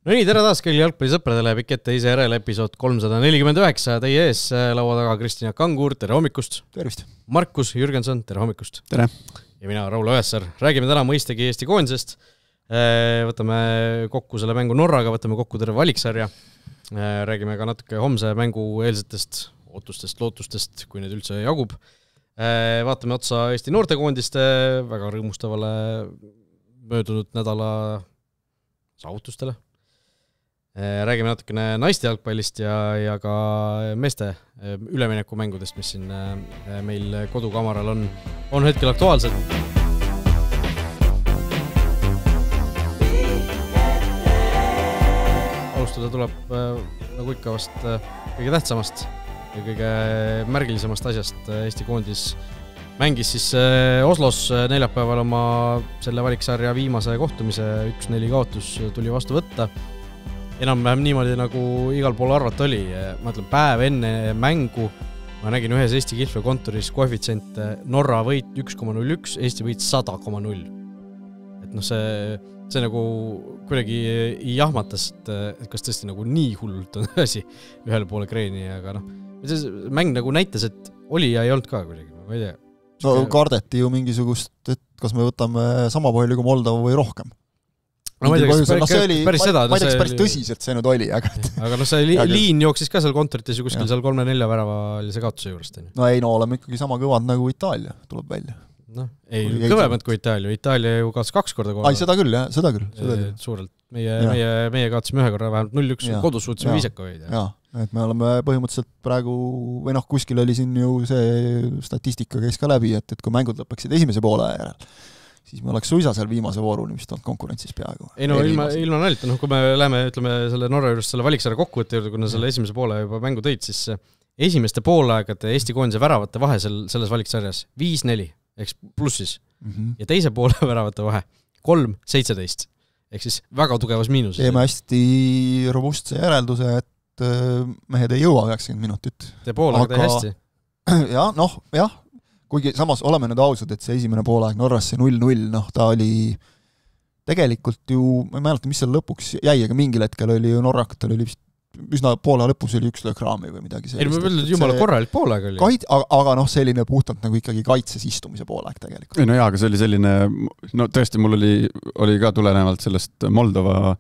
No nii, tere taas kõigile jalgpallisõpradele, pikk ette ise järele episood 349, teie ees laua taga Kristjan Kangur, tere hommikust. Tervist. Markus Jürgenson, tere hommikust. Tere. Ja mina, Raul Õessar. Räägime täna mõistagi Eesti koondisest. Võtame kokku selle mängu Norraga, võtame kokku terve valiksarja. Räägime ka natuke homse mängu eelsetest ootustest, lootustest, kui need üldse jagub. Vaatame otsa Eesti noortekoondiste väga rõõmustavale möödunud nädala saavutustele. Räägime natukene naiste jalgpallist ja ka meeste üleminekumängudest, mis siin meil kodukamaral on hetkel aktuaalsed. Alustada tuleb nagu ikka vast kõige tähtsamast ja kõige märgilisemast asjast. Eesti koondis mängis siis Oslos neljapäeval oma selle valiksarja viimase kohtumise, 1-4 kaotus tuli vastu võtta. Enam-vähem niimoodi, nagu igal pool arvata oli. Ma ütlen, päev enne mängu ma nägin ühes Eesti Kilfle kontoris koefitsient Norra võit 1,01, Eesti võit 100,0. Et see nagu kuidagi jahmatas, et kas tõesti nagu nii hullult on asi ühele poole kreeni, aga see mäng nagu näitas, et oli ja ei olnud ka kuidagi, ma ei tea. No kardeti ju mingisugust, et kas me võtame sama palju kui Moldova või rohkem. No, ma ei tea, päris päris tõsiselt see nüüd oli, aga see liin jooksis ka seal kontorites ju kuskil seal 3-4 väravalise kaotuse juurest. No ei, oleme ikkagi sama kõvad nagu Itaalia, tuleb välja. Kõvemad kui Itaalia ju kaotas 2 korda kohe. Seda küll, jah, seda küll. Suurelt. Meie kaotasime 1 korra vähemalt 0-1, kodus suutsime viisaka hoida. Jaa, et me oleme põhimõtteliselt praegu, või kuskil oli siin ju see statistika käis ka läbi, et kui mängud lõpeksid esimese poole järel, siis me oleks suisa seal viimase vooruni, mis on konkurentsis peaaegu. Ei ilma nalita, kui me läheme, ütleme, selle Norra juurest selle valiksarja kokkuvõtte juurde, kuna selle esimese poole juba mängu tõid, siis esimeste poolaegade Eesti koondise väravate vahe selles valiksarjas 5-4, ehk plussis. Ja teise poole väravate vahe 3-17, ehk siis väga tugevas miinus. Teeme hästi robustse järelduse, et mehed ei jõua 90 minutit. Tee poolaega tee hästi. Jah, kuigi samas oleme nüüd ausad, et see esimene poolaeg Norras see 0-0, ta oli tegelikult ju, ma ei mäleta, mis seal lõpuks jäi, aga mingil hetkel oli ju Norrakatel oli üsna poole lõpus oli 1 löökraami või midagi sellist. Ei, ma öeldud, jumala korralik poolaeg oli. Aga selline puhtalt nagu ikkagi kaitses istumise poolaeg tegelikult. Ei, aga see oli selline, tõesti mul oli ka tulenevalt sellest Moldova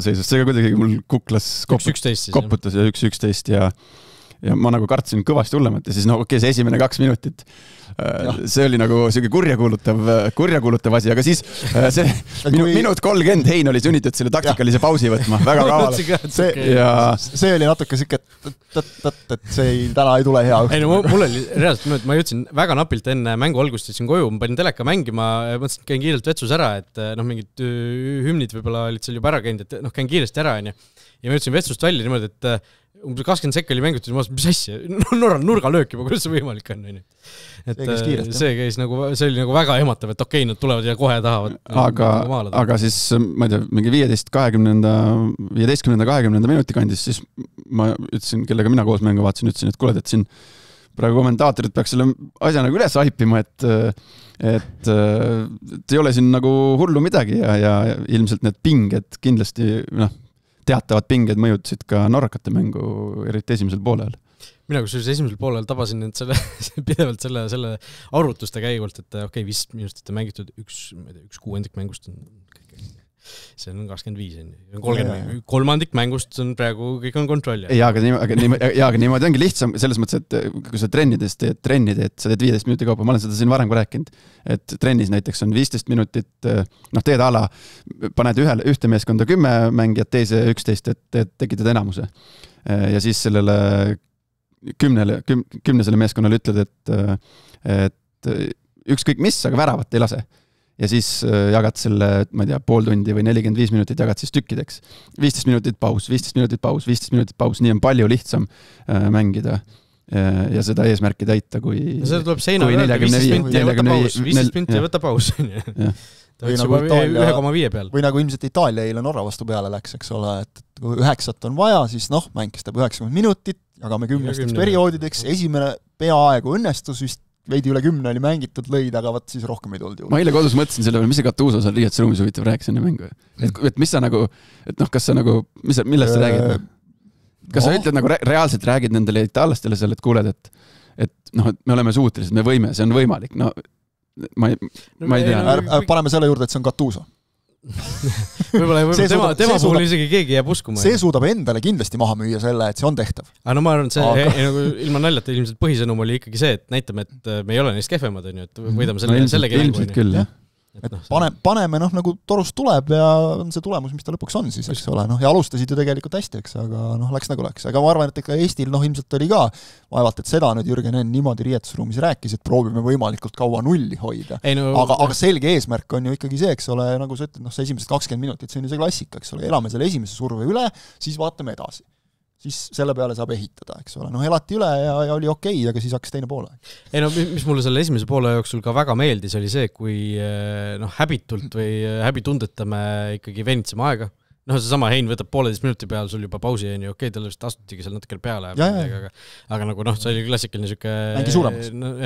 seisust, see ka kuidagi mul kuklas koputas ja 1-11 ja ma nagu kartsin kõvasti hullemat ja siis see esimene 2 minutit see oli nagu selline kurjakuulutav asi, aga siis minut 30 Hein oli sunnitud selle taktikalise pausi võtma, väga kaval. See oli natuke siuke, et see täna ei tule hea. Ei, mul oli reaalselt, ma jõudsin väga napilt enne mängu algust, jõudsin koju, ma panin teleka mängima, mõtlesin, et käin kiirelt vetsus ära, et mingid hümnid võib-olla olid seal juba ära käinud, et käin kiiresti ära, ja ma jõudsin vetsust välja niimoodi, et umbes 20 sekka oli mängutud ja ma mõtlesin, mis asja, Norral nurgalöök juba, kuidas see võimalik on. Et see oli nagu väga ehmatav, et okei, nad tulevad ja kohe tahavad. Aga siis, ma ei tea, mingi 15-20 minuti kandis, siis ma ütlesin, kellega mina koos mängu vaatasin, ütlesin, et kuuled, et siin praegu kommentaatorid peaks selle asja nagu üles haipima, et ei ole siin nagu hullu midagi ja ilmselt need pinged kindlasti, teatavad pinged mõjutasid ka norrakate mängu, eriti esimesel poolel. Mina kus esimesel poolel tabasin pidevalt selle arvutuste käigult, et okei, 5 minutit on mängitud, üks kuuendik mängust on see on 25, 30 kolmandik mängust on praegu, kõik on kontrolli. Aga niimoodi ongi lihtsam selles mõttes, et kui sa trennides teed, sa teed 15 minuti kaupa, ma olen seda siin varem ka rääkinud, et trennis näiteks on 15 minutit, teed ala, paned ühte meeskonda 10 mängijat, teise 11, et tekitad enamuse. Ja siis sellele 10 meeskonnale ütled, et ükskõik mis, aga väravat ei lase. Ja siis jagad selle, ma ei tea, pool tundi või 45 minutit jagad siis tükkideks. 15 minutit paus, 15 minutit paus, 15 minutit paus, nii on palju lihtsam mängida ja seda eesmärki täita, kui see tuleb seina öelda, 15 minti ja võta paus. Ta võiks juba 1,5 peal. Või nagu ilmselt Itaalia eile Norra vastu peale läks, eks ole, et kui 9 on vaja, siis mäng kestab 90 minutit, jagame 10 perioodideks, esimene peaaegu õnnestus vist veidi üle 10 oli mängitud, lõid, aga vaat siis rohkem ei tulnud ju. Ma eile kodus mõtlesin selle peale, mis see Gattuso seal riietusruumis huvitav rääkis enne mängu. Et mis sa nagu, et noh, kas sa nagu, millest sa räägid? Kas sa ütled nagu reaalselt räägid nendele itaallastele seal, et kuuled, et noh, et me oleme suutelised, me võime, see on võimalik. No, ma ei tea. Paneme selle juurde, et see on Gattuso. võib-olla tema puhul isegi keegi jääb uskuma. See suudab endale kindlasti maha müüa selle, et see on tehtav. Aga no ma arvan, et see nagu, ilma naljata ilmselt põhisõnum oli ikkagi see, et näitame, et me ei ole neist kehvemad, et võidame selle ilmselt küll, jah. Et paneme noh, nagu torust tuleb ja on see tulemus, mis ta lõpuks on siis, eks ole, noh, ja alustasid ju tegelikult hästi, eks, aga noh, läks nagu läks. Aga ma arvan, et ikka Eestil noh, ilmselt oli ka vaevalt, et seda nüüd Jürgen Henn niimoodi riietusruumis rääkis, et proovime võimalikult kaua nulli hoida. Aga selge eesmärk on ju ikkagi see, eks ole, nagu sa ütled, noh, see esimesed 20 minutit, see on ju see klassika, eks ole, elame selle esimese surve üle, siis vaatame edasi. Siis selle peale saab ehitada, eks ole. Noh, elati üle ja oli okei, aga siis hakkas teine poole. Ei no, mis mulle selle esimese poole jooksul ka väga meeldis, oli see, kui noh, häbitult või häbitundeta me ikkagi venitseme aega. Noh, see sama Hein võtab 1,5 minuti peal, sul juba pausi on ju, okei, tal vist astutigi seal natuke peale. Aga nagu noh, see oli klassikaline siuke... Mängi suuremaks. No,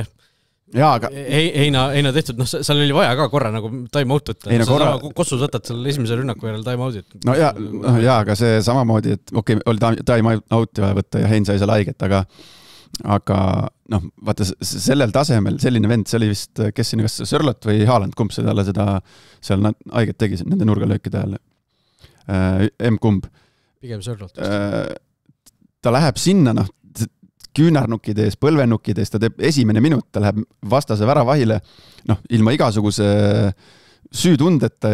jaa, aga... Heina tehtud, noh, seal oli vaja ka korra nagu time out võtta. Kossus võtad seal esimese rünnaku järel time outit. No jaa, aga see samamoodi, et okei, oli time outi vaja võtta ja Hein sai seal haiget, aga noh, vaata sellel tasemel selline vend, see oli vist, kes siin, kas Sörlot või Haaland, kumb seda seal haiget tegi nende nurgalöökide ajal? M-kumb. Pigem Sörlot. Ta läheb sinna, noh, küünarnukkide ees, põlvennukkide ees, ta teeb esimene minut, ta läheb vastase väravahile, noh, ilma igasuguse süütundeta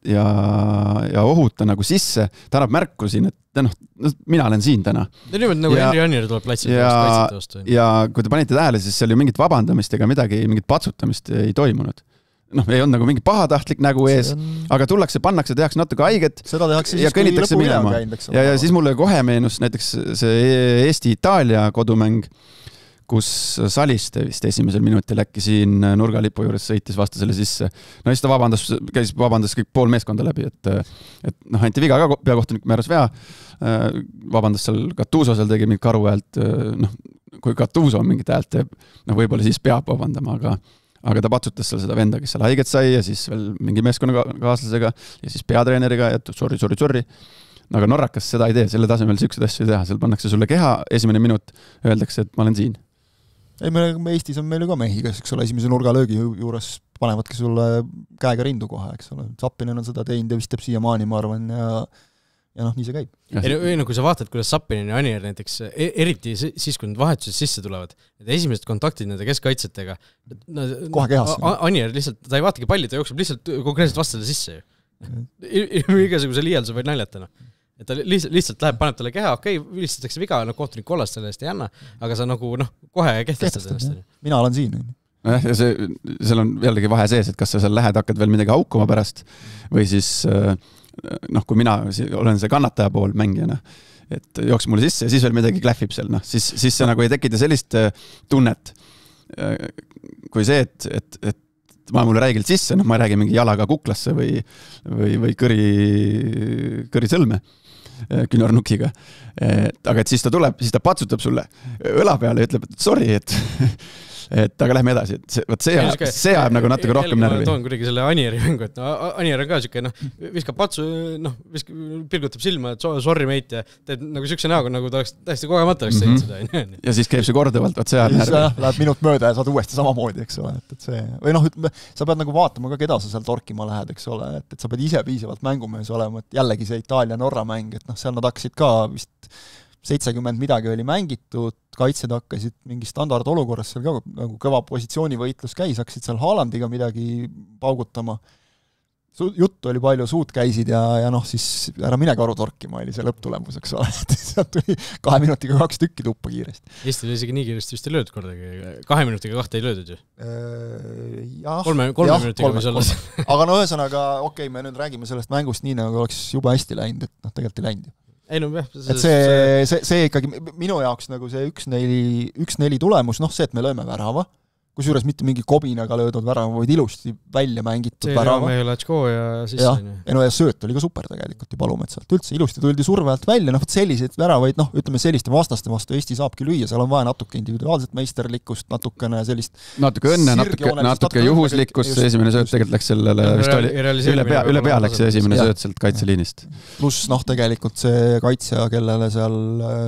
ja ohuta nagu sisse, ta annab märku siin, et noh, mina olen siin täna. Ja niimoodi nagu Henri Annier tuleb platsi vastu. Ja kui te panite tähele, siis seal ju mingit vabandamist ega midagi, mingit patsutamist ei toimunud. Noh, ei olnud nagu mingi pahatahtlik nägu ees, aga tullakse, pannakse, tehakse natuke haiget ja kõnnitakse minema. Ja siis mulle kohe meenus näiteks see Eesti-Itaalia kodumäng, kus Saliste vist esimesel minutil äkki siin nurgalipu juures sõitis vastasele sisse. No siis ta vabandas kõik pool meeskonda läbi, et noh, anti viga ka, peakohtunik määras vea, vabandas seal Gattuso seal tegi mingit karu häält, noh, kui Gattuso mingit häält teeb, noh, võib-olla siis peab vabandama, aga ta patsutas seal seda venda, kes seal haiget sai ja siis veel mingi meeskonnakaaslasega ja siis peatreeneriga ja sorry. Aga Norrakas seda ei tee, selle tasemel siukseid asju ei teha, seal pannakse sulle keha, esimene minut öeldakse, et ma olen siin. Ei, Eestis on meil ju ka mehi, kes ole esimese nurgalöögi juures panevadki sulle käega rindu kohe, eks ole. Zappinen on seda teinud ja vist teeb siiamaani, ma arvan, ja noh, nii see käib. Ei, kui sa vaatad, kuidas Zappinen ja Annier näiteks, eriti siis, kui need vahetused sisse tulevad, need esimesed kontaktid nende keskkaitsetega, kohe kehas. Annier lihtsalt, ta ei vaatagi palli, ta jookseb lihtsalt konkreetselt vastale sisse ju. Igasuguse liialduse või naljatena. Et ta lihtsalt läheb, paneb talle keha, okei, vilistakse viga, kohtunik kollast selle eest ei anna, aga sa nagu kohe kehtestad ennast. Mina olen siin. Ja seal on jällegi vahe sees, et kas sa seal lähed, hakkad veel midagi haukuma pärast või siis noh, kui mina olen see kannataja pool mängijana, et jooks mulle sisse ja siis veel midagi klähvib seal, noh, siis see nagu ei tekita sellist tunnet kui see, et ma mulle räägilt sisse, noh, ma ei räägi mingi jalaga kuklasse või kõri sõlme künarnukiga. Aga et siis ta tuleb, siis ta patsutab sulle õla peale ja ütleb, et sorry, et aga lähme edasi, et see ajab nagu natuke rohkem närvi. Ma toon kuidagi selle Annieri mängu, et Annier on ka siuke, viskab patsu, pilgutab silma, et sorry meit ja teed nagu siukse näoga, nagu ta oleks täiesti kogemata oleks sõid seda. Ja siis käib see korduvalt, et see ajab närvi. Läheb minut mööda ja saad uuesti samamoodi, eks ole. Et see, või noh, sa pead nagu vaatama ka, keda sa seal torkima lähed, eks ole, et sa pead ise piisavalt mängumees olema, et jällegi see Itaalia-Norra mäng, et noh, seal nad hakkasid ka vist 70 midagi oli mängitud, kaitsed hakkasid mingi standardolukorras seal ka nagu kõva positsioonivõitlus käis, hakkasid seal Haalandiga midagi paugutama. Juttu oli palju, suud käisid ja noh, siis ära minegi aru torkima oli see lõpptulemus, eks ole. Sealt tuli 2 minutiga 2 tükki tuppa kiiresti. Eesti oli isegi nii kiiresti vist ei löödud kordagi. 2 minutiga 2 ei löödud ju? Jah. 3 minutiga või selles. Aga no ühesõnaga, okei, me nüüd räägime sellest mängust nii, nagu oleks juba hästi läinud, et noh, tegelikult ei läinud ju. Ei, no, jah, see ikkagi minu jaoks nagu see 1-4 tulemus, noh see, et me lööme värava, kusjuures mitte mingi kobinaga löödud värava, vaid ilusti välja mängitud värava. See oli Latško ja sisse. Ja sööt oli ka super tegelikult ju Palumetsalt. Üldse ilusti tuldi surve alt välja, selliseid väravaid, ütleme selliste vastaste vastu Eesti saabki lüüa, seal on vaja natuke individuaalset meisterlikkust, natukene sellist natuke õnne, natuke juhuslikkust, esimene sööt tegelikult läks sellele, vist oli üle pea läks esimene sööt sealt kaitseliinist. Pluss tegelikult see kaitsja, kellele seal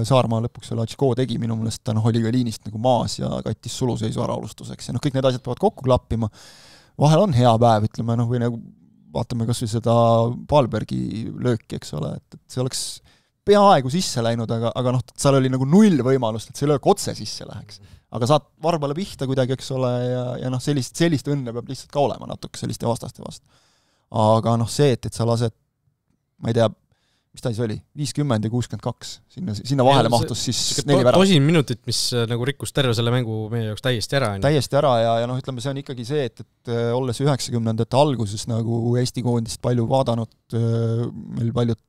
Saarmaa lõpuks Latško tegi, minu meelest ta oli ka liinist nagu maas ja kattis suluseisu äraalustuseks. Ja kõik need asjad peavad kokku klappima. Vahel on hea päev, ütleme, või nagu vaatame kas või seda Palbergi lööki, eks ole, et see oleks peaaegu sisse läinud, aga seal oli nagu 0 võimalust, et see löök otse sisse läheks. Aga saad varbale pihta kuidagi, eks ole, ja sellist õnne peab lihtsalt ka olema natuke selliste vastaste vastu. Aga see, et sa lased, ma ei tea, mis ta siis oli, 50 ja 62, sinna vahele mahtus siis 4 väravat. Tosin minutit, mis nagu rikkus terve selle mängu meie jaoks täiesti ära. Täiesti ära ja ütleme, see on ikkagi see, et olles 90ndate alguses nagu Eesti koondist palju vaadanud, meil paljud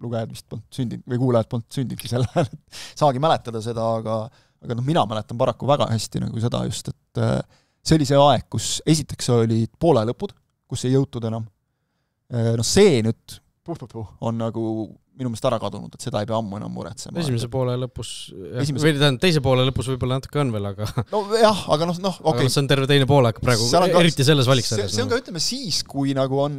lugejad vist polnud sündinud, või kuulajad polnud sündinudki selle ajal, et saagi mäletada seda, aga mina mäletan paraku väga hästi nagu seda just, et see oli see aeg, kus esiteks olid poole lõpud, kus ei jõutud enam. See nüüd on nagu minu meelest ära kadunud, et seda ei pea ammu enam muretsema. Esimese poole lõpus, teise poole lõpus võib-olla natuke on veel, aga jah, aga okei. See on terve teine poole praegu, eriti selles valiksarjas. See on ka, ütleme, siis, kui nagu on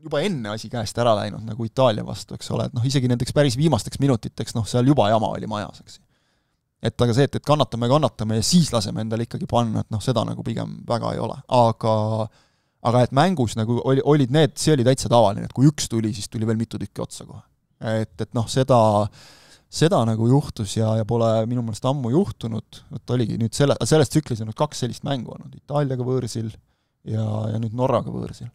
juba enne asi käest ära läinud, nagu Itaalia vastu, eks ole, et isegi nendeks päris viimasteks minutiteks, seal juba jama oli majas, eks. Et aga see, et kannatame ja siis laseme endale ikkagi panna, et seda nagu pigem väga ei ole. Aga et mängus nagu olid need, see oli täitsa tavaline, et kui üks tuli, siis tuli veel mitu tükki otsa kohe. Et seda nagu juhtus ja pole minu meelest ammu juhtunud, et oligi nüüd sellest tsüklis on 2 sellist mängu olnud, Itaaliaga võõrsil ja nüüd Norraga võõrsil.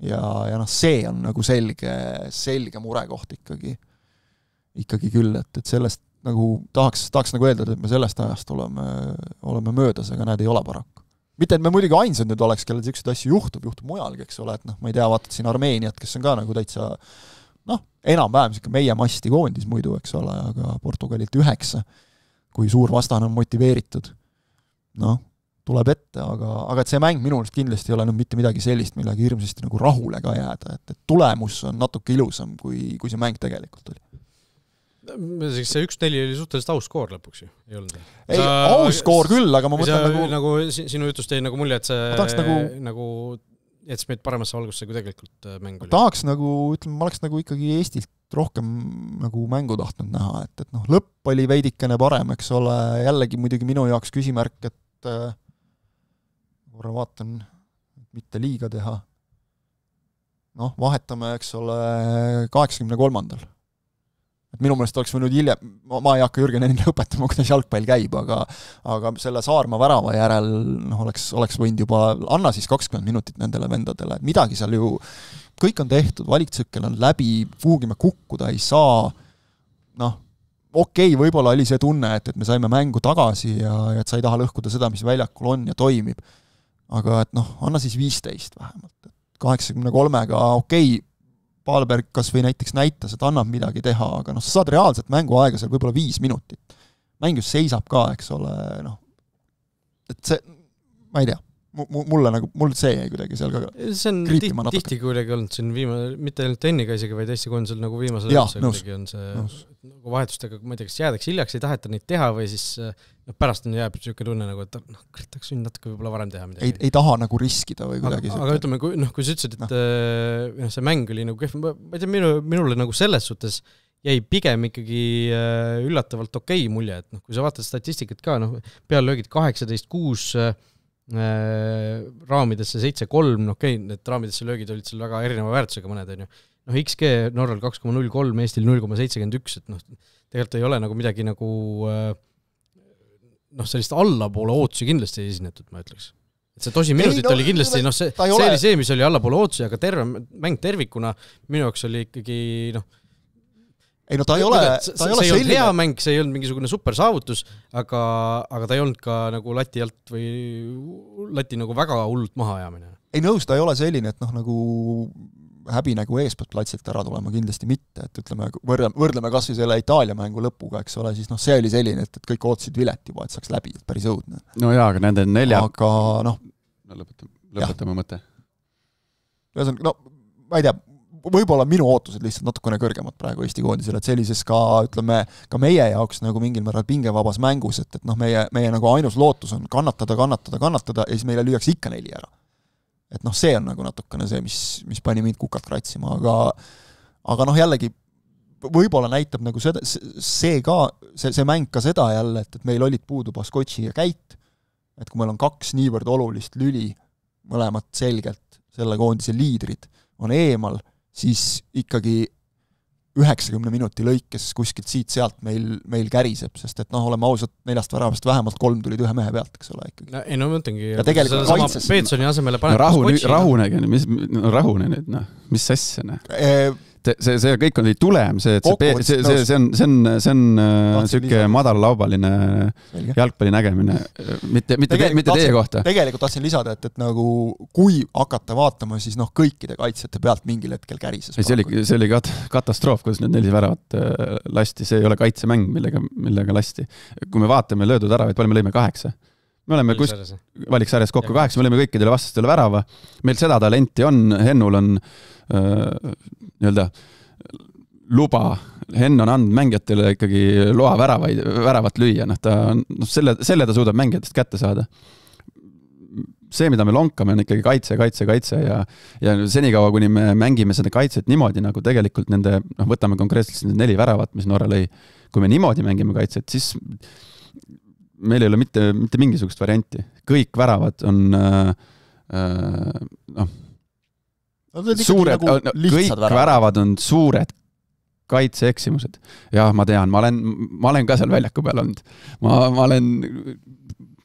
Ja see on nagu selge murekoht ikkagi küll, et sellest nagu tahaks nagu öelda, et me sellest ajast oleme möödas, aga näed ei ole paraku. Mitte, et me muidugi ainsad nüüd oleks, kellel selliseid asju juhtub muujalgi, eks ole, et ma ei tea, vaatad siin Armeeniat, kes on ka nagu täitsa enam-vähem meie masti koondis muidu, eks ole, aga Portugalilt 9, kui suur vastane on motiveeritud. Tuleb ette, aga et see mäng minu meelest kindlasti ei ole mitte midagi sellist, millega hirmsasti nagu rahule ka jääda, et tulemus on natuke ilusam, kui see mäng tegelikult oli. See 1-4 oli suhteliselt aus skoor lõpuks ju, ei olnud? Ei, aus skoor küll, aga ma mõtlen nagu sinu jutust jäi nagu mulje, et see nagu jättis meid paremasse valgusse, kui tegelikult mäng oli. Tahaks nagu, ütleme, ma oleks nagu ikkagi Eestilt rohkem nagu mängu tahtnud näha, et lõpp oli veidikene parem, eks ole, jällegi muidugi minu jaoks küsimärk, et korra vaatan, mitte liiga teha. Vahetame, eks ole, 83. Et minu meelest oleks võinud hiljem, ma ei hakka Jürgen Enni õpetama, kuidas jalgpall käib, aga selle Saarma värava järel oleks võinud juba, anna siis 20 minutit nendele vendadele, et midagi seal ju, kõik on tehtud, valiktsükkel on läbi, kuhugi me kukkuda ei saa, okei, võib-olla oli see tunne, et me saime mängu tagasi ja et sa ei taha lõhkuda seda, mis väljakul on ja toimib, aga et anna siis 15 vähemalt, 83-ga okei, Palberg kas või näiteks näitas, et annab midagi teha, aga sa saad reaalselt mänguaega seal võib-olla 5 minutit. Mäng just seisab ka, eks ole, et see, ma ei tea, mul see jäi kuidagi seal ka kriipima natuke. Tihti kuidagi olnud siin mitte ainult Enniga isegi, vaid Eesti koondisel nagu viimasel kuidagi on see nagu vahetustega, ma ei tea, kas jäädaks hiljaks, ei taheta neid teha või siis pärast on jääb niisugune tunne nagu, et kriitaks siin natuke võib-olla varem teha midagi. Ei taha nagu riskida või kuidagi. Aga ütleme, kui sa ütlesid, et see mäng oli nagu kehv, ma ei tea, minule nagu selles suhtes jäi pigem ikkagi üllatavalt okei mulje, et kui sa vaatad statistikat ka, peallöögid 18-6 raamidesse 7-3, okei, need raamidesse löögid olid seal väga erineva väärtusega mõned, on ju. XG Norral 2,03, Eestil 0,71, et tegelikult ei ole nagu midagi nagu sellist allapoole ootusi kindlasti ei esinetud, ma ütleks. Et see tosi minutit oli kindlasti, see oli see, mis oli allapoole ootusi, aga terve mäng tervikuna minu jaoks oli ikkagi, ta ei ole see ei olnud hea mäng, see ei olnud mingisugune super saavutus, aga ta ei olnud ka nagu lati alt või lati nagu väga hullult maha ajamine. Ei nõus, ta ei ole selline, et nagu häbi nagu eespoolt platsilt ära tulema kindlasti mitte, et ütleme, võrdleme kas või selle Itaalia mängu lõpuga, eks ole, siis see oli selline, et kõik ootasid vilet juba, et saaks läbi, et päris õudne. No jaa, aga nende 4... Aga lõpetame mõte. No ma ei tea, võib-olla minu ootused lihtsalt natukene kõrgemad praegu Eesti koondisele, et sellises ka, ütleme, ka meie jaoks nagu mingil määral pingevabas mängus, et meie nagu ainus lootus on kannatada ja siis meile lüüakse ikka 4 ära. Et see on nagu natukene see, mis pani mind kukalt kratsima, aga jällegi võib-olla näitab nagu see mäng ka seda jälle, et meil olid puudu Baskotši ja Käit, et kui meil on 2 niivõrd olulist lüli, mõlemad selgelt selle koondise liidrid on eemal, siis ikkagi 90 minuti lõikes kuskilt siit-sealt meil käriseb, sest et oleme ausad, 4 väravast vähemalt 3 tulid 1 mehe pealt, eks ole ikkagi. Ei, ma mõtlengi, ja tegelikult kaitses... Peetsoni asemele paneb rahunegi, rahune nüüd, mis asja, see kõik on tulem, see on siuke madallaubaline jalgpalli nägemine, mitte teie kohta. Tegelikult tahtsin lisada, et nagu kui hakata vaatama, siis kõikide kaitsjate pealt mingil hetkel kärises. See oli katastroof, kuidas need 4 väravat lasti, see ei ole kaitsemäng, millega lasti. Kui me vaatame löödud ära, et palju me lõime 8. Me oleme valiksarjas kokku 8, me oleme kõikidele vastastele värava. Meil seda talenti on, Hennul on nii-öelda luba, Henn on andnud mängijatele ikkagi loa väravat lüüa, selle ta suudab mängijatest kätte saada. See, mida me lonkame, on ikkagi kaitse ja senikaua, kuni me mängime seda kaitset niimoodi, nagu tegelikult nende, võtame konkreetselt need 4 väravat, mis Norra lõi, kui me niimoodi mängime kaitset, siis meil ei ole mitte mingisugust varianti. Kõik väravad on kõik väravad on suured kaitseeksimused. Jah, ma tean, ma olen ka seal väljaku peal olnud. Ma olin,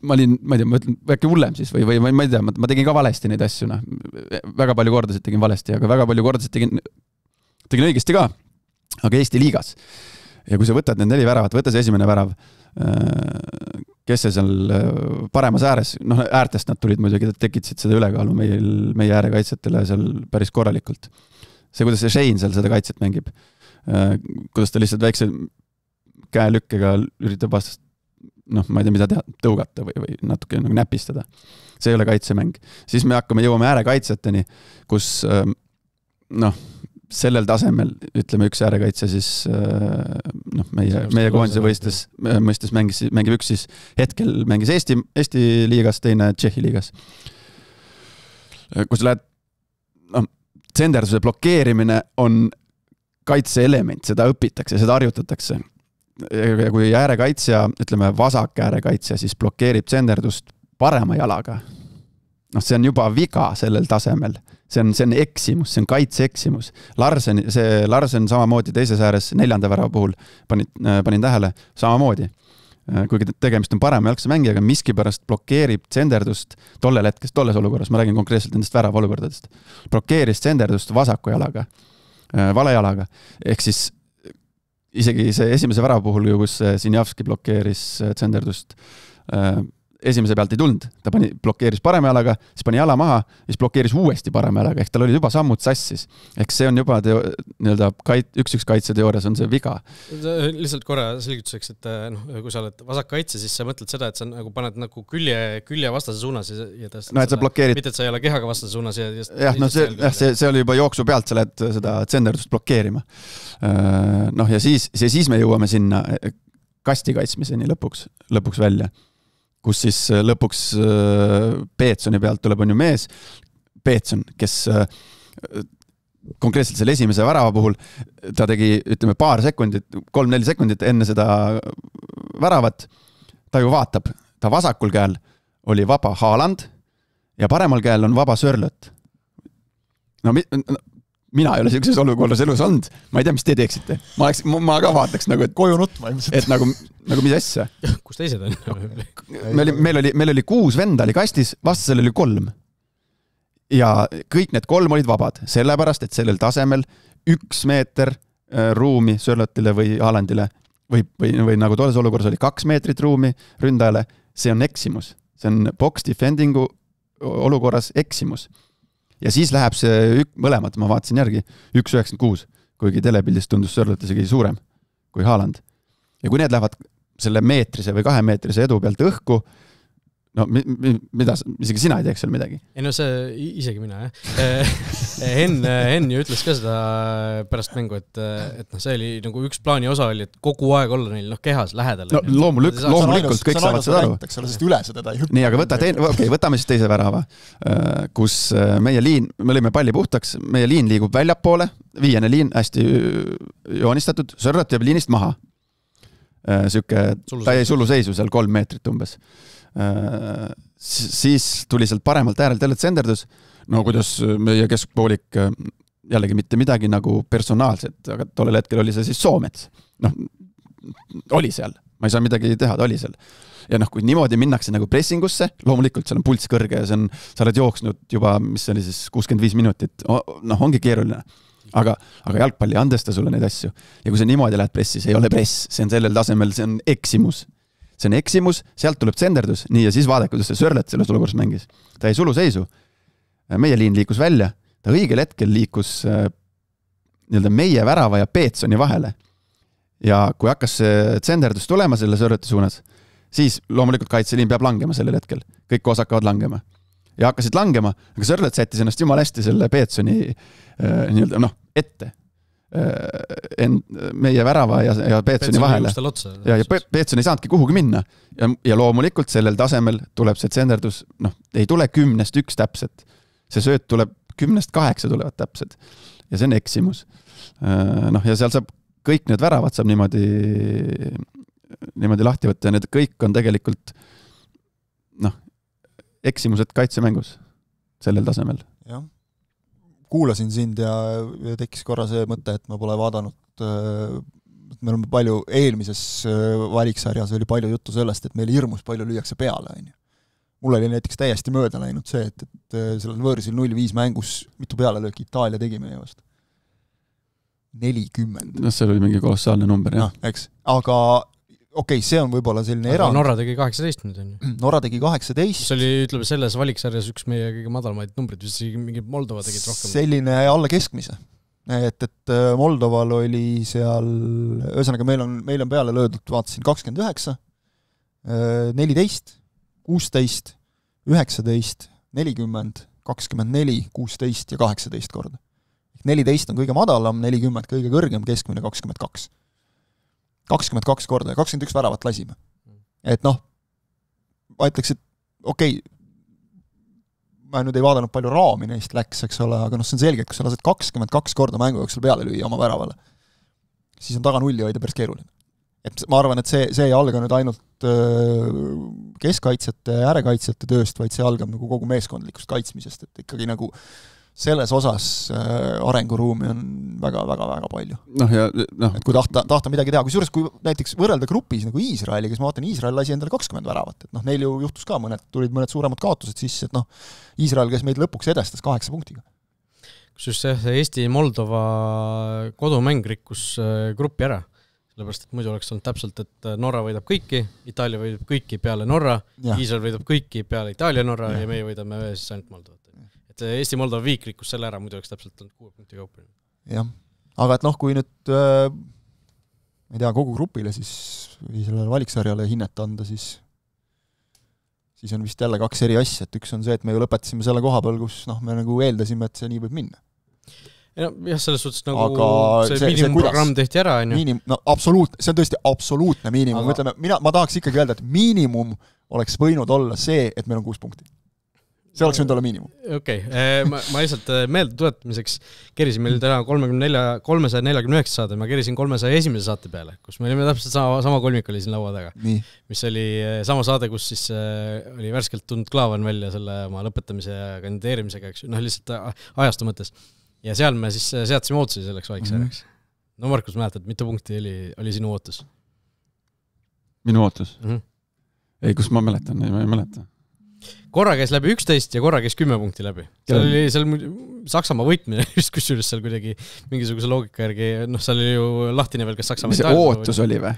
ma ei tea, ma ütlen, äkki hullem siis või ma ei tea, ma tegin ka valesti neid asju. Väga palju kordasid tegin valesti, aga väga palju kordasid tegin õigesti ka, aga Eesti liigas. Ja kui sa võtad need 4 väravat, võtta see esimene värav, kes see seal paremas ääres, äärtest nad tulid muidugi, tekitasid seda ülekaalu meie äärekaitsetele seal päris korralikult. See, kuidas see Shane seal seda kaitset mängib, kuidas ta lihtsalt väikse käelükkega üritab vastast, ma ei tea, mida teha, tõugata või natuke nagu näpistada. See ei ole kaitsemäng. Siis me jõuame äärekaitseteni, kus sellel tasemel, ütleme, üks äärekaitse siis meie koondise mõistes mängib üks siis hetkel mängis Eesti liigas, teine Tšehhi liigas. Kus lähed, tsenderduse blokeerimine on kaitseelement, seda õpitakse, seda harjutatakse. Ja kui äärekaitsja, ütleme vasak äärekaitsja, siis blokeerib tsenderdust parema jalaga. See on juba viga sellel tasemel. See on eksimus, see on kaitseeksimus. Larsen samamoodi teises ääres 4. värava puhul panin tähele samamoodi. Kuigi tegemist on parema jalgse mängijaga, miskipärast blokeerib tsenderdust tollel hetkest, tolles olukorras, ma räägin konkreetselt nendest värava olukordadest. Blokeeris tsenderdust vasaku jalaga, vale jalaga. Ehk siis isegi see esimese värava puhul, kus Sinjavski blokeeris tsenderdust, esimese pealt ei tulnud, ta blokeeris parema jalaga, siis pani jala maha, siis blokeeris uuesti parema jalaga, ehk tal oli juba sammud sassis. Ehk see on juba üks kaitseteoorias on see viga. Lihtsalt korra selgituseks, et kui sa oled vasak kaitse, siis sa mõtled seda, et sa nagu paned nagu külje vastase suunas ja et sa blokeerid. Mitte, et sa ei ole kehaga vastase suunas. See oli juba jooksu pealt, sa lähed seda tsenderdust blokeerima. Ja siis me jõuame sinna kasti kaitsmiseni lõpuks välja. Kus siis lõpuks Peetsoni pealt tuleb on ju mees, Peetson, kes konkreetselt selle esimese värava puhul, ta tegi, ütleme, 3-4 sekundit enne seda väravat, ta ju vaatab, ta vasakul käel oli vaba Haaland ja paremal käel on vaba Sörlöt. Mina ei ole sellises olukorras elus olnud. Ma ei tea, mis te teeksite. Ma ka vaataks nagu, et koju nutma ilmselt. Et nagu mis asja? Kus teised on? Meil oli 6 venda oli kastis, vastasel oli 3. Ja kõik need 3 olid vabad, sellepärast, et sellel tasemel 1 meeter ruumi Sörlotile või Haalandile või nagu tolles olukorras oli 2 meetrit ruumi ründajale, see on eksimus. See on box defendingu olukorras eksimus. ja siis läheb see mõlemad, ma vaatasin järgi, 1,96, kuigi telepildist tundus Sörlot isegi suurem kui Haaland. Ja kui need lähevad selle meetrise või 2 meetrise edu pealt õhku, no mida, isegi sina ei teeks seal midagi. Ei no see, isegi mina, jah. Henn ju ütles ka seda pärast mängu, et no see oli nagu üks plaani osa oli, et kogu aeg olla neil kehas lähedal. No loomulikult kõik saavad seda aru. Sest üle seda ei nii, aga võtame siis teise värava, kus meie liin, me olime palli puhtaks, meie liin liigub väljapoole, 5. liin, hästi joonistatud, Sörlot jääb liinist maha. Ta jäi suluseisu seal 3 meetrit umbes. Siis tuli sealt paremalt äärelt jälle tsenderdus, no kuidas meie keskpoolik jällegi mitte midagi nagu personaalset, aga tollel hetkel oli see siis Soomets. Noh, oli seal, ma ei saa midagi teha, ta oli seal. Ja noh, kui niimoodi minnakse nagu pressingusse, loomulikult seal on pulss kõrge ja sa oled jooksnud juba, mis oli siis 65 minutit, noh, ongi keeruline. Aga jalgpalli andesta sulle neid asju. Ja kui see niimoodi lähed pressi, see ei ole press, see on sellel tasemel, see on eksimus. See on eksimus, sealt tuleb tsenderdus, nii ja siis vaadake, kuidas see Sörlet selles olukorras mängis. Ta ei suluseisu. Meie liin liikus välja, ta õigel hetkel liikus meie värava ja Peetsoni vahele. Ja kui hakkas see tsenderdus tulema selle Sörleti suunas, siis loomulikult kaitseliin peab langema sellel hetkel. Kõik koos hakkavad langema. Ja hakkasid langema, aga Sörlet sättis ennast jumal hästi selle Peetsoni ette. Meie värava ja Peetsoni vahele. Ja Peetson ei saanudki kuhugi minna. Ja loomulikult sellel tasemel tuleb see tsenderdus, ei tule 10-1 täpselt. See sööt tuleb 10-8 tulevad täpselt. Ja see on eksimus. Ja seal saab kõik need väravad saab niimoodi lahti võtta ja need kõik on tegelikult eksimused kaitsemängus sellel tasemel. Jah. Kuulasin sind ja tekkis korra see mõte, et ma pole vaadanud, me oleme palju, eelmises valiksarjas oli palju juttu sellest, et meil hirmus palju lüüakse peale. Mul oli näiteks täiesti mööda läinud see, et sellel võõrsil 0-5 mängus mitu peale lööki Itaalia tegi meie vastu. 40. No see oli mingi kolossaalne number, jah. Eks. Aga okei, see on võib-olla selline erand. Norra tegi 18 nüüd, on ju. Norra tegi 18. See oli, ütleme, selles valiksarjas üks meie kõige madalamaid numbrid, mis mingi Moldova tegid rohkem. Selline alla keskmise. Et Moldoval oli seal, ühesõnaga meil on peale löödud, vaatasin 29, 14, 16, 19, 40, 24, 16 ja 18 korda. 14 on kõige madalam, 40 kõige kõrgem, keskmine 22. 22 korda ja 21 väravat lasime. Et ma ütleks, et okei, ma nüüd ei vaadanud palju raami neist läks, eks ole, aga see on selge, et kui sa lased 22 korda mängu jooksul peale lüüa oma väravale, siis on taga nulli hoida päris keeruline. Et ma arvan, et see ei alga nüüd ainult keskkaitsjate ja äärekaitsjate tööst, vaid see algab nagu kogu meeskondlikust kaitsmisest, et ikkagi nagu selles osas arenguruumi on väga-väga-väga palju. Et kui tahta midagi teha, kui näiteks võrrelda grupis nagu Iisraeli, kes ma vaatan, Iisrael lasi endale 20 väravat, et neil ju juhtus ka tulid mõned suuremad kaotused sisse, et Iisrael, kes meid lõpuks edestas 8 punktiga. Kus just Eesti-Moldova kodumäng rikkus gruppi ära, sellepärast, et muidu oleks olnud täpselt, et Norra võidab kõiki, Itaalia võidab kõiki peale Norra, Iisrael võidab kõiki peale Itaalia-Norra ja meie võidame siis ainult Moldovat. Eesti-Moldova viik rikkus selle ära, muidu oleks täpselt 6 punkti kaupa. Jah, aga et kui nüüd ma ei tea, kogu grupile siis või sellele valiksarjale hinnet anda, siis on vist jälle 2 eri asja, et üks on see, et me ju lõpetasime selle koha peal, kus me nagu eeldasime, et see nii võib minna. Jah, selles suhtes nagu aga see miinimumprogramm tehti ära, on ju? See on tõesti absoluutne miinimum. Ütleme, ma tahaks ikkagi öelda, et miinimum oleks võinud olla see, et meil on 6 punkti. See oleks võinud olla miinimum. Okei, ma lihtsalt meelde tuletamiseks kerisin meil täna 349 saade, ma kerisin 301 saate peale, kus me olime täpselt sama kolmik oli siin laua taga. Mis oli sama saade, kus siis oli värskelt tulnud Klaavan välja selle oma lõpetamise ja kandideerimisega, lihtsalt ajastu mõttes. Ja seal me siis seadsime ootusi selleks vaiksajaks. No Markus, mäletad, mitu punkti oli sinu ootus? Minu ootus? Ei, kus ma mäletan? Ei, ma ei mäleta. Korra käis läbi 11 ja korra käis 10 punkti läbi. Seal Saksamaa võitmine, just kusjuures seal kuidagi mingisuguse loogika järgi, seal oli ju lahtine veel, kas Saksamaa... Mis see ootus oli või?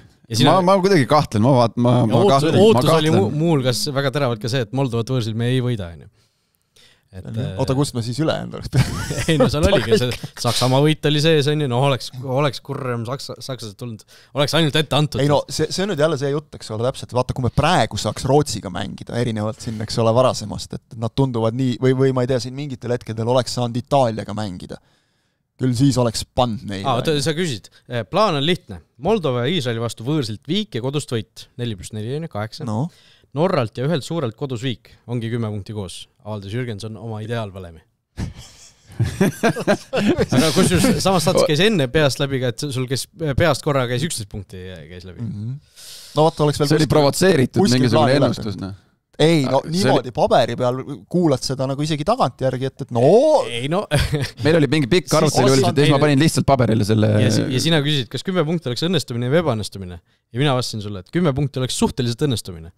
Ma kuidagi kahtlen, ootus oli muulgas väga teravalt ka see, et Moldovat võõrsil me ei võida. Oota, kust ma siis ülejäänud oleks? Ei, no seal oligi, see Saksamaa võit oli sees, on ju, no oleks kurrem sakslased tulnud, oleks ainult ette antud. Ei no, see on nüüd jälle see jutt, eks ole, täpselt, vaata, kui me praegu saaks Rootsiga mängida, erinevalt siin, eks ole, varasemast, et nad tunduvad nii, või ma ei tea, siin mingitel hetkedel oleks saanud Itaaliaga mängida. Küll siis oleks pand neile. Sa küsid, plaan on lihtne. Moldova ja Iisraeli vastu võõrsilt viik ja kodust võit. 4+4, 8. No. Norralt ja ühelt suurelt kodus viik. Ongi 10 punkti koos. Avaldas Jürgenson oma ideaalvalemi. Aga kusjuures samas saatus käis enne peast läbi, et sul käis peast korra käis 11 punkti käis läbi. No vaata, oleks veel see oli provotseeritud mingisugune ennustus, Ei, no niimoodi paberi peal kuulad seda nagu isegi tagantjärgi, et no... Ei, no... Meil oli mingi pikk arutelu, et ma panin lihtsalt paberile selle... Ja sina küsisid, kas 10 punkti oleks õnnestumine või ebaõnnestumine? Ja mina vastasin sulle, et 10 punkti oleks suhteliselt õnnestumine.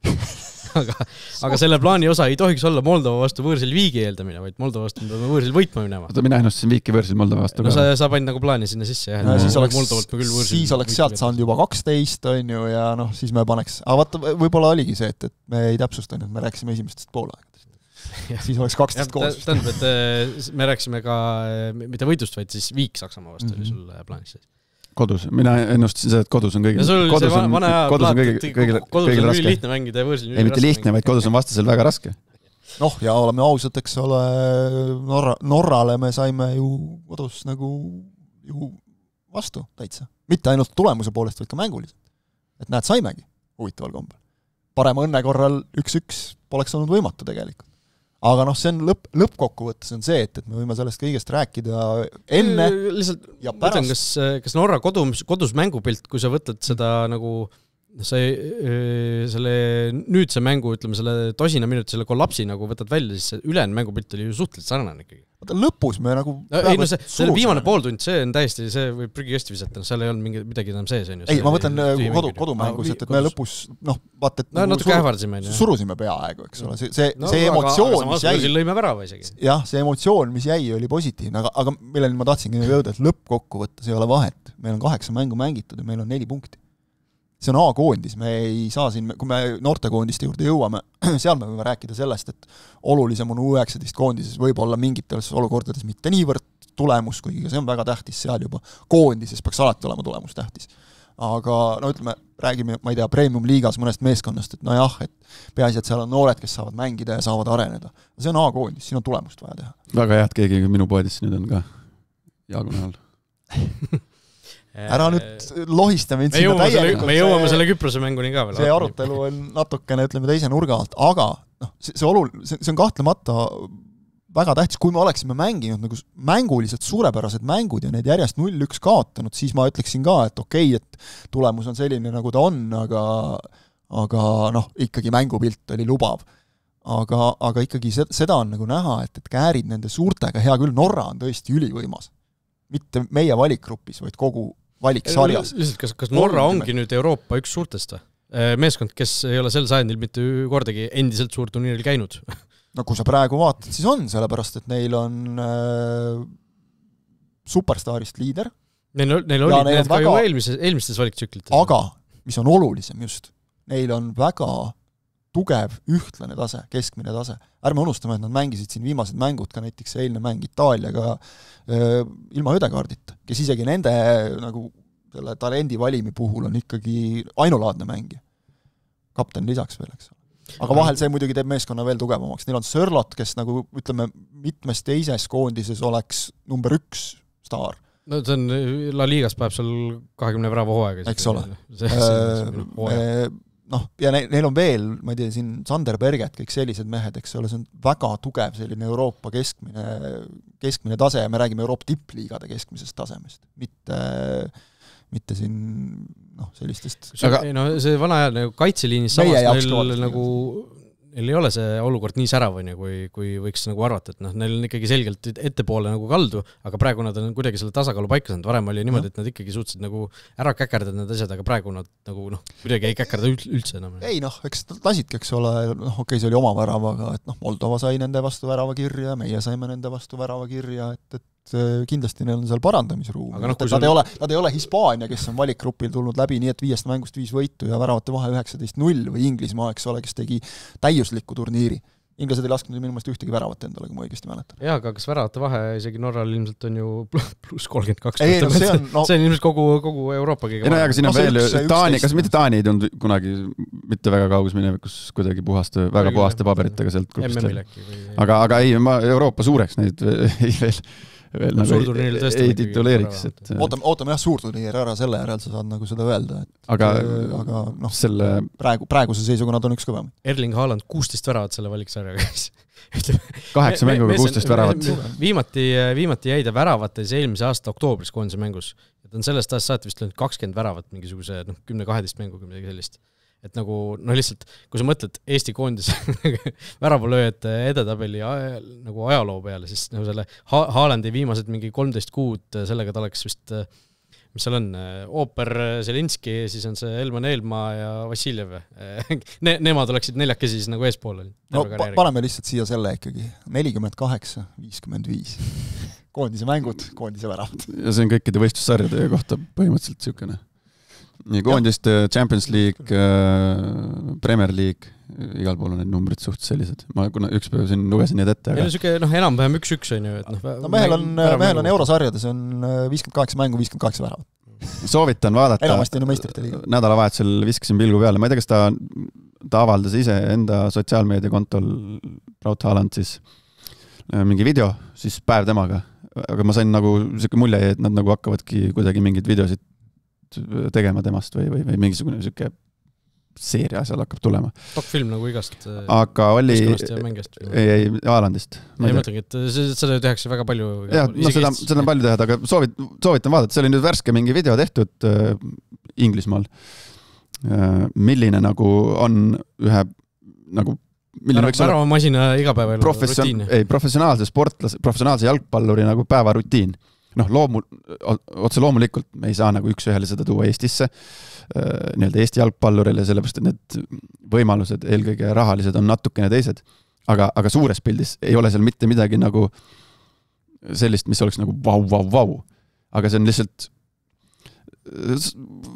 aga selle plaani osa ei tohiks olla Moldova vastu võõrsil viigi eeldamine, vaid Moldova vastu võõrsil võitma minema. Mina ennustasin viiki võõrsil Moldova vastu. No sa panid nagu plaani sinna sisse. No, siis oleks sealt saanud juba 12, on ju, ja noh, siis me paneks... Aga vaata, võib-olla oligi see, et me ei täpsustanud, me rääkisime esimestest poolaegadest. Siis oleks 12 koos. Tähendab, et me rääkisime ka mitte võidust, vaid siis viik Saksamaa vastu oli sul plaanis. Kodus. Mina ennustasin seda, et kodus on kõigil raske. Lihtne mängida ja võõrsil ei mitte lihtne, vaid kodus on vastasel väga raske. Noh, ja oleme ausad, eks ole, Norrale me saime ju kodus nagu ju vastu täitsa. Mitte ainult tulemuse poolest, vaid ka mänguliselt. Et näed, saimegi huvitaval kombel. Parema õnne korral 1-1 poleks olnud võimatu tegelikult. Aga noh, see on lõppkokkuvõttes on see, et me võime sellest kõigest rääkida enne lihtsalt ja pärast. Mõtlen, kas Norra kodus mängupilt, kui sa võtad seda nagu selle nüüdse mängu, ütleme selle tosina minuti selle kollapsi nagu võtad välja, siis see ülejäänud mängupilt oli ju suhteliselt sarnane ikkagi. Vaata lõpus me nagu... Ei, no see viimane pooltund, see on täiesti, see võib prügikasti visata, seal ei olnud midagi enam sees. Ei, ma võtan kodumängus, et me lõpus, noh, vaata, et natuke ähvardasime. Surusime peaaegu, eks ole. See emotsioon, mis jäi... Lõime värava isegi. Jah, see emotsioon, mis jäi, oli positiivne, aga milleni ma tahtsingi jõuda, et lõppkokkuvõttes ei ole vahet. Meil on 8 mängu mängitud ja meil on 4 punkti. See on A-koondis, me ei saa siin, kui me noortekoondiste juurde jõuame, seal me võime rääkida sellest, et olulisem on U19 koondises võib-olla mingites olukordades mitte niivõrd tulemus, kuigi see on väga tähtis seal juba. Koondises peaks alati olema tulemus tähtis. Aga no ütleme, räägime, ma ei tea, Premium-liigas mõnest meeskonnast, et nojah, et peaasi, et seal on noored, kes saavad mängida ja saavad areneda. See on A-koondis, siin on tulemust vaja teha. Väga head, keegi minu poodis nüüd on ka Jaagu näol. Ära nüüd lohista mind sinna täielikult. Me jõuame selle Küprose mänguni ka veel. See arutelu on natukene, ütleme, teise nurga alt, aga noh, see on kahtlemata väga tähtis, kui me oleksime mänginud nagu mänguliselt suurepärased mängud ja need järjest 0-1 kaotanud, siis ma ütleksin ka, et okei, et tulemus on selline, nagu ta on, aga noh, ikkagi mängupilt oli lubav. Aga ikkagi seda on nagu näha, et käärid nende suurtega, hea küll, Norra on tõesti ülivõimas. Mitte meie valikgrupis, vaid kogu valiksarjas. Kas Norra ongi nüüd Euroopa üks suurtest või? Meeskond, kes ei ole sel sajandil mitte kordagi endiselt suur turniiril käinud? No kui sa praegu vaatad, siis on, sellepärast, et neil on superstaarist liider. Neil oli need ka ju eelmistes valiktsüklites. Aga, mis on olulisem just, neil on väga tugev ühtlane tase, keskmine tase. Ärme unustame, et nad mängisid siin viimased mängud, ka näiteks eilne mäng Itaaliaga ilma Ödegaardita, kes isegi nende nagu selle talendi valimi puhul on ikkagi ainulaadne mängija. Kapten lisaks veel, eks. Aga vahel see muidugi teeb meeskonna veel tugevamaks. Neil on Sörlot, kes nagu, ütleme, mitmes teises koondises oleks number 1 staar. No see on, La Ligas päev seal 20 värava hooaega. Eks ole. Noh, ja neil on veel, ma ei tea, siin Sander Berget, kõik sellised mehed, eks ole, see on väga tugev selline Euroopa keskmine tase ja me räägime Euroopa tippliigade keskmisest tasemest, mitte siin sellistest... see vana ajal nagu kaitseliinis samas neil nagu... Neil ei ole see olukord nii säravõine, kui võiks nagu arvata, et neil on ikkagi selgelt ettepoole nagu kaldu, aga praegu nad on kuidagi selle tasakaalu paika saanud. Varem oli niimoodi, et nad ikkagi suutsid nagu ära käkerdada need asjad, aga praegu nad nagu kuidagi ei käkerda üldse enam. Ei eks lasidki, eks ole, okei, see oli oma väravaga, et Moldova sai nende vastu värava kirja, meie saime nende vastu värava kirja, et kindlasti neil on seal parandamisruum. Nad ei ole Hispaania, kes on valikgrupil tulnud läbi nii, et 5 mängust 5 võitu ja väravate vahe 19-0 või Inglismaa, eks ole, kes tegi täiusliku turniiri. inglased ei lasknud minu meelest ühtegi väravat endale, kui ma õigesti mäletan. Jaa, aga kas väravate vahe isegi Norral ilmselt on ju pluss 32? See on ilmselt kogu Euroopa kõige vahe. Aga siin on veel Taani, kas mitte Taani ei tulnud kunagi mitte väga kaugus minevikus kuidagi väga puhaste paberitega sealt grupist. Aga ei, ma Euroopa suureks neid veel nagu ei tituleeriks. Ootame jah suurturniir ära, selle järel sa saad nagu seda öelda. Aga praeguse seisuga nad on üks kõvem. Erling Haaland 16 väravat selle valiksarjaga. 8 mänguga 16 väravat. Viimati jäi ta väravates eelmise aasta oktoobris koondise mängus. Ta on sellest aastast saati vist 20 väravat mingisuguse 10-12 mänguga midagi sellist. Et nagu, lihtsalt, kui sa mõtled Eesti koondis väravalööjate edetabeli nagu ajaloo peale, siis nagu selle Haalandi viimased mingi 13 kuud sellega ta oleks vist, mis seal on, Ooper Zelinski, siis on see Elman Eelmaa ja Vassiljev. Nemad oleksid neljakesi siis nagu eespool. No paneme lihtsalt siia selle ikkagi. 48, 55. Koondise mängud, koondise väravad. Ja see on kõikide võistlussarjade kohta põhimõtteliselt siukene. Nii koondist, Champions League, Premier League, igal pool on need numbrid suht sellised. Ma üks päev siin lugesin need ette. Meil on siuke, enam-vähem 1-1 on ju. Mehel on eurosarjades on 58 mängu, 58 väravat. Soovitan vaadata. Enamasti on meistrite liiga. Nädalavahetusel viskasin pilgu peale. Ma ei tea, kas ta avaldas ise enda sotsiaalmeediakontol Raut Haaland siis mingi video, siis päev temaga. Aga ma sain nagu siuke mulje, et nad nagu hakkavadki kuidagi mingid videosid tegema temast või mingisugune siuke seeria seal hakkab tulema. Dokfilm nagu igast aga oli ei, Haalandist. Ei mõtlengi, et seda tehakse väga palju. Jah, seda on palju teha, aga soovitan vaadata. See oli nüüd värske mingi video tehtud Inglismaal. Milline nagu on ühe nagu masina igapäeval rutiin. Ei, professionaalse jalgpalluri nagu päevarutiin. Otse loomulikult me ei saa nagu üks-ühele seda tuua Eestisse, nii-öelda Eesti jalgpallurile, sellepärast, et need võimalused, eelkõige rahalised, on natukene teised. Aga suures pildis ei ole seal mitte midagi nagu sellist, mis oleks nagu vau. Aga see on lihtsalt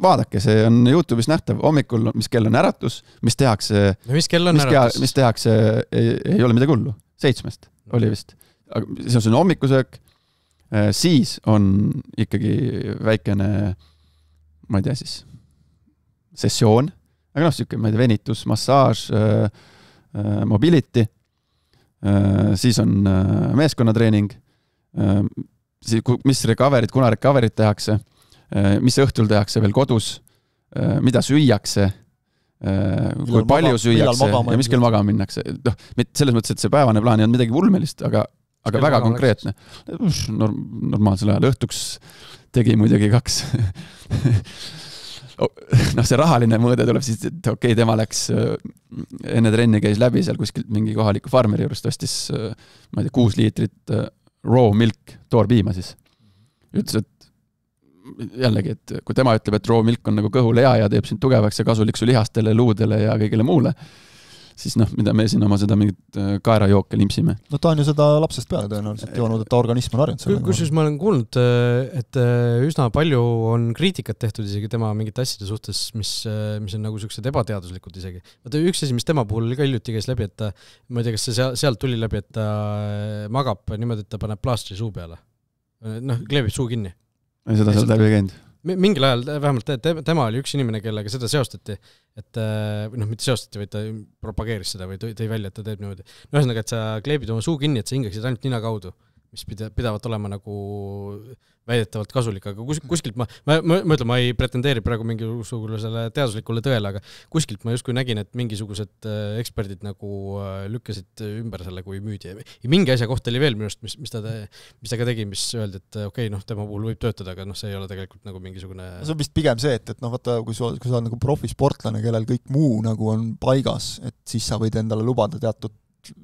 vaadake, see on YouTube'is nähtav hommikul, mis kell on äratus, mis tehakse, mis tehakse, ei ole midagi hullu, 7 oli vist. See on hommikusöök, siis on ikkagi väikene, ma ei tea siis, sessioon, aga siuke, ma ei tea, venitus, massaaž, mobility, siis on meeskonnatreening, mis kuna recoverit tehakse, mis õhtul tehakse veel kodus, mida süüakse, kui palju süüakse ja mis kell magama minnakse. Selles mõttes, et see päevane plaan ei on midagi ulmelist, aga väga konkreetne. Normaalsel ajal õhtuks tegi muidugi 2. See rahaline mõõde tuleb siis, et okei, tema läks enne trenni käis läbi seal kuskilt mingi kohaliku farmeri juurest, ostis, ma ei tea, 6 liitrit raw milk, toorpiima siis. Ütles, et jällegi, et kui tema ütleb, et raw milk on nagu kõhule ja teeb sind tugevaks ja kasulik su lihastele, luudele ja kõigile muule, siis mida me siin oma seda mingit kaerajooke limpsime. No ta on ju seda lapsest peale tõenäoliselt joonud, et ta organism on harjunud selle. Kusjuures ma olen kuulnud, et üsna palju on kriitikat tehtud isegi tema mingite asjade suhtes, mis on nagu sellised ebateaduslikud isegi. Üks asi, mis tema puhul ka hiljuti käis läbi, et ma ei tea, kas see sealt tuli läbi, et ta magab niimoodi, et ta paneb plaastri suu peale. Kleebib suu kinni. Ei seda sealt läbi käinud. Mingil ajal vähemalt tema oli üks inimene, kellega seda seostati, et mitte seostati, vaid ta propageeris seda või tõi välja, et ta teeb niimoodi. Ühesõnaga, et sa kleebid oma suu kinni, et sa hingaksid ainult nina kaudu, mis pidavat olema nagu väidetavalt kasulik, aga kuskilt ma ütlen, ma ei pretendeeri praegu mingisugusele teaduslikule tõele, aga kuskilt ma justkui nägin, et mingisugused eksperdid nagu lükkasid ümber selle, kui müüdi. Mingi asja kohta oli veel minust, mis ta ka tegi, mis öeldi, et okei, tema puhul võib töötada, aga see ei ole tegelikult nagu mingisugune... See on vist pigem see, et vaata, kui sa oled nagu profisportlane, kellel kõik muu nagu on paigas, et siis sa võid endale lubada teatud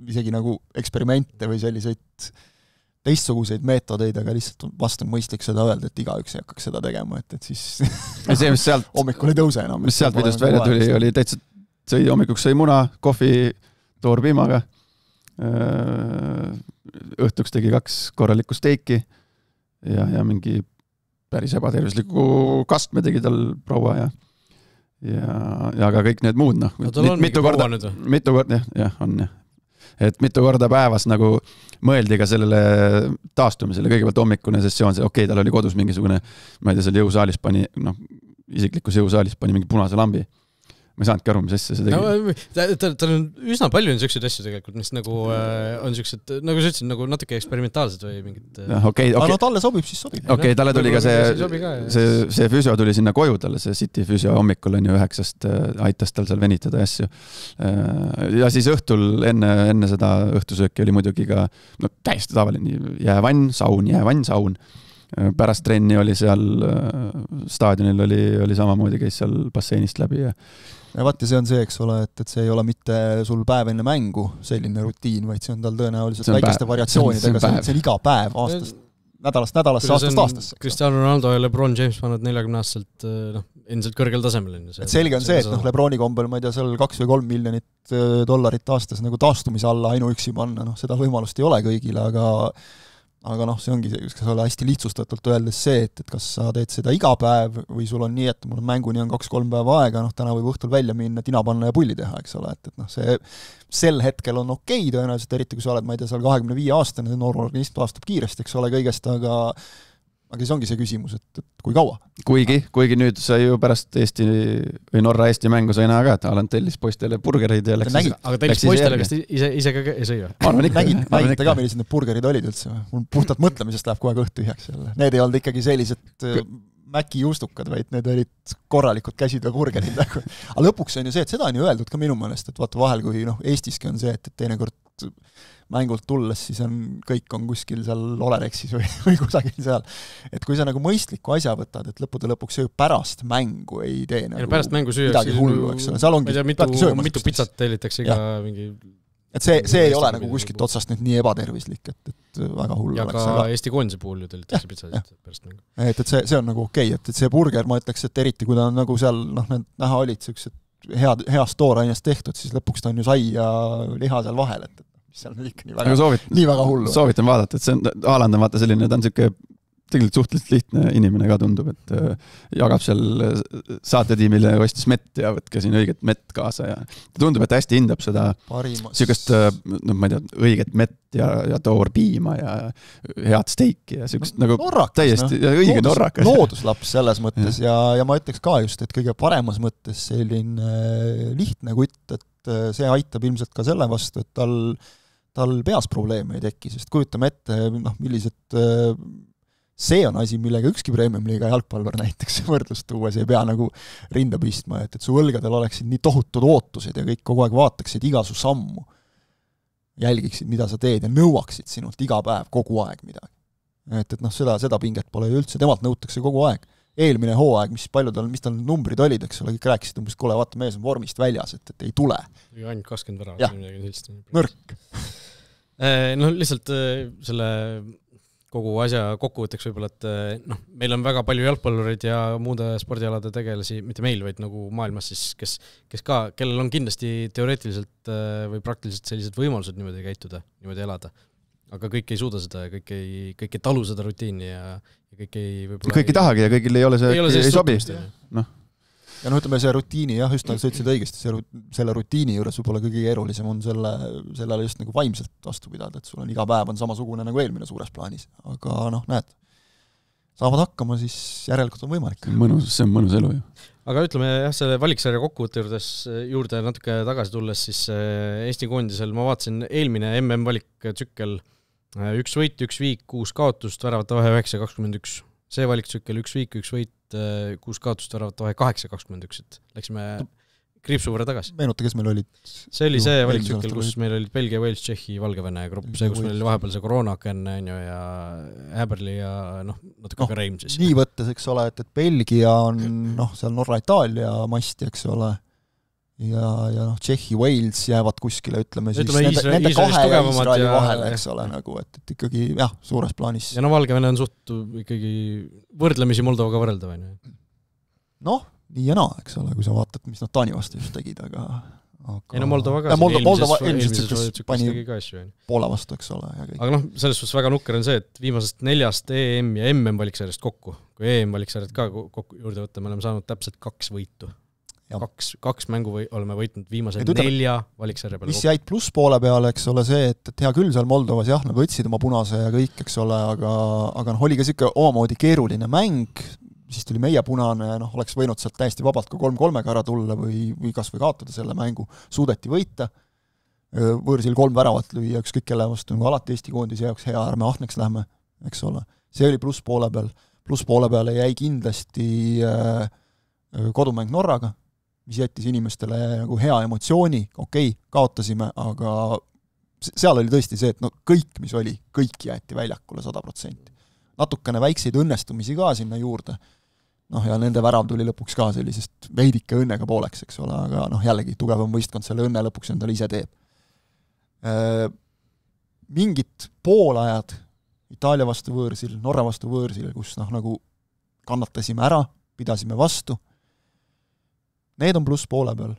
isegi nagu eksperimente või selliseid teistsuguseid meetodeid, aga lihtsalt vast on mõistlik seda öelda, et igaüks ei hakkaks seda tegema, et siis see, mis sealt, hommikul ei tõuse enam. Mis sealt videost välja tuli, oli täitsa hommikuks sõi muna, kohvi, toorpiimaga, õhtuks tegi 2 korralikku steiki ja mingi päris ebatervisliku kastme tegi tal proua ja ka kõik need muud, mitu korda, jah, on jah. et mitu korda päevas nagu mõeldi ka sellele taastumisele, kõigepealt hommikune sessioon, okei, tal oli kodus mingisugune, ma ei tea, seal jõusaalis pani, isiklikus jõusaalis pani mingi punase lambi. Ma ei saanudki aru, mis asja see tegi. Tal on üsna palju on selliseid asju tegelikult, mis nagu on sellised, nagu sa ütlesid, nagu natuke eksperimentaalsed või mingid... Aga no talle sobib, siis sobib. Okei, talle tuli ka see füsio tuli sinna koju talle, see City füsio hommikul on ju 9-st, aitas tal seal venitada asju. Ja siis õhtul enne seda õhtusööki oli muidugi ka täiesti tavaline jäävann, saun. Pärast trenni oli seal staadionil oli samamoodi, käis seal basseinist läbi ja vaat ja see on see, eks ole, et see ei ole mitte sul päev enne mängu selline rutiin, vaid see on tal tõenäoliselt väikeste variatsioonidega, see on iga päev aastast, nädalast aastasse. Cristiano Ronaldo ja LeBron James pannud 40-aastaselt endiselt kõrgel tasemel. Et selge on see, et LeBroni kombel, ma ei tea, seal 2 või 3 miljonit dollarit aastas nagu taastumise alla ainuüksi panna, seda võimalust ei ole kõigile, aga see ongi hästi lihtsustatult öeldes see, et kas sa teed seda iga päev või sul on nii, et mul mänguni on 2-3 päeva aega, täna võib õhtul välja minna, tina panna ja pulli teha, eks ole, et see sel hetkel on okei, tõenäoliselt, eriti kui sa oled, ma ei tea, seal 25-aastane, noor organism taastub kiiresti, eks ole, kõigest, aga siis ongi see küsimus, et kui kaua? Kuigi nüüd sai ju pärast Eesti või Norra Eesti mängu sai näha ka, et Alan tellis poistele burgerid ja läks... Aga tellis poistele, kas ise ka ei sõi? Nägite ka, millised need burgerid olid üldse? Mul puhtalt mõtlemisest läheb kogu aeg õhtu tühjaks jälle. Need ei olnud ikkagi sellised Mäki juustukad, vaid need olid korralikud käsitöö burgerid. Aga lõpuks on ju see, et seda on ju öeldud ka minu meelest, et vaata vahel, kui Eestiski on see, et teinekord mängult tulles, siis kõik on kuskil seal Olerexis või kusagil seal. Et kui sa nagu mõistliku asja võtad, et lõppude lõpuks see pärast mängu ei tee nagu pärast mängu midagi hullu, eks ole. Seal ongi mitu pitsat tellitakse iga mingi... Et see ei ole nagu kuskilt otsast nüüd nii ebatervislik, et väga hullu ja oleks. Ja ka Eesti koondise puhul ju tellitakse pitsasid pärast mängu. Et see on nagu okei, et see burger, ma ütleks, et eriti kui ta on nagu seal, need näha olid sellised heast toorainest tehtud, siis lõpuks ta on ju sai ja liha seal vahel, et seal on ikka nii väga hullu. Soovitan vaadata, et see on, Haaland on vaata selline, ta on selline tegelikult suhteliselt lihtne inimene ka tundub, et jagab seal saatetiimile ostis mett ja võtke siin õiget mett kaasa ja tundub, et hästi hindab seda sükest, ma ei tea, õiget mett ja toorpiima ja head steiki ja sükest nagu täiesti õige norrakas. Looduslaps selles mõttes ja ma ütleks ka just, et kõige paremas mõttes selline lihtne kutt, et see aitab ilmselt ka selle vastu, et tal peas probleeme ei teki, sest kujutame ette, millised see on asi, millega ükski premium-liiga jalgpallur näiteks võrdlust tuues ei pea nagu rinda pistma, et su õlgadel oleksid nii tohutud ootused ja kõik kogu aeg vaataksid iga su sammu, jälgiksid, mida sa teed ja nõuaksid sinult iga päev kogu aeg midagi. Et seda pinget pole ju üldse, temalt nõutakse kogu aeg. Eelmine hooaeg, mis tal numbrid olid, eks ole, kõik rääkisid umbes, kuule, vaata, mees on vormist väljas, et ei tule. Ainult 20 väravat. Nõrk. Lihtsalt selle kogu asja kokkuvõtteks võib-olla, et meil on väga palju jalgpallureid ja muude spordialade tegelasi, mitte meil, vaid nagu maailmas siis, kes ka, kellel on kindlasti teoreetiliselt või praktiliselt sellised võimalused niimoodi käituda, niimoodi elada. Aga kõik ei suuda seda ja kõik ei talu seda rutiini ja kõik ei tahagi ja kõigil ei ole see ei sobi. Ja ütleme, see rutiini, jah, just nagu sa ütlesid õigesti, selle rutiini juures võib-olla kõige keerulisem on sellele just nagu vaimselt vastu pidada, et sul on iga päev on samasugune nagu eelmine suures plaanis. Aga näed, saavad hakkama, siis järelikult on võimalik. See on mõnus elu ju. Aga ütleme, jah, selle valiksarja kokkuvõtte juurde natuke tagasi tulles, siis Eesti koondisel ma vaatasin eelmine MM-valiktsükkel 1 võit, 1 viik, 6 kaotust, väravate vahe 9-21. See valiktsükkel 1 viik, 1 võit, 6 kaotust, väravate vahe 8-21, et läksime kriipsu võrra tagasi. Meenuta, kes meil olid? See oli see valiktsükkel, kus meil olid Belgia, Wales, Tšehhi, Valgevene grupp, see, kus meil oli vahepeal see koroonaaken ja Häberli ja natuke ka Reim siis. Nii võttes, eks ole, et Belgia on seal Norra-Itaalia masti, eks ole, ja Tšehhi, Wales jäävad kuskile, ütleme siis nende kahe ja Iisraeli vahele, eks ole, nagu, et ikkagi, jah, suures plaanis. Ja Valgevene on suht ikkagi võrdlemisi Moldovaga võrreldav. Nii ja naa, eks ole, kui sa vaatad, mis nad Taani vastu just tegid, aga Moldova ka eelmises pani Poola vastu, eks ole. Aga selles suhtes väga nukker on see, et viimasest 4 EM ja MM valiksarjast kokku, kui EM valiksarjad ka kokku juurde võtta, me oleme saanud täpselt 2 võitu. kaks mängu oleme võitnud viimase 4 valiksarja peale. Mis jäid plusspoole peale, eks ole, see, et hea küll seal Moldovas, jah, nad võtsid oma punase ja kõik, eks ole, aga oli ka siuke omamoodi keeruline mäng, siis tuli meie punane, oleks võinud sealt täiesti vabalt ka 3-3-ga ära tulla või kas või kaotada selle mängu, suudeti võita, võõrsil 3 väravat lüüa, ükskõik kelle vastu, nagu alati Eesti koondise jaoks hea, ärme ahneks lähme, eks ole. See oli plusspoole peal. Plusspoole peale jäi kindlasti kodumäng Norraga, mis jättis inimestele nagu hea emotsiooni, okei, kaotasime, aga seal oli tõesti see, et kõik, mis oli, kõik jäeti väljakule 100%. Natukene väikseid õnnestumisi ka sinna juurde. Ja nende värav tuli lõpuks ka sellisest veidike õnnega pooleks, eks ole, aga jällegi tugevam võistkond selle õnne lõpuks endale ise teeb. Mingid poolajad Itaalia vastu võõrsil, Norra vastu võõrsil, kus nagu kannatasime ära, pidasime vastu. Need on pluss poole peal.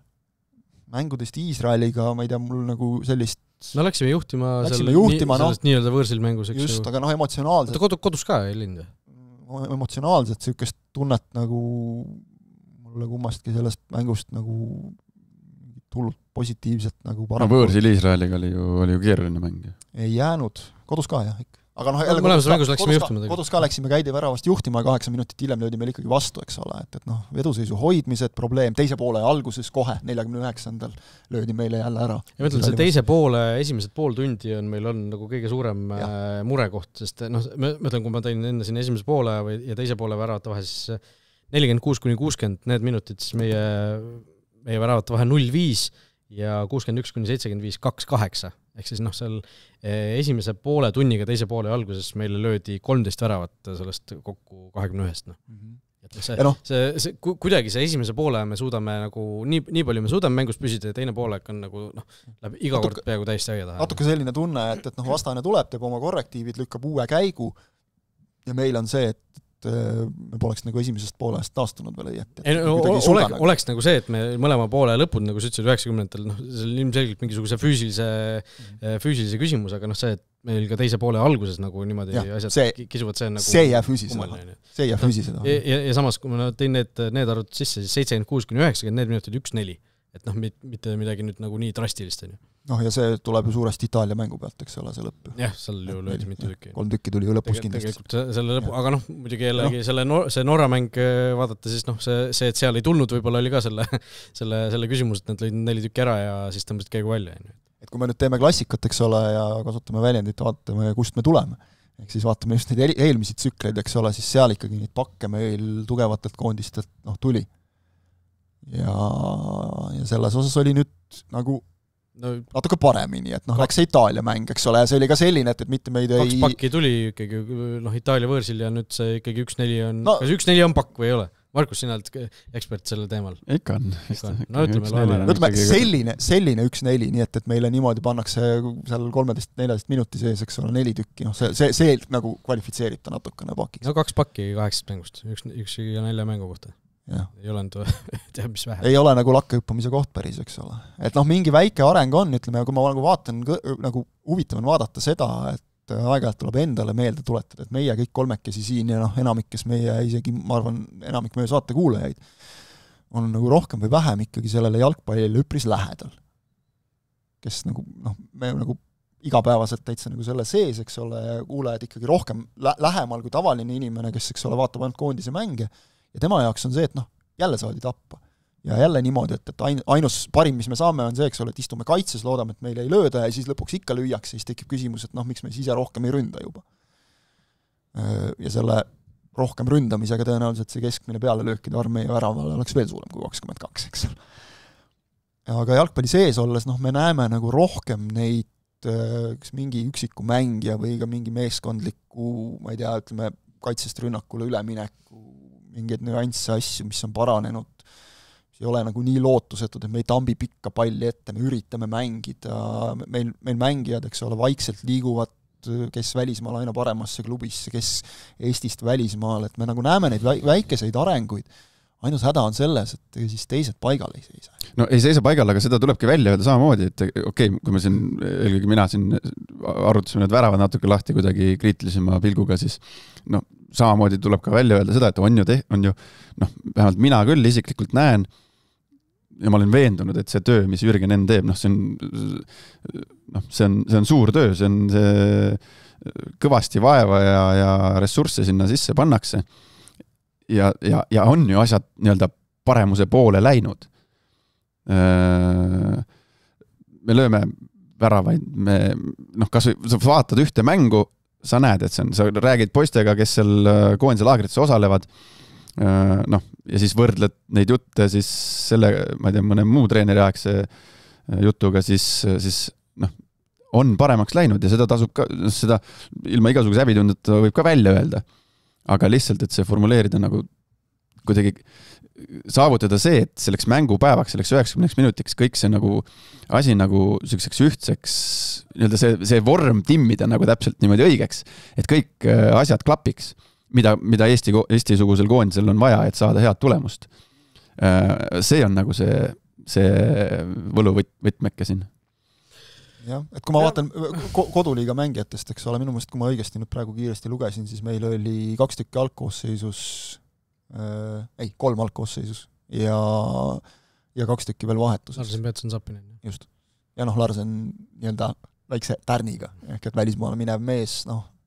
Mängudest Iisraeliga, ma ei tea, mul nagu sellist... läksime juhtima sellest nii-öelda võõrsil mängus, eks just, aga emotsionaalselt... Kodus ka ei lind? Emotsionaalselt sellist tunnet nagu mulle kummastki sellest mängust nagu tulnud positiivselt nagu parem. Võõrsil Iisraeliga oli ju keeruline mäng. Ei jäänud. Kodus ka, jah, ikka. Aga mõlemas mängus läksime juhtima. Kodus ka läksime käidi väravast juhtima ja 8 minutit hiljem löödi meil ikkagi vastu, eks ole, et veduseisu hoidmised, probleem, teise poole alguses kohe, 49. löödi meile jälle ära. Ja mõtlen, see teise poole, esimesed pool tundi on meil on nagu kõige suurem murekoht, sest mõtlen, kui ma tõin enne siin esimese poole ja teise poole väravate vahe, siis 46-60 need minutid, siis meie väravate vahe 0-5 ja 61-75 2-8. Ehk siis seal esimese poole tunniga teise poole alguses meile löödi 13 väravat sellest kokku 21. Kuidagi see esimese poole me suudame nagu, nii palju me suudame mängust püsida ja teine poolek on nagu läbi iga kord peaaegu täiesti aia taha. Natuke selline tunne, et vastane tuleb, teeb oma korrektiivid, lükkab uue käigu ja meil on see, et me poleks nagu esimesest poolest taastunud veel õieti. Oleks nagu see, et me mõlema poole lõpud, nagu sa ütlesid 90-ndatel, see on ilmselgelt mingisuguse füüsilise küsimus, aga see, et meil ka teise poole alguses nagu niimoodi asjad kisuvad, see on nagu... See jää füüsiseda. Ja samas, kui ma tõin need arvud sisse, siis 76-90, need minutid 1-4. Et mitte midagi nüüd nagu nii drastilist on ju. Ja see tuleb ju suuresti Itaalia mängu pealt, eks ole, see lõpp. Jah, seal ju löödi mitu tükki. 3 tükki tuli ju lõpus kindlasti. Selle lõpu, aga muidugi jällegi see Norra mäng vaadata, siis see, et seal ei tulnud, võib-olla oli ka selle küsimus, et nad lõid 4 tükki ära ja siis tõmbasid käigu välja. Et kui me nüüd teeme klassikat, eks ole, ja kasutame väljendit, vaatame, kust me tuleme. Ehk siis vaatame just neid eelmisi tsükleid, eks ole, siis seal ikkagi neid pakke meil tugevatelt koondistelt tuli. Ja selles osas oli nüüd nagu natuke paremini, et läks see Itaalia mäng, eks ole, ja see oli ka selline, et mitte meid ei... 2 pakki tuli ikkagi Itaalia võõrsil ja nüüd see ikkagi 1-4 on... Kas 1-4 on pakk või ei ole? Markus, sina oled ekspert sellel teemal. Ikka on. Ütleme, selline 1-4, nii et meile niimoodi pannakse seal 13-14 minuti sees, eks ole, 4 tükki. See nagu kvalifitseerib ta natukene pakiks. 2 pakki 8 mängust, 1 ja 4 mängu kohta. Ja. Ei ole teab, mis vähe. Ei ole nagu lakkehüppamise koht päris, eks ole. Et mingi väike areng on, ütleme, kui ma nagu vaatan, nagu huvitav on vaadata seda, et aeg-ajalt tuleb endale meelde tuletada, et meie kõik kolmekesi siin ja enamik, kes meie isegi, ma arvan, enamik meie saate kuulajaid, on nagu rohkem või vähem ikkagi sellele jalgpallile üpris lähedal. Kes nagu, me nagu igapäevaselt täitsa nagu selle sees, eks ole, ja kuulajad ikkagi rohkem lähemal kui tavaline inimene, kes, eks ole, vaatab ainult koondise mänge. Ja tema jaoks on see, et jälle saadi tappa. Ja jälle niimoodi, et ainus parim, mis me saame, on see, eks ole, et istume kaitses, loodame, et meil ei lööda ja siis lõpuks ikka lüüakse, siis tekib küsimus, et miks me siis ise rohkem ei ründa juba. Ja selle rohkem ründamisega tõenäoliselt see keskmine pealelöökide arv meie väravale oleks veel suurem kui 22, eks ole. Aga jalgpalli sees olles, me näeme nagu rohkem neid mingi üksiku mängija või ka mingi meeskondliku, ma ei tea, ütleme, kaitsest rünnakule ülemineku mingeid nüansse asju, mis on paranenud, mis ei ole nagu nii lootusetud, et me ei tambi pikka palli ette, me üritame mängida, meil mängijad, eks ole, vaikselt liiguvad, kes välismaal aina paremasse klubisse, kes Eestist välismaal, et me nagu näeme neid väikeseid arenguid, ainus häda on selles, et siis teised paigal ei seisa. No ei seisa paigal, aga seda tulebki välja öelda samamoodi, et okei, kui me siin, eelkõige mina siin arutasime need väravad natuke lahti kuidagi kriitilisema pilguga, siis samamoodi tuleb ka välja öelda seda, et on ju vähemalt mina küll isiklikult näen, ja ma olen veendunud, et see töö, mis Jürgen Enn teeb, see on suur töö, see on kõvasti vaeva ja ressursse sinna sisse pannakse. Ja on ju asjad nii-öelda paremuse poole läinud. Me lööme väravaid, kas sa vaatad ühte mängu, sa näed, et sa räägid poistega, kes seal koondise laagrites osalevad, ja siis võrdled neid jutte siis selle, ma ei tea, mõne muu treeneri aegse jutuga, siis on paremaks läinud ja seda tasub ka, seda ilma igasuguse häbitundeta võib ka välja öelda. Aga lihtsalt, et see formuleerida nagu kuidagi saavutada see, et selleks mängupäevaks, selleks 90 minutiks kõik see nagu asi nagu selliseks ühtseks, see vorm timmida nagu täpselt niimoodi õigeks, et kõik asjad klapiks, mida Eesti-sugusel koondisel on vaja, et saada head tulemust. See on nagu see võluvõtmeke siin. Jah, et kui ma vaatan koduliiga mängijatest, eks ole, minu mõelest, kui ma õigesti nüüd praegu kiiresti lugesin, siis meil oli 2 tükki algkoosseisus, 3 algkoosseisus ja 2 tükki veel vahetuses. Larsen Peetson Zappinen. Just. Ja Larsen nii-öelda väikse tärniga, ehk et välismaale minev mees,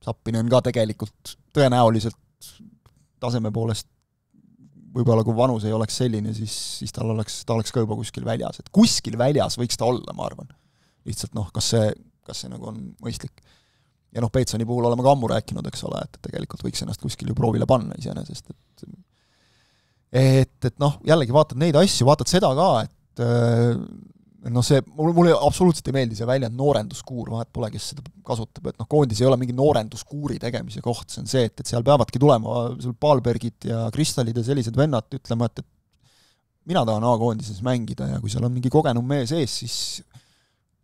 Zappinen ka tegelikult tõenäoliselt taseme poolest võib-olla kui vanus ei oleks selline, siis ta oleks ka juba kuskil väljas. Et kuskil väljas võiks ta olla, ma arvan. Lihtsalt kas see nagu on mõistlik. Ja Peetsoni puhul oleme ka ammu rääkinud, eks ole, et tegelikult võiks ennast kuskil ju proovile panna iseenesest. Et jällegi vaatad neid asju, vaatad seda ka, et mulle absoluutselt ei meeldi see väljend noorenduskuur, vahet pole, kes seda kasutab, et koondis ei ole mingi noorenduskuuri tegemise koht, see on see, et seal peavadki tulema Palbergid ja Kristallid ja sellised vennad ütlema, et mina tahan A-koondises mängida ja kui seal on mingi kogenum mees ees, siis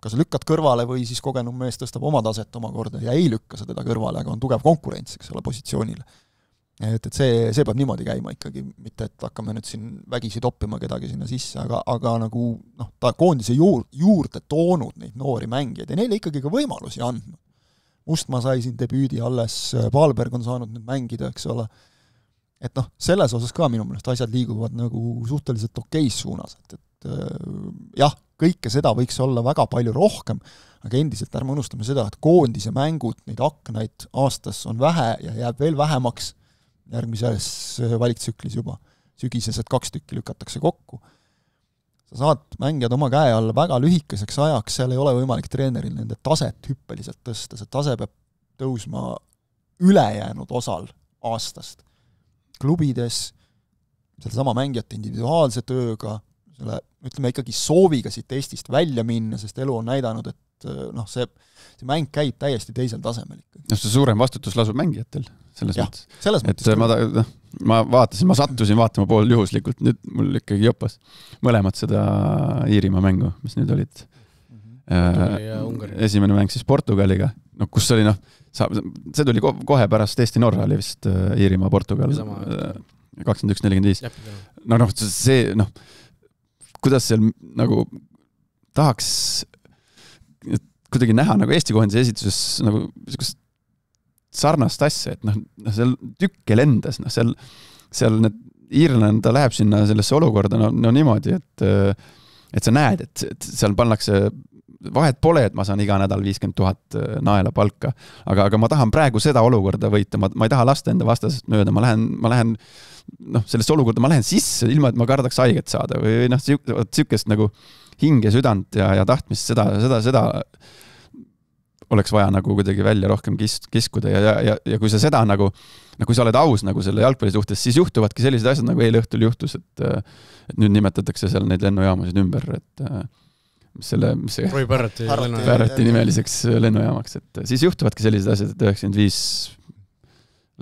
kas lükkad kõrvale või siis kogenum mees tõstab oma taset omakorda ja ei lükka sa teda kõrvale, aga on tugev konkurents, eks ole, positsioonile. Et see peab niimoodi käima ikkagi, mitte et hakkame nüüd siin vägisi toppima kedagi sinna sisse, aga nagu ta koondise juurde toonud neid noori mängijaid ja neile ikkagi ka võimalusi andnud. Mustmaa sai siin debüüdi alles, Palberg on saanud nüüd mängida, eks ole. Et selles osas ka minu meelest asjad liiguvad nagu suhteliselt okeis suunas, et jah, kõike seda võiks olla väga palju rohkem, aga endiselt ärme unustame seda, et koondise mängud, neid aknaid aastas on vähe ja jääb veel vähemaks järgmises valiktsüklis juba. Sügisesed 2 tükki lükatakse kokku. Sa saad mängijad oma käe alla väga lühikeseks ajaks, seal ei ole võimalik treeneril nende taset hüppeliselt tõsta, see tase peab tõusma ülejäänud osal aastast. Klubides, selle sama mängijate individuaalse tööga, selle, ütleme ikkagi sooviga siit Eestist välja minna, sest elu on näidanud, et see mäng käib täiesti teisel tasemel. See suurem vastutus lasub mängijatel selles mõttes. Selles mõttes. Ma vaatasin, ma sattusin vaatama pool juhuslikult, nüüd mul ikkagi jopas mõlemad seda Iirimaa mängu, mis nüüd olid. Esimene mäng siis Portugaliga, kus oli see tuli kohe pärast Eesti-Norra oli vist Iirimaa Portugal 21-45. See kuidas seal nagu tahaks kuidagi näha nagu Eesti koondise esituses nagu sarnast asja, et seal tükke lendas, seal need iirlane, ta läheb sinna sellesse olukorda niimoodi, et sa näed, et seal pannakse vahet pole, et ma saan iga nädal 50 000 naela palka, aga ma tahan praegu seda olukorda võita, ma ei taha lasta enda vastasest mööda, ma lähen sellesse olukorda ma lähen sisse, ilma et ma kardaks haiget saada või sihukest nagu hinge, südant ja tahtmist, seda oleks vaja nagu kuidagi välja rohkem kiskuda ja kui sa seda nagu, kui sa oled aus nagu selle jalgpalli suhtes, siis juhtuvadki sellised asjad nagu eile õhtul juhtus, et nüüd nimetatakse seal neid lennujaamasid ümber, et Roy Barretti nimeliseks lennujaamaks, et siis juhtuvadki sellised asjad, et 95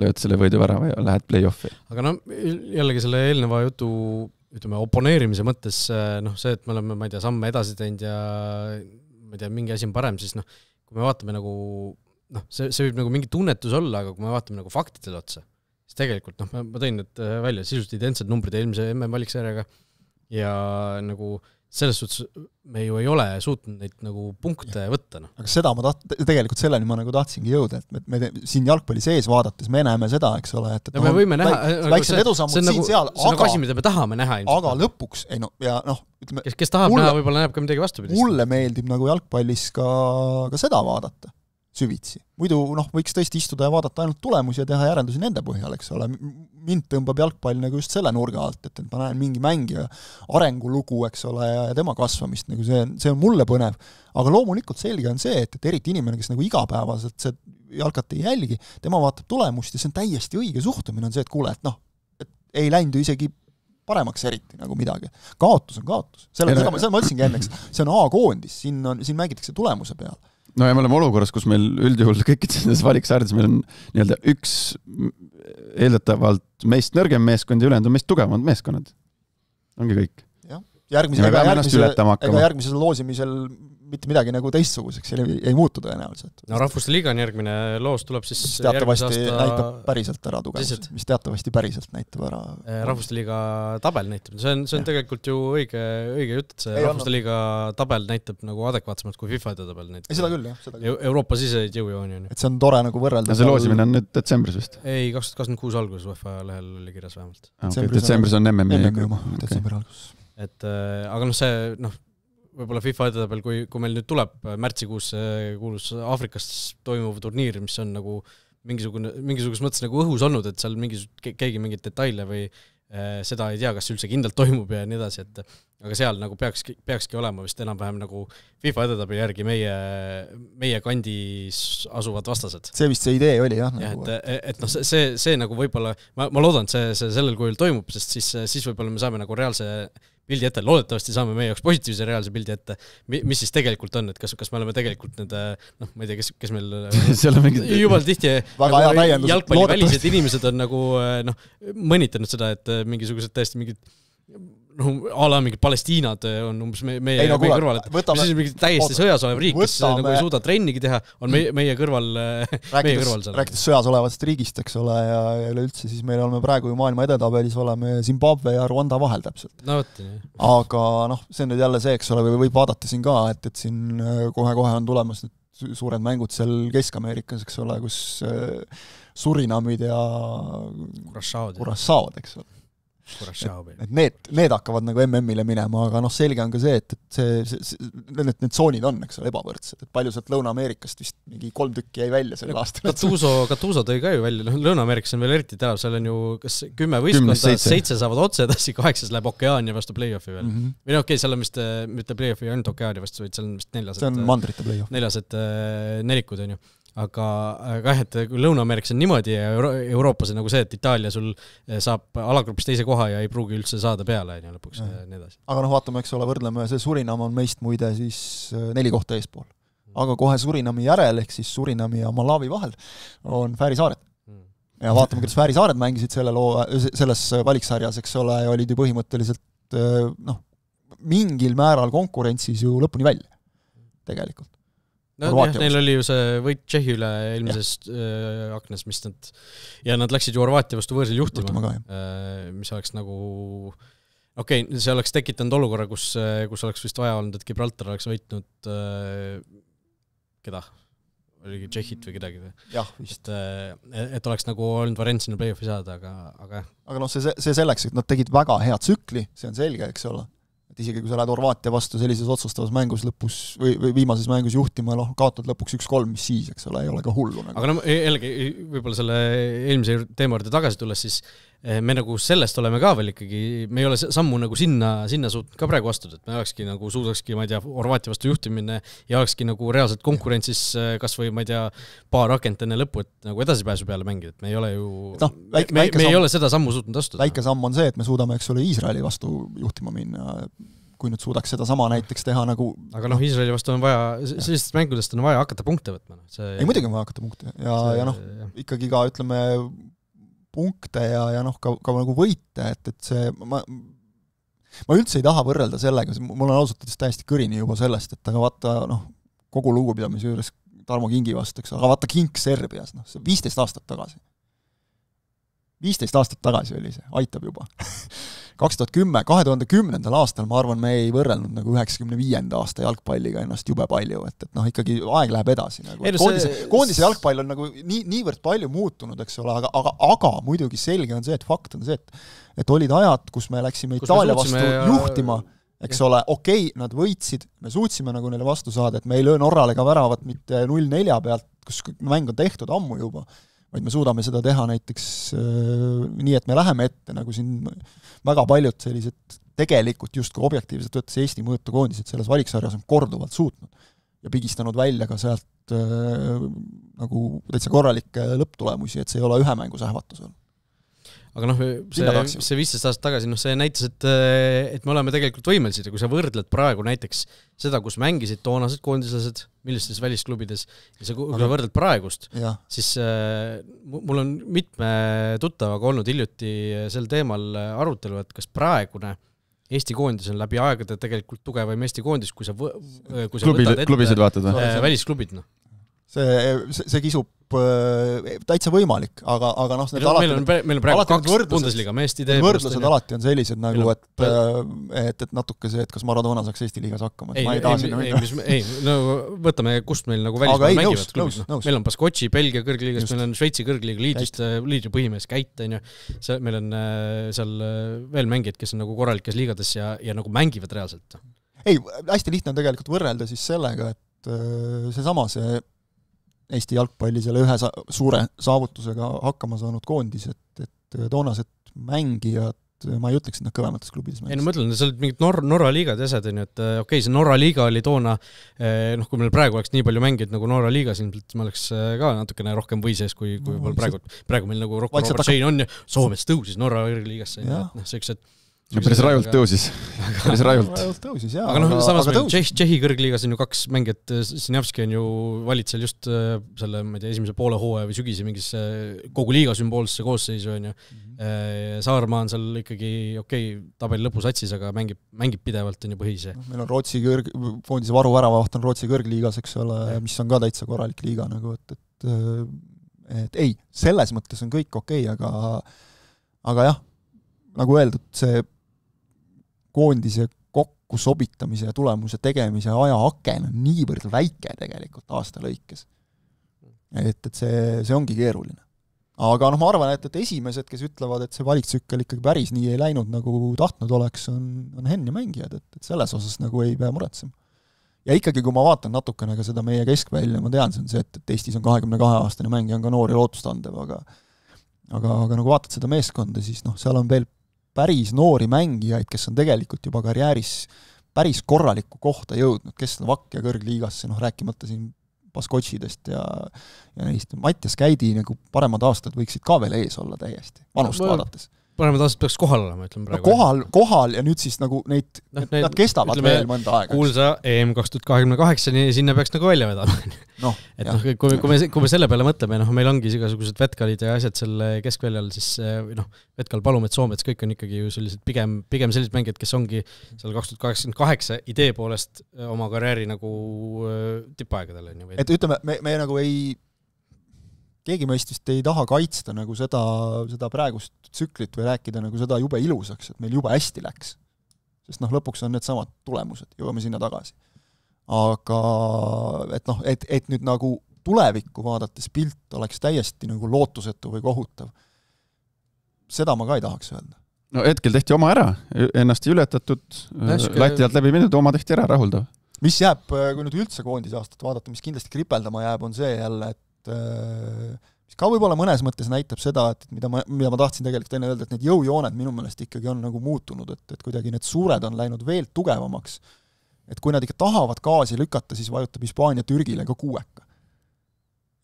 lööd selle võidu värava ja lähed play-offi. Aga jällegi selle eelneva jutu, ütleme, oponeerimise mõttes see, et me oleme, ma ei tea, samme edasi teinud ja ma ei tea, mingi asi on parem, siis kui me vaatame nagu, see võib nagu mingi tunnetus olla, aga kui me vaatame nagu faktidele otsa, siis tegelikult, ma tõin need välja, sisuliselt identsed numbrid eelmise MM-valikseeriaga ja nagu selles suhtes me ju ei ole suutnud neid nagu punkte võtta. No. Aga seda ma tegelikult selleni ma nagu tahtsingi jõuda, et me siin jalgpalli sees vaadates me näeme seda, eks ole, et me võime näha, väiksed edusammud siin seal, aga asi, mida me tahame näha. Aga lõpuks, ei no, ja noh, ütleme, kes tahab näha, võib-olla näeb ka midagi vastupidist. Mulle meeldib nagu jalgpallis ka seda vaadata süvitsi. Muidu võiks tõesti istuda ja vaadata ainult tulemusi ja teha järeldusi nende põhjal, eks ole. Mind tõmbab jalgpall nagu just selle nurga alt, et ma näen mingi mängija arengulugu, eks ole, ja tema kasvamist, nagu see on mulle põnev. Aga loomulikult selge on see, et eriti inimene, kes nagu igapäevaselt see jalkat ei jälgi, tema vaatab tulemust ja see on täiesti õige suhtumine, on see, et kuule, et ei läinud ju isegi paremaks eriti nagu midagi. Kaotus on kaotus. Seda ma ütlesingi enneks, see on A-koondis, siin mängitakse tulemuse peal. No ja me oleme olukorras, kus meil üldjuhul kõikides nendes valiksäärides meil on nii-öelda üks eeldatavalt meist nõrgem meeskond ja ülejäänud on meist tugevamad meeskonnad. Ongi kõik. Järgmisel loosimisel mitte midagi nagu teistsuguseks ei muutu tõenäoliselt. No Rahvuste Liiga on järgmine loos, tuleb siis teatavasti näitab päriselt ära tugevus. Mis teatavasti päriselt näitab ära. Rahvuste Liiga tabel näitab. See on tegelikult ju õige jutt, et see Rahvuste Liiga tabel näitab nagu adekvaatsemalt kui FIFA tabel näitab. Seda küll, jah. Euroopa siseid jõujooni on. Et see on tore nagu võrrelda. Ja see loosimine on nüüd detsembris vist? Ei, 2026 alguses UEFA lehel oli kirjas vähemalt. Detsembris on MM-i detsembri algus. Aga see, võib-olla FIFA edetabel, kui meil nüüd tuleb märtsikuus kuulus Aafrikast toimuv turniir, mis on nagu mingisuguse mõttes nagu õhus olnud, et seal keegi mingid detaile või seda ei tea, kas üldse kindlalt toimub ja nii edasi, aga seal nagu peakski olema vist enam-vähem nagu FIFA edetabeli järgi meie kandis asuvad vastased. See vist see idee oli, jah. Et see nagu võib-olla, ma loodan, et see sellel kujul toimub, sest siis võib-olla me saame nagu reaalse pildi ette, loodetavasti saame meie jaoks positiivse reaalse pildi ette, mis siis tegelikult on, et kas me oleme tegelikult nende, ma ei tea, kes meil jubal tihti jalgpallivälised inimesed on nagu mõnitanud seda, et mingisugused täiesti mingid mingid Palestiinad on umbes meie kõrval, et mis siis mingi täiesti sõjas olev riik, kes nagu ei suuda trennigi teha, on meie kõrval seal. Rääkides sõjas olevast riigist, eks ole, ja üleüldse siis meil oleme praegu ju maailma edetabelis oleme Zimbabwe ja Rwanda vahel täpselt. Aga see on nüüd jälle see, eks ole, või võib vaadata siin ka, et siin kohe-kohe on tulemas nüüd suured mängud seal Kesk-Ameerikas, eks ole, kus Surinamid ja Curaçaod, eks ole. Et need hakkavad nagu MM-ile minema, aga selge on ka see, et need tsoonid on, eks ole, ebavõrdsed, et palju sealt Lõuna-Ameerikast vist mingi 3 tükki jäi välja selle aastal. Katuuso tõi ka ju välja, Lõuna-Ameerikas on veel eriti terav, seal on ju kas 10 võistkonda, 7 saavad otse edasi, 8 läheb okeaani vastu play-offi veel. Või okei, seal on vist mitte play-offi ainult okeaani vastu, vaid seal on vist 4. See on mandrite play-off. 4 nelikud on ju. Aga et kui Lõuna-Ameerikas on niimoodi ja Euroopas on nagu see, et Itaalia sul saab alagrupis teise koha ja ei pruugi üldse saada peale ja lõpuks nii edasi. Aga vaatame, eks ole, võrdleme, see Surinam on meist muide siis 4 kohta eespool. Aga kohe Surinami järel, ehk siis Surinami ja Malawi vahel on Fääri saared. Ja vaatame, kuidas Fääri saared mängisid selles valiksarjas, eks ole, ja olid ju põhimõtteliselt mingil määral konkurentsis ju lõpuni välja tegelikult. Neil oli ju see võit Tšehhi üle eelmisest aknes, mis nad läksid ju Horvaatia vastu võõrsil juhtima, mis oleks nagu see oleks tekitanud olukorra, kus oleks vist vaja olnud, et Gibraltar oleks võitnud keda? Oligi Tšehhit või kedagi? Jah, vist. Et oleks nagu olnud variant sinna play-offi saada, aga see selleks, et nad tegid väga hea tsükli, see on selge, eks ole. Et isegi kui sa lähed Horvaatia vastu sellises otsustavas mängus lõpus või viimases mängus juhtima, kaotad lõpuks 1-3, mis siis, eks ole, ei ole ka hullu. Aga jällegi, võib-olla selle eelmise teema juurde tagasi tulles, siis me nagu sellest oleme ka veel ikkagi, me ei ole sammu nagu sinna suutnud ka praegu astuda, et me olekski nagu suudakski, ma ei tea, Horvaatia vastu juhtimine ja olekski nagu reaalselt konkurentsis kas või, ma ei tea, paar rakent enne lõppu, et nagu edasipääsu peale mängida, et me ei ole ju me ei ole seda sammu suutnud astuda. Väike samm on see, et me suudame, eks ole, Iisraeli vastu juhtima minna, kui nüüd suudaks seda sama näiteks teha nagu... Aga Iisraeli vastu on vaja, sellistest mängudest on vaja hakata punkte võtma. Ei, muidugi on vaja hakata punkte ja ikkagi ka, ütleme, punkte ja ka nagu võite, et see ma üldse ei taha võrrelda sellega, mul on ausalt täiesti kõrini juba sellest, et aga vaata, kogu lugupidamise juures Tarmo Kingi vastu, aga vaata Kink Serbias, see 15 aastat tagasi. 15 aastat tagasi oli see, aitab juba 2010. aastal, ma arvan, me ei võrrelnud nagu 95. aasta jalgpalliga ennast jube palju, et noh, ikkagi aeg läheb edasi nagu. Koondise jalgpall on nagu niivõrd palju muutunud, eks ole, aga muidugi selge on see, et fakt on see, et olid ajad, kus me läksime Itaalia vastu juhtima, eks ole, okei, nad võitsid, me suutsime nagu neile vastu saada, et me ei löö Norrale ka väravat mitte 0-4 pealt, kus mäng on tehtud ammu juba, vaid me suudame seda teha näiteks nii, et me läheme ette, nagu siin väga paljud sellised tegelikult justkui objektiivselt võttes Eesti mõõtukoondised selles valiksarjas on korduvalt suutnud ja pigistanud välja ka sealt nagu täitsa korralikke lõpptulemusi, et see ei ole ühe mängu sähvatus olnud. Aga noh, see 15 aastat tagasi, noh, see näitas, et me oleme tegelikult võimelised ja kui sa võrdled praegu näiteks seda, kus mängisid toonased koondislased, millistes välisklubides, ja sa võrdled praegust, siis mul on mitme tuttavaga olnud hiljuti sel teemal arutelu, et kas praegune Eesti koondis on läbi aegade tegelikult tugevaim Eesti koondis, kui sa võtad klubisid vaatad või? Välisklubid, noh. See kisub täitsa võimalik, aga noh, meil on praegu 2 Bundesliga meest idee. Võrdlused alati on sellised nagu, et natuke see, et kas Maradona saaks Eesti liigas hakkama. Ei, no võtame, kust meil nagu välismaal mängivad klubid. Meil on Baskotši, Belgia kõrgliigas, meil on Šveitsi kõrgliiga liidu põhimees Käit, meil on seal veel mängijad, kes on nagu korralikes liigades ja nagu mängivad reaalselt. Ei, hästi lihtne on tegelikult võrrelda siis sellega, et seesama see Eesti jalgpalli selle ühe suure saavutusega hakkama saanud koondis, et toonased mängijad, ma ei ütleks, et nad kõvemates klubides mängisid. Ei, no mõtlen, see olid mingid Norra liigad asjad, et okei, see Norra liiga oli toona, noh, kui meil praegu oleks nii palju mängijaid nagu Norra liigas, ilmselt ma oleks ka natukene rohkem või sees, kui praegu meil nagu Robert Schein on ja Soomes tõusis Norra liigasse. Päris rajult tõusis. tõusis, jaa. Aga noh, samas meil Tšehhi kõrgliigas on ju 2 mängijat, Sinjavski on ju valitsel just selle, ma ei tea, esimese poole hooaja või sügise mingis kogu liiga sümboolsesse koosseisu on ju. Saarmaa on seal ikkagi, tabeli lõpusatsis, aga mängib pidevalt on ju põhise. Meil on Rootsi foondise varuväravaht on Rootsi kõrgliigas, eks ole, mis on ka täitsa korralik liiga nagu, et ei, selles mõttes on kõik aga jah, nagu öeldud, see koondise kokku sobitamise ja tulemuse tegemise aja aken on niivõrd väike tegelikult aasta lõikes. Et see ongi keeruline. Aga noh, ma arvan, et esimesed, kes ütlevad, et see valiktsükkel ikkagi päris nii ei läinud, nagu tahtnud oleks, on Henn ja mängijad, et selles osas nagu ei pea muretsema. Ja ikkagi, kui ma vaatan natukene ka seda meie keskvälja, ma tean, see on see, et Eestis on 22-aastane mängija, on ka noori lootustandev, aga nagu vaatad seda meeskonda, siis noh, seal on veel päris noori mängijaid, kes on tegelikult juba karjääris päris korralikku kohta jõudnud, kes Slovakkia kõrgliigasse, noh, rääkimata siin Baskotšidest ja neist. Mattias Käidi nagu paremad aastad võiksid ka veel ees olla täiesti, vanust vaadates. Paremad aastad peaks kohal olema, ütleme praegu. No kohal ja nüüd siis nagu nad kestavad veel mõnda aega. Kuulsa EM 2028, nii sinna peaks nagu välja vedama. Kui me selle peale mõtleme, meil ongi igasugused Vetkalid ja asjad selle keskväljal, siis Vetkal, Palumets, Soomets, kõik on ikkagi ju sellised pigem sellised mängijad, kes ongi seal 2028 idee poolest oma karjääri nagu tippaegadel. Et ütleme, me nagu keegi meist vist ei taha kaitsta nagu seda praegust tsüklit või rääkida nagu seda jube ilusaks, et meil jube hästi läks. Sest lõpuks on need samad tulemused, jõuame sinna tagasi. Aga et nüüd nagu tulevikku vaadates pilt oleks täiesti nagu lootusetu või kohutav. Seda ma ka ei tahaks öelda. No hetkel tehti oma ära, ennast ületatud, Läti alt läbi mindud, oma tehti ära, rahuldav. Mis jääb, kui nüüd üldse koondise aastat vaadata, mis kindlasti kripeldama jääb, on see jälle, mis ka võib-olla mõnes mõttes näitab seda, et mida ma tahtsin tegelikult enne öelda, et need jõujooned minu meelest ikkagi on nagu muutunud, et kuidagi need suured on läinud veel tugevamaks. Et kui nad ikka tahavad gaasi lükata, siis vajutab Hispaania Türgile ka 6.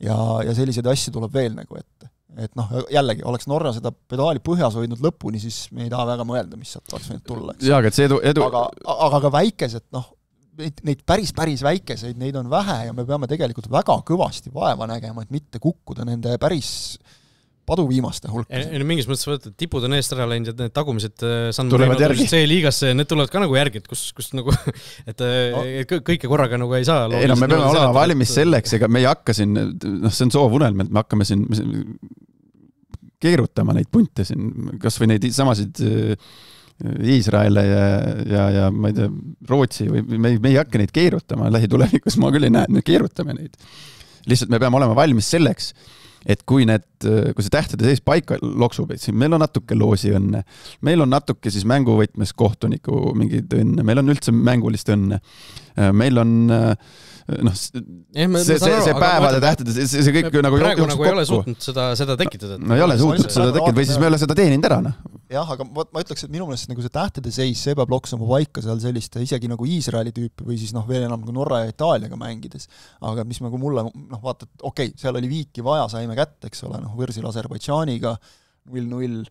Ja selliseid asju tuleb veel nagu ette. Et jällegi, oleks Norra seda pedaali põhjas hoidnud lõpuni, siis me ei taha väga mõelda, mis sealt oleks võinud tulla. Jaa, et see edu... Aga ka väikesed, neid päris väikeseid, neid on vähe ja me peame tegelikult väga kõvasti vaeva nägema, et mitte kukkuda nende päris paduviimaste hulka. Mingis mõttes võtta, et tipud on eest ära läinud ja need tagumised C-liigasse, need tulevad ka nagu järgi, et kus nagu, et kõike korraga nagu ei saa. Ei, me peame olema valmis selleks, ega me ei hakka siin, see on soovunelm, et me hakkame siin keerutama neid punte siin, kas või neid samasid Iisraele ja ma ei tea, Rootsi või me ei hakka neid keerutama lähitulevikus, ma küll ei näe, et me keerutame neid. Lihtsalt me peame olema valmis selleks, et kui see tähtede sees paika loksub, et siin meil on natuke loosi õnne, meil on natuke siis mänguvõtmes kohtuniku mingid õnne, meil on üldse mängulist õnne, meil on see päevade tähtede, see kõik nagu praegu nagu ei ole suutnud seda tekitada. No ei ole suutnud seda tekitada või siis me ei ole seda teeninud ära. Jah, aga ma ütleks, et minu meelest nagu see tähtede seis, see peab loksama paika seal selliste isegi nagu Iisraeli tüüpi või siis veel enam nagu Norra ja Itaaliaga mängides. Aga mis nagu mulle, vaata, et okei, seal oli viiki vaja, saime kätte, eks ole, võrsil Aserbaidžaaniga 0-0,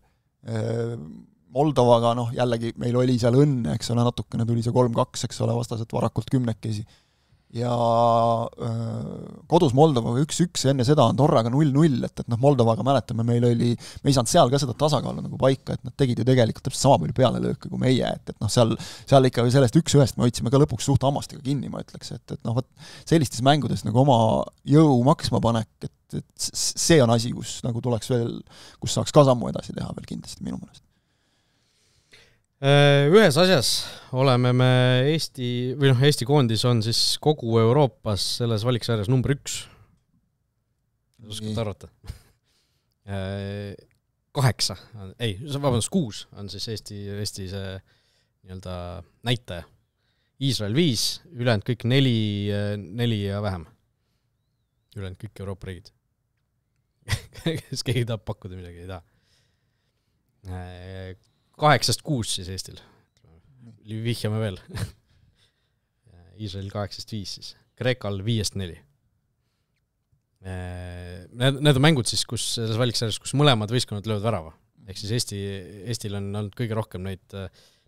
Moldovaga, jällegi meil oli seal õnne, eks ole, natukene tuli see 3-2, eks ole, vastaselt varakult 10-kesi. Ja kodus Moldovaga 1-1, enne seda on Norraga 0-0, et Moldovaga mäletame, me ei saanud seal ka seda tasakaalu nagu paika, et nad tegid ju tegelikult täpselt sama palju pealelööke kui meie, et seal ikka sellest 1-1 me hoidsime ka lõpuks suht hammastega kinni, ma ütleks, et sellistes mängudes nagu oma jõu maksma panek, et see on asi, kus nagu tuleks veel, kus saaks ka sammu edasi teha veel kindlasti minu meelest. Ühes asjas oleme me Eesti koondis on siis kogu Euroopas selles valiksarjas number 1. Oskate arvata? 6 on siis Eesti see nii-öelda näitaja. Iisrael 5, ülejäänud kõik 4 ja vähem. Ülejäänud kõik Euroopa riigid. Kes keegi tahab pakkuda midagi, ei taha. 8-6 siis Eestil. Vihjame veel. Iisrael 8-5 siis. Kreekal 5-4. Need on mängud siis, kus selles valiksarjas, kus mõlemad võistkonnad löövad värava. Ehk siis Eestil on olnud kõige rohkem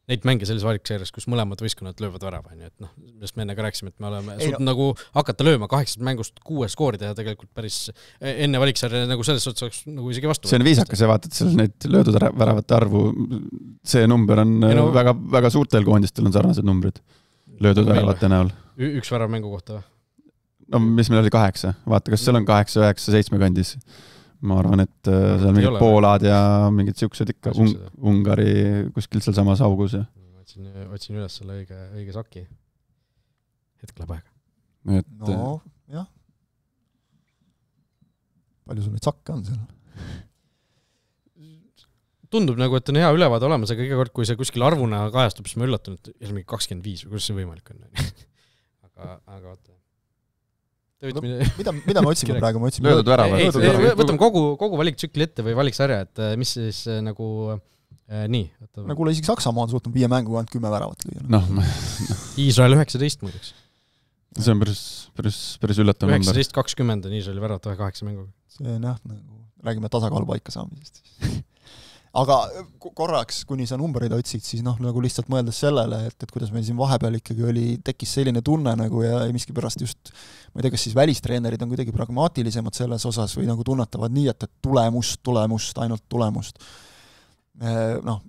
neid mänge selles valiksarjas, kus mõlemad võistkonnad löövad värava. Nii et millest me enne ka rääksime, et me oleme suutnud nagu hakata lööma 8 mängust 6 skoori teha tegelikult päris enne valiksarja nagu selles otsas oleks nagu isegi vastu. See on viisakas ja vaatad seal neid löödud väravate arvu. See number on väga, väga suurtel koondistel on sarnased numbrid löödud väravate näol. Üks värav mängu kohta või? No mis meil oli 8. Vaata, kas seal on 8, 9, 7 kandis. Ma arvan, et seal mingid Poolad ja mingid siuksed ikka, Ungari kuskil seal samas augus. Ja. Otsin üles selle õige saki. Hetk läheb aega. Jah. Palju sul neid sakke on seal? Tundub nagu, et on hea ülevaade olemas, aga iga kord, kui see kuskil arvuna kajastub, siis ma üllatunud, et mingi 25 või kuidas see võimalik on. aga vaata. Mida me otsime praegu? Löödud väravad. Võtame kogu valiktsükli ette või valiksarja, et mis siis nagu nii? No kuule, isegi Saksamaa on suutnud 5 mängu ainult 10 väravat lüüa. Iisrael 19 muideks. See on päris üllatav. 19-20 on Iisraeli väravat 8 mängu. See on jah, nagu räägime tasakaalu paika saamisest. Aga korraks, kuni sa numbreid otsid, siis nagu lihtsalt mõeldes sellele, et kuidas meil siin vahepeal ikkagi tekkis selline tunne nagu ja miski pärast just, ma ei tea, kas siis välistreenerid on kuidagi pragmaatilisemad selles osas või nagu tunnetavad nii, et tulemust, ainult tulemust.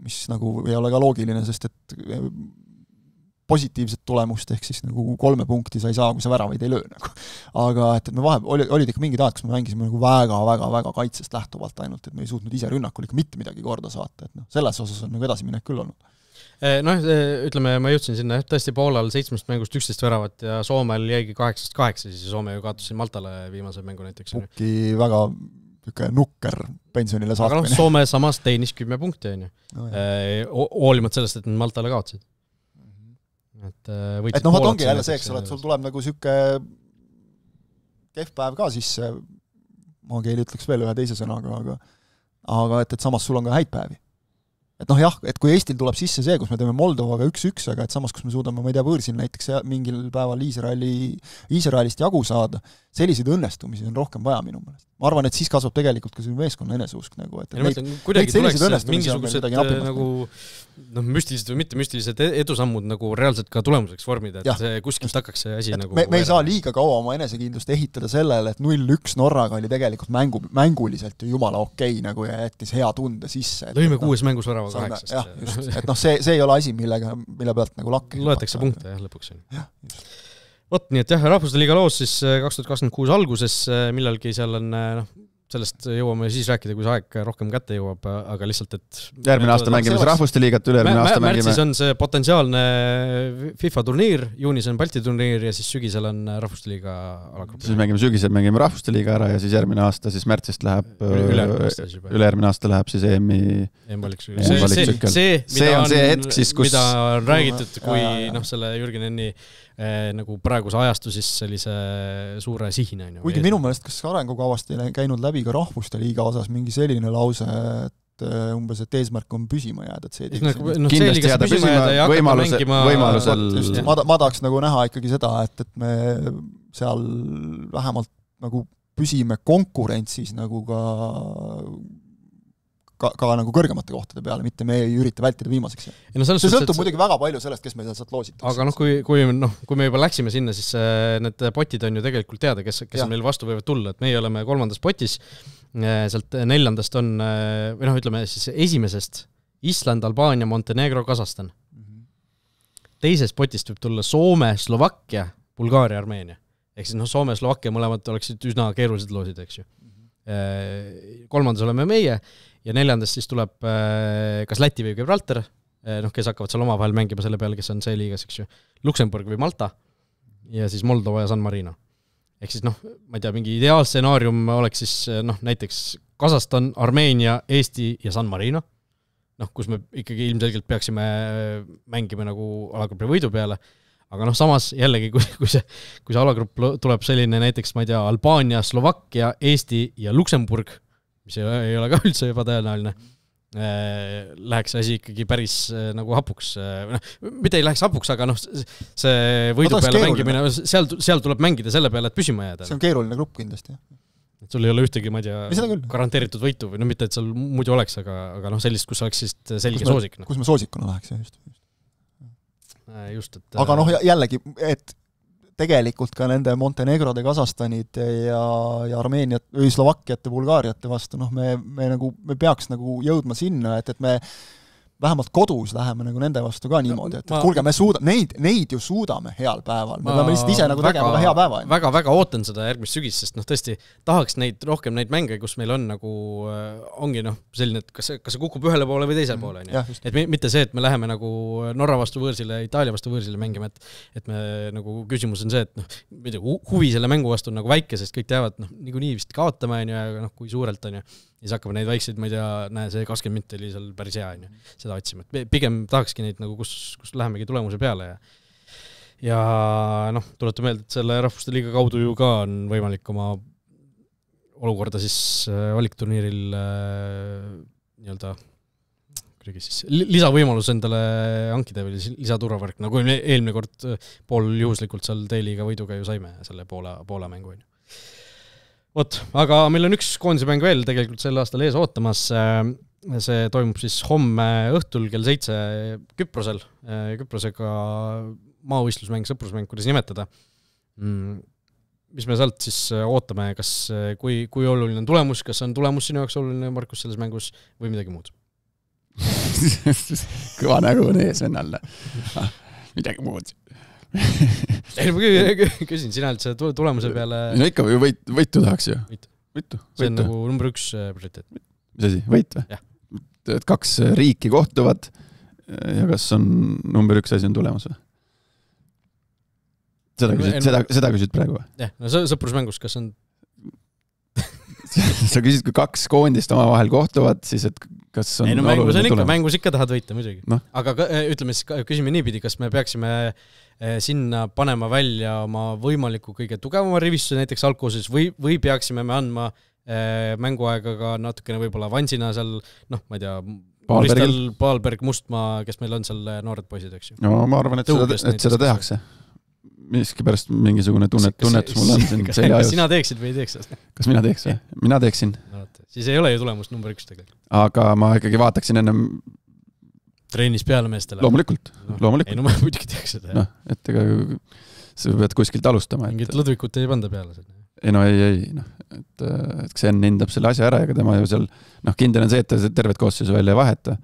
Mis nagu ei ole ka loogiline, sest et positiivset tulemust, ehk siis nagu 3 punkti sa ei saa, kui sa väravaid ei löö. Nagu. Aga et me olid ikka mingid ajad, kus me mängisime nagu väga kaitsest lähtuvalt ainult, et me ei suutnud ise rünnakul ikka mitte midagi korda saata. Et selles osas on nagu edasiminek küll olnud. Ütleme, ma jõudsin sinna tõesti Poolal 7 mängust 11 väravat ja Soomel jäigi 8-8, siis Soome ju kaotas Maltale viimase mängu näiteks. Pukki väga nukker pensionile saatmine. Aga Soome samas teenis 10 punkti, hoolimata sellest, et nad Maltale kaotsid. Et ongi jälle see, eks ole, et sul tuleb nagu süke kehv päev ka sisse, ma keeli ütleks veel ühe teise sõnaga, aga et samas sul on ka häid päevi. Et et kui Eestil tuleb sisse see, kus me teeme Moldovaga 1-1, aga et samas, kus me suudame, ma ei tea, võõrsil näiteks mingil päeval Iisraelist jagu saada, selliseid õnnestumisi on rohkem vaja minu meelest. Ma arvan, et siis kasvab tegelikult ka meeskonna eneseusk. Nagu, et kuidagi tuleks mingisugused nagu, müstilised või mitte müstilised edusammud nagu reaalselt ka tulemuseks vormida, et see kuskilt hakkaks see asi nagu... Me ei saa liiga kaua oma enesekindlust ehitada sellele, et 0-1 Norraga oli tegelikult mänguliselt ju jumala okei nagu ja jättis hea tunde sisse. Lõime 6 mängus värava 8. Jah, just. Et see ei ole asi, mille pealt nagu lakke. Loetakse punkte, lõpuks. Võt, nii et rahvuste liiga loos siis 2026 alguses millalgi seal on sellest jõuame siis rääkida, kui see aeg rohkem kätte jõuab, aga lihtsalt, et järgmine aasta mängime rahvuste liigat, üle-järgmine aasta mängime. Märtsis on see potentsiaalne FIFA turniir, juunis on Balti turniir ja siis sügisel on rahvuste liiga alagrupp. Siis sügisel mängime rahvuste liiga ära ja siis järgmine aasta, siis märtsist läheb ülejärgmine aasta läheb siis EM-i valiktsükkel. See on see hetk siis, kus mida on räägitud, kui selle Jürgen Enni nagu praeguse ajastu siis sellise suure sihina. Kuigi minu meelest, kas arengukavast ei käinud läbi ka rahvuste liiga osas mingi selline lause, et umbes, et eesmärk on püsima jääda. Kindlasti jääda püsima võimalusel. Ma tahaks nagu näha ikkagi seda, et me seal vähemalt nagu püsime konkurentsis nagu ka nagu kõrgemate kohtade peale, mitte me ei ürita vältida viimaseks. See sõltub muidugi väga palju sellest, kes meil sealt loositakse. Aga kui me juba läksime sinna, siis need potid on ju tegelikult teada, kes meil vastu võivad tulla. Et meie oleme 3. potis, sealt 4. on, või ütleme siis esimesest Island, Albaania, Montenegro, Kasahstan. 2. potist võib tulla Soome, Slovakkia, Bulgaaria, Armeenia. Ehk siis Soome, Slovakkia mõlemad oleksid üsna keerulised loosid, eks ju. 3. oleme meie ja 4. siis tuleb kas Läti või Gibraltar, kes hakkavad seal omavahel mängima selle peale, kes on see liigas, eks ju, Luksemburg või Malta ja siis Moldova ja San Marino. Ehk siis ma ei tea, mingi ideaalstsenaarium oleks siis näiteks Kasahstan, Armeenia, Eesti ja San Marino, kus me ikkagi ilmselgelt peaksime mängima nagu alagrupi võidu peale, aga samas jällegi, kui see alagrupp tuleb selline näiteks, ma ei tea, Albaania, Slovakkia, Eesti ja Luksemburg, mis ei ole ka üldse juba tõenäoline, läheks asi ikkagi päris nagu hapuks. Mitte ei läheks hapuks, aga see võidu peale mängimine, seal tuleb mängida selle peale, et püsima jääda. See on keeruline grupp kindlasti. Et sul ei ole ühtegi, ma ei tea, garanteeritud võitu või mitte, et seal muidu oleks, aga sellist, kus oleks siis selge soosik. Kus me soosikuna läheks, just. Aga jällegi, et tegelikult ka nende Montenegrode, Kasahstanid ja Armeeniat või Slovakkiate, Bulgaariate vastu, me peaks nagu jõudma sinna, et me vähemalt kodus läheme nagu nende vastu ka niimoodi, et kuulge, me neid ju suudame heal päeval. Me peame lihtsalt ise nagu tegema ka hea päeva. Väga ootan seda järgmist sügis, sest tõesti tahaks rohkem neid mänge, kus meil on nagu, ongi selline, et kas see kukub ühele poole või teisele poole. Et mitte see, et me läheme nagu Norra vastu võõrsile, Itaalia vastu võõrsile mängima, et me nagu küsimus on see, et huvi selle mängu vastu on nagu väike, sest kõik teavad niikuinii vist kaotama, ja kui suurelt on ju. Ja siis hakkavad neid väikseid, ma ei tea, see 20 minti oli seal päris hea, seda otsima. Pigem tahakski neid, nagu, kus lähemegi tulemuse peale. Ja tuletu meelde, et selle rahvuste liiga kaudu ju ka on võimalik oma olukorda siis valikturniiril nii-öelda lisavõimalus endale hankida või lisaturvavärk, nagu eelmine kord pool juhuslikult seal teeliiga võiduga ju saime selle Poola mängu. Aga meil on üks koondise mäng veel tegelikult sel aastal ees ootamas. See toimub siis homme õhtul kell 7 Küprosel. Küprosega maavõistlusmäng, sõprusmäng, kuidas nimetada. Mis me sealt siis ootame, kui oluline on tulemus, kas on tulemus sinu jaoks oluline, Markus, selles mängus või midagi muud? Kõva nägu on ees vennal. Midagi muud. Küsin sina see tulemuse peale. No ikka võitu tahaks ju. Võitu. See on nagu number 1 prioriteet. Mis asi? Võit või? Et 2 riiki kohtuvad ja kas on number 1 asi on tulemus või? Seda küsid praegu või? Jah, sõprusmängus kas on sa küsid, kui 2 koondist oma vahel kohtuvad, siis et kas on mängus ikka tahad võita muidugi. Aga ütleme siis, küsime niipidi, kas me peaksime sinna panema välja oma võimaliku kõige tugevama rivistuse näiteks algkoosseisus või peaksime me andma mänguaega ka natukene võib-olla avansina seal, ma ei tea, Paalberg, Mustmaa, kes meil on seal noored poisid, eks ju. No ma arvan, et seda tehakse. Miski pärast mingisugune tunnetus mul on siin selja ajus. Kas sina teeksid või ei teeks seda? Kas mina teeks või? Mina teeksin. Siis ei ole ju tulemus number 1 tegelikult. Aga ma ikkagi vaataksin ennem treenis peale meestele. Loomulikult. Ei, no ma muidugi teeks seda. Et ega sa pead kuskilt alustama. Mingit lõdvikut ei panda peale. ei, noh, et Xen hindab selle asja ära, ega tema ju seal, noh, kindel on see, et ta tervet koosseisu välja ei vaheta.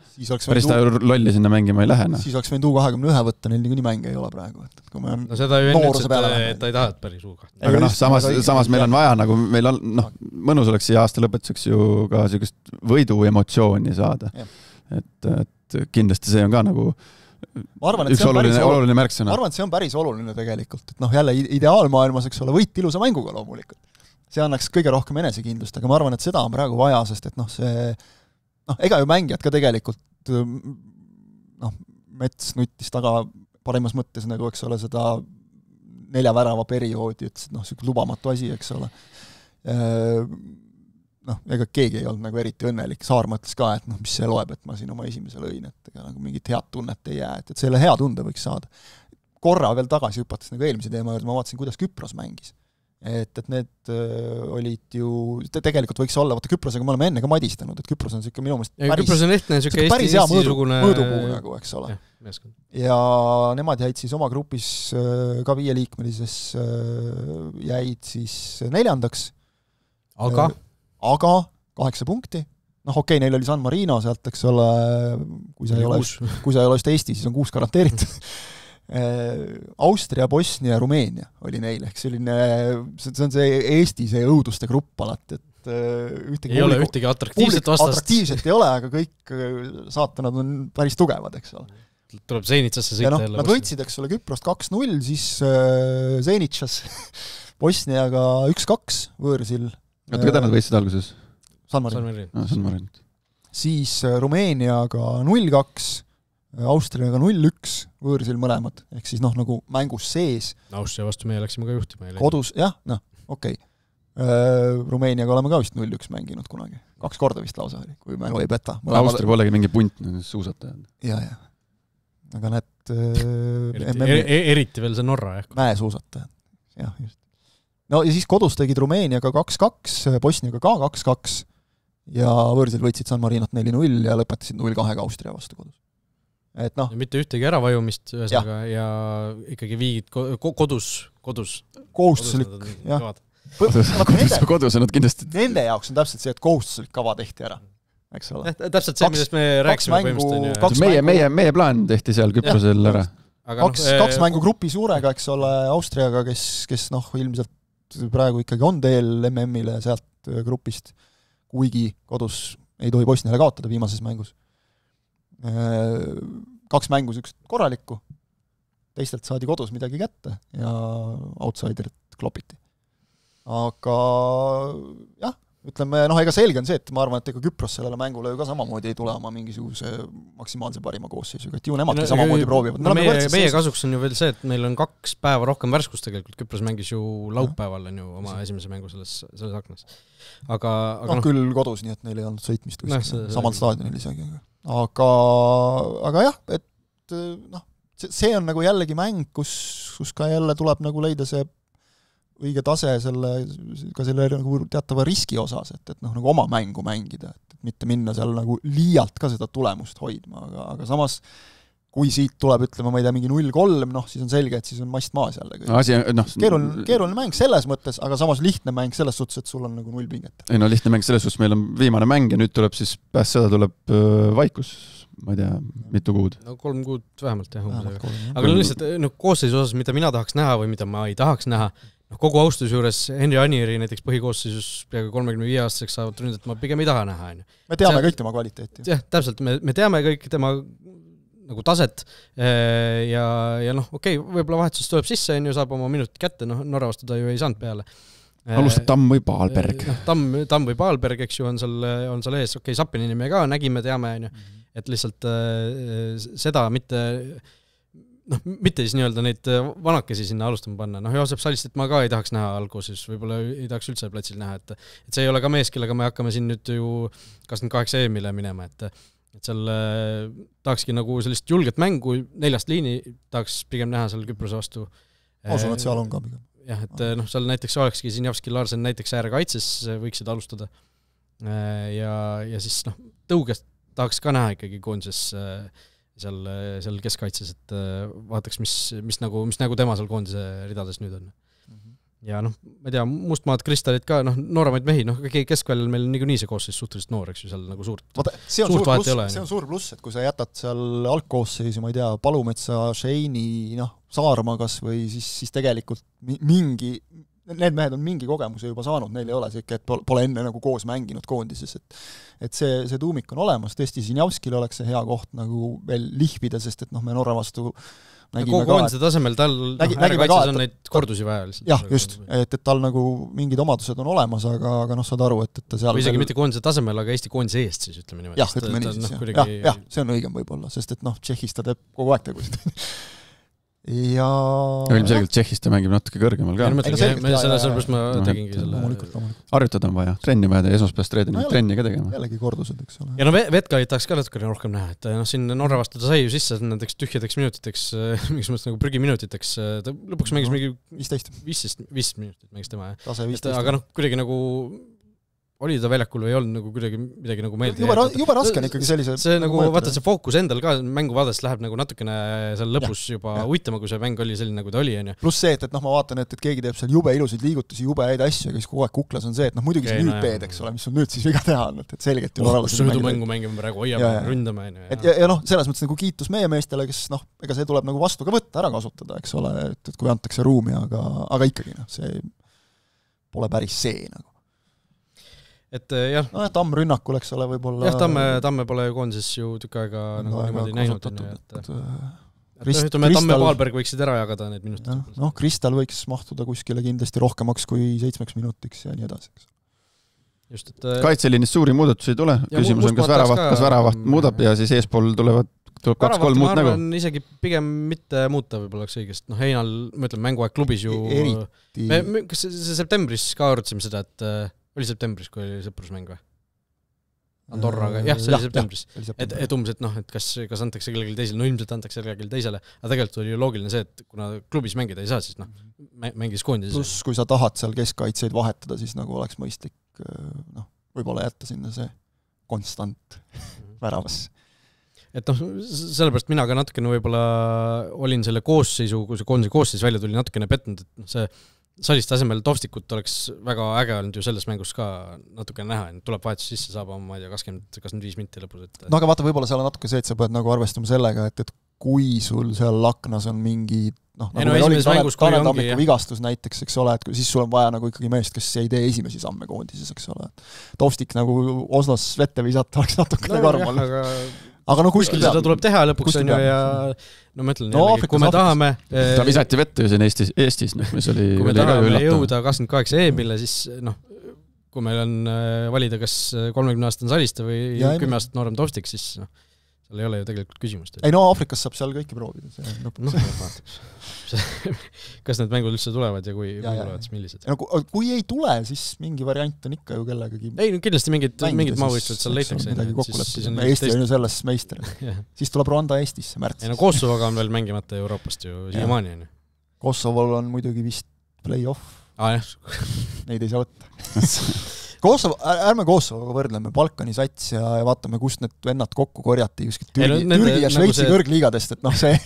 Päris ta lolli sinna mängima ei lähe. No. Siis oleks võinud U21 võtta, neil niikuinii mänge ei ole praegu. Et kui me no seda ju enne ütles, et ta ei taha päris U2. Aga noh, samas meil on vaja, nagu meil on, noh, mõnus oleks siia aasta lõpetuseks ju ka sellist võidu emotsiooni saada. Et kindlasti see on ka nagu üks oluline märksõna. Ma arvan, et see on päris oluline tegelikult. Et noh, jälle ideaalmaailmas, eks ole, võit ilusa mänguga loomulikult. See annaks kõige rohkem enesekindlust, aga ma arvan, et seda on praegu vaja, sest et noh, see ega ju mängijad ka tegelikult Mets nuttis taga parimas mõttes nagu, eks ole, seda 4 värava perioodi, et see lubamatu asi, eks ole. Ega keegi ei olnud nagu eriti õnnelik. Saar mõtles ka, et mis see loeb, et ma siin oma esimese lõin, et ega nagu mingit head tunnet ei jää, et selle hea tunde võiks saada. Korra veel tagasi hüpates nagu eelmise teema juurde, ma vaatasin, kuidas Küpros mängis. Et need olid ju, tegelikult võiks olla, vaata Küprosega me oleme enne ka madistanud, et Küpros on siuke minu meelest päris hea mõõdupuu nagu, eks ole. Ja nemad jäid siis oma grupis ka 5-liikmelises jäid siis 4. Aga 8 punkti. Noh, okei, neil oli San Marino sealt, eks ole, kui sa ei ole just Eesti, siis on 6 garanteeritud. Austria, Bosnia ja Rumeenia oli neil, ehk see on see Eesti see õuduste grupp alati, et ei ole ühtegi atraktiivset vastast. Atraktiivset ei ole, aga kõik saatanad on päris tugevad, eks ole. Tuleb Zenitsasse sõita jälle. Nad võitsid, eks ole, Küprost 2-0, siis Zenitsas Bosniaga 1-2 võõrsil. Keda nad võitsid alguses? San Marin. Siis Rumeeniaga 0-2, Austriaga 0-1 võõrsil mõlemad, ehk siis nagu mängus sees. Austria vastu meie läksime ka juhtima. Kodus, jah, okei. Rumeeniaga oleme ka vist 0-1 mänginud kunagi. 2 korda vist lausa oli, kui mängu ei peta. Austria polegi mingi punt suusatajad. Ja. Aga need eriti veel see Norra, jah. Mäesuusatajad. Jah, just. No ja siis kodus tegid Rumeeniaga 2-2, Bosniaga ka 2-2 ja võõrsil võitsid San Marinot 4-0 ja lõpetasid 0-2 Austria vastu kodus. Et ja mitte ühtegi äravajumist ühesõnaga ja ikkagi viigid kodus. Kohustuslik, jah. Kodus on nad kindlasti. Nende jaoks on täpselt see, et kohustuslik kava tehti ära. Eks ole. Täpselt see, millest me rääksime põhimõtteliselt. Meie plaan tehti seal Küprosel ära. Kaks mängu grupi suurega, eks ole, Austriaga, kes ilmselt praegu ikkagi on teel MM-ile sealt grupist, kuigi kodus ei tohi Bosniale kaotada viimases mängus. 2 mängu sükst korralikku, teistelt saadi kodus midagi kätte ja outsiderit klopiti. Aga jah, ütleme, ega selge on see, et ma arvan, et ega Küpros sellele mängule ju ka samamoodi ei tule oma mingisuguse maksimaalse parima koosseisuga, et ju nemadki samamoodi proovivad. Meie kasuks on ju veel see, et meil on 2 päeva rohkem värskust tegelikult, Küpros mängis ju laupäeval on ju oma esimese mängu selles aknas. Aga küll kodus, nii et neil ei olnud sõitmist samal staadionil isegi. Aga jah, et see on nagu jällegi mäng, kus ka jälle tuleb nagu leida see õige tase selle nagu teatava riski osas, et nagu oma mängu mängida, et mitte minna seal nagu liialt ka seda tulemust hoidma, aga samas kui siit tuleb, ütleme, ma ei tea, mingi 0-3, siis on selge, et siis on mast maas jälle. Keeruline mäng selles mõttes, aga samas lihtne mäng selles suhtes, et sul on nagu 0 pinget. Lihtne mäng selles suhtes, meil on viimane mäng ja nüüd tuleb siis pääst seda tuleb vaikus, ma ei tea, mitu kuud. 3 kuud vähemalt, jah. Aga lihtsalt koosseisu osas, mida mina tahaks näha või mida ma ei tahaks näha, kogu austus juures Henri Anieri näiteks põhikoosseisus peaaegu 35 aastaseks saavad ründet, ma pigem ei taha näha. Me teame kõik tema kvaliteeti. Jah, täpselt, me teame kõik tema nagu taset ja okei, võib-olla vahetusest tuleb sisse, saab oma minutit kätte, Norra vastu ta ju ei saanud peale. Alustab Tamm või Paalberg. Tamm või Paalberg, eks ju, on seal ees, okei, Sapini nime ka nägime, teame, et lihtsalt seda mitte siis nii-öelda neid vanakesi sinna alustama panna. Joosep Salistit ma ka ei tahaks näha alguses, võib-olla ei tahaks üldse platsil näha, et see ei ole ka mees, kellega me hakkame siin nüüd ju 28 EM-ile minema, et seal tahakski nagu sellist julget mängu, 4 liini tahaks pigem näha seal Küprose vastu. Ma usun, et seal on ka pigem. Jah, et seal näiteks olekski Sinjavski Larsen näiteks äärekaitses võiksid alustada ja siis tõugest tahaks ka näha ikkagi koondises seal keskkaitses, et vaataks, mis nagu tema seal koondise ridades nüüd on. ja noh, ma ei tea, Mustmaad, Kristalid ka, noh, nooremaid mehi, noh, keskväljal meil niikuinii see koosseis suhteliselt noor, eks ju, seal nagu suurt vahet ei ole. See on suur pluss, et kui sa jätad seal algkoosseisu, ma ei tea, Palumetsa, Sheini, noh, Saarma kas või siis tegelikult mingi, need mehed on mingi kogemuse juba saanud, neil ei ole siuke, et pole enne nagu koos mänginud koondises, et see tuumik on olemas, tõesti Sinjavskil oleks see hea koht nagu veel lihvida, sest et noh, me Norra vastu koondise tasemel tal ärakaitses on neid kordusi vaja lihtsalt. Jah, just, et tal nagu mingid omadused on olemas, aga noh, saad aru, et ta seal või isegi mitte koondise tasemel, aga Eesti koondise eest siis, ütleme niimoodi. Jah, ütleme nii siis, jah, see on õigem võib-olla, sest et noh, Tšehhis ta teeb kogu aeg tegusid. Ja ilmselgelt Tšehhis ta mängib natuke kõrgemal ka. Sellepärast ma tegingi selle. Harjutada on vaja, trenni vaja, esmaspäevast trenni ka tegema. Jällegi kordused, eks ole. Ja no Vetkalit tahaks ka natuke rohkem näha, et noh, siin Norra vastu ta sai ju sisse nendeks tühjadeks minutiteks, mingis mõttes nagu prügiminutiteks, ta lõpuks mängis mingi 15 minutit mängis tema, aga noh, kuidagi nagu oli ta väljakul või ei olnud nagu kuidagi midagi nagu meeldi. Juba raske on ikkagi sellise... See nagu, vaata, see fookus endal ka mängu vaadast läheb nagu natukene seal lõpus juba uitama, kui see mäng oli selline, nagu ta oli. Pluss see, et noh, ma vaatan, et keegi teeb seal jube ilusid liigutusi, jube häid asju, aga siis kogu aeg kuklas on see, et noh, muidugi see nüüd peed, eks ole, mis on nüüd siis viga teha on, et selgelt ju kus sõidumängu mängime praegu, hoiame, ründame. Ja noh, selles mõttes nagu kiitus meie meestele, kes noh, ega see tuleb nagu vastu ka võtta, ära kasutada, eks ole, et kui antakse ruumi, aga ikkagi noh, see pole päris see nagu. Et jah. No, Tamm rünnakul, eks ole, võib-olla... Jah, Tamme pole koondises ju tükk aega nagu niimoodi näinud. Ütleme, Tamme ja Paalberg võiksid ära jagada need minutid. Noh, Kristal võiks mahtuda kuskile kindlasti rohkemaks kui 7 minutiks ja nii edasi. Just, et... Kaitseliinist suuri muudatusi ei tule. Küsimus on, kas väravaht muudab ja siis eespool tuleb 2-3 muud nägu. Ma arvan isegi pigem mitte muuta võib-olla oleks õigest. Noh, Heinal, ma ütlen, mänguaeg klubis ju... Kas see septembris ka arutasime seda, et oli septembris, kui oli sõprusmäng või? Andorraga, jah, see oli septembris. Et umbes, et noh, et kas antakse kellelegi teisele, no ilmselt antakse kellelegi teisele, aga tegelikult oli ju loogiline see, et kuna klubis mängida ei saa, siis noh, mängis koondises. Pluss, kui sa tahad seal keskkaitseid vahetada, siis nagu oleks mõistlik noh, võib-olla jätta sinna see konstant väravasse. Et noh, sellepärast mina ka natukene võib-olla olin selle koosseisu, kui see koondise koosseis välja tuli natukene petnud, et noh, see Salist tasemel Tovstikut oleks väga äge olnud ju selles mängus ka natukene näha, et tuleb vahetus sisse, saab oma, ma ei tea, 25 minti lõpus. No aga vaata, võib-olla seal on natuke see, et sa pead nagu arvestama sellega, et kui sul seal aknas on mingi noh, nagu meil oli Tanel Tammiku vigastus näiteks, eks ole, et siis sul on vaja nagu ikkagi meest, kes ei tee esimesi samme koondises, eks ole. Tovstik nagu Oslos vette visata oleks natukene karmal. Aga no kuskil seda tuleb teha lõpuks on ju ja no ma ütlen jällegi, kui me tahame ta visati vette ju siin Eestis, mis oli kui me tahame jõuda 28 EM-ile, siis noh, kui meil on valida kas 30-aastane Saliste või 10-aastane noorem Tovstik, siis noh, seal ei ole ju tegelikult küsimust. Ei no Aafrikas saab seal kõiki proovida. Kas need mängud üldse tulevad ja kui tulevad, siis millised? Kui ei tule, siis mingi variant on ikka ju kellegagi... Ei, no kindlasti mingid maavõistlused seal leitakse. Eesti on ju selles meister. Siis tuleb Rwanda Eestisse märtsis. Ei no Kosovoga on veel mängimata Euroopast ju siiamaani. Kosovol on muidugi vist play-off. Neid ei saa võtta. Ärme Kosovoga võrdleme, Balkani sats ja vaatame, kust need vennad kokku korjati kuskilt Türgi ja Šveitsi kõrgliigadest, et noh see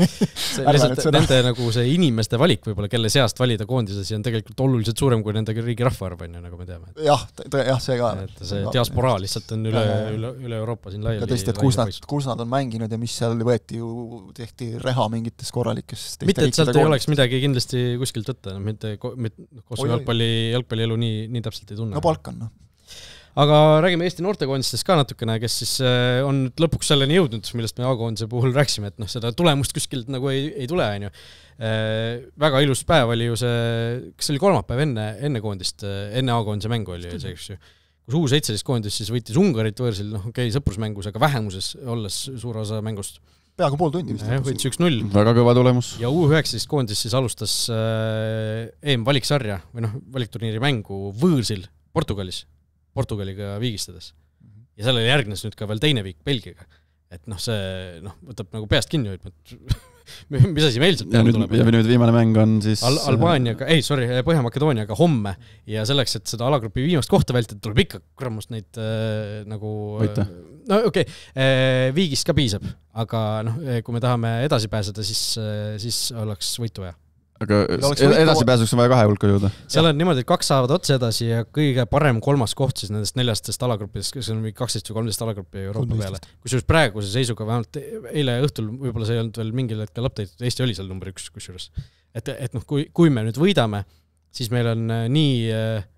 nende nagu see inimeste valik võib-olla, kelle seast valida koondises on tegelikult oluliselt suurem kui nende riigi rahvaarv, nagu me teeme. Jah, see ka. Et see diasporaa lihtsalt on üle Euroopa siin laiali. Ja tõesti, et kus nad on mänginud ja mis seal võeti ju, tehti reha mingites korralikest. Mitte, et sealt ei oleks midagi kindlasti kuskilt võtta, mitte Kosovo jalgpalli elu nii täpselt ei tunne. No Balkan, noh. Aga räägime Eesti noortekoondistest ka natukene, kes siis on lõpuks selleni jõudnud, millest me A-koondise puhul rääksime, et noh, seda tulemust kuskilt nagu ei tule, on ju. Väga ilus päev oli ju see, kas oli kolmapäev enne koondist, enne A-koondise mängu oli see, kus U17 koondis siis võitis Ungarit võõrsil, noh okei, sõprusmängus, aga vähemuses olles suur osa mängust. Peaaegu pool tundi vist. Võitis 1-0. Väga kõva tulemus. Ja U19 koondis siis alustas EM-valiksarja või noh, valikturniiri mängu võõrsil Portugaliga viigistades. Ja sellele järgnes nüüd ka veel teine viik Belgiaga. Et noh, see võtab nagu peast kinni, mis asi meil sealt tuleb. Ja nüüd viimane mäng on siis... Põhja-Makedooniaga homme. Ja selleks, et seda alagrupi viimast kohta vältida, tuleb ikka kuramust neid nagu... Võita. No okei, viigist ka piisab. Aga noh, kui me tahame edasi pääseda, siis oleks võitu vaja. aga edasipääsuks on vaja 2 hulka jõuda. Seal on niimoodi, et 2 saavad otse edasi ja kõige parem 3. koht siis nendest 4 alagruppidest, kes on 12 või 13 alagruppi Euroopa peale. Kusjuures praeguse seisuga, vähemalt eile õhtul, võib-olla see ei olnud veel mingil hetkel updated, Eesti oli seal number 1 kusjuures. Et kui me nüüd võidame, siis meil on nii...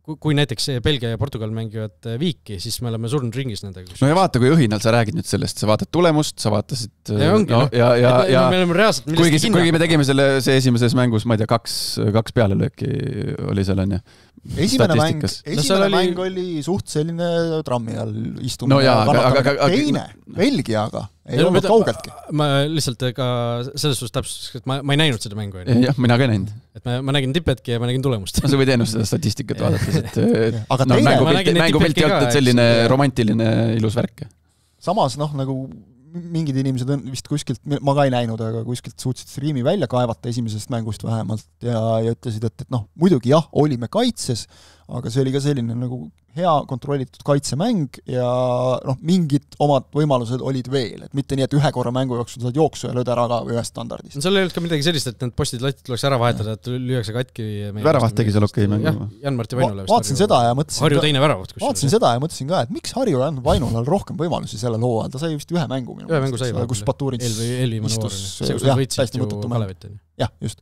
Kui näiteks Belgia ja Portugal mängivad viiki, siis me oleme surnud ringis nendega. No ja vaata, kui õhinal sa räägid nüüd sellest, sa vaatad tulemust, sa vaatasid... Ja ongi, ja me oleme reaalselt kuigi me tegime see esimeses mängus, ma ei tea, 2 pealelööki oli seal, on ju. Esimene mäng oli suht selline trammi all istumine. No jaa, teine, Belgiaga ei olnud kaugeltki. Ma lihtsalt ka selles suhtes täpselt, et ma ei näinud seda mängu. Jah, mina ka ei näinud. Et ma nägin tippetki ja ma nägin tulemust. Sa võid ennustada statistikat vaadates, et mängupilt ei olnud selline romantiline ilus värk. Samas, nagu mingid inimesed on vist kuskilt, ma ka ei näinud, aga kuskilt suutsid striimi välja kaevata esimesest mängust vähemalt ja ütlesid, et muidugi jah, olime kaitses, aga see oli ka selline nagu hea kontrollitud kaitsemäng ja mingid omad võimalused olid veel, et mitte nii, et 1 korra mängu jooksul saad jooksu ja lööd ära ka ühest standardist. Seal ei olnud ka midagi sellist, et need postid latid tuleks ära vahetada, et lüüakse katki. Väravat tegi seal okei mängu. Jan-Marti Vainula. Vaatasin seda ja mõtlesin Harju teine väravat. Vaatasin seda ja mõtlesin ka, et miks Harju on Vainulal rohkem võimalusi selle loo ajal, ta sai vist 1 mängu. Ühe mängu sai, kus Baturins istus. See, kus võitsid ju Kalevit. Jah, just.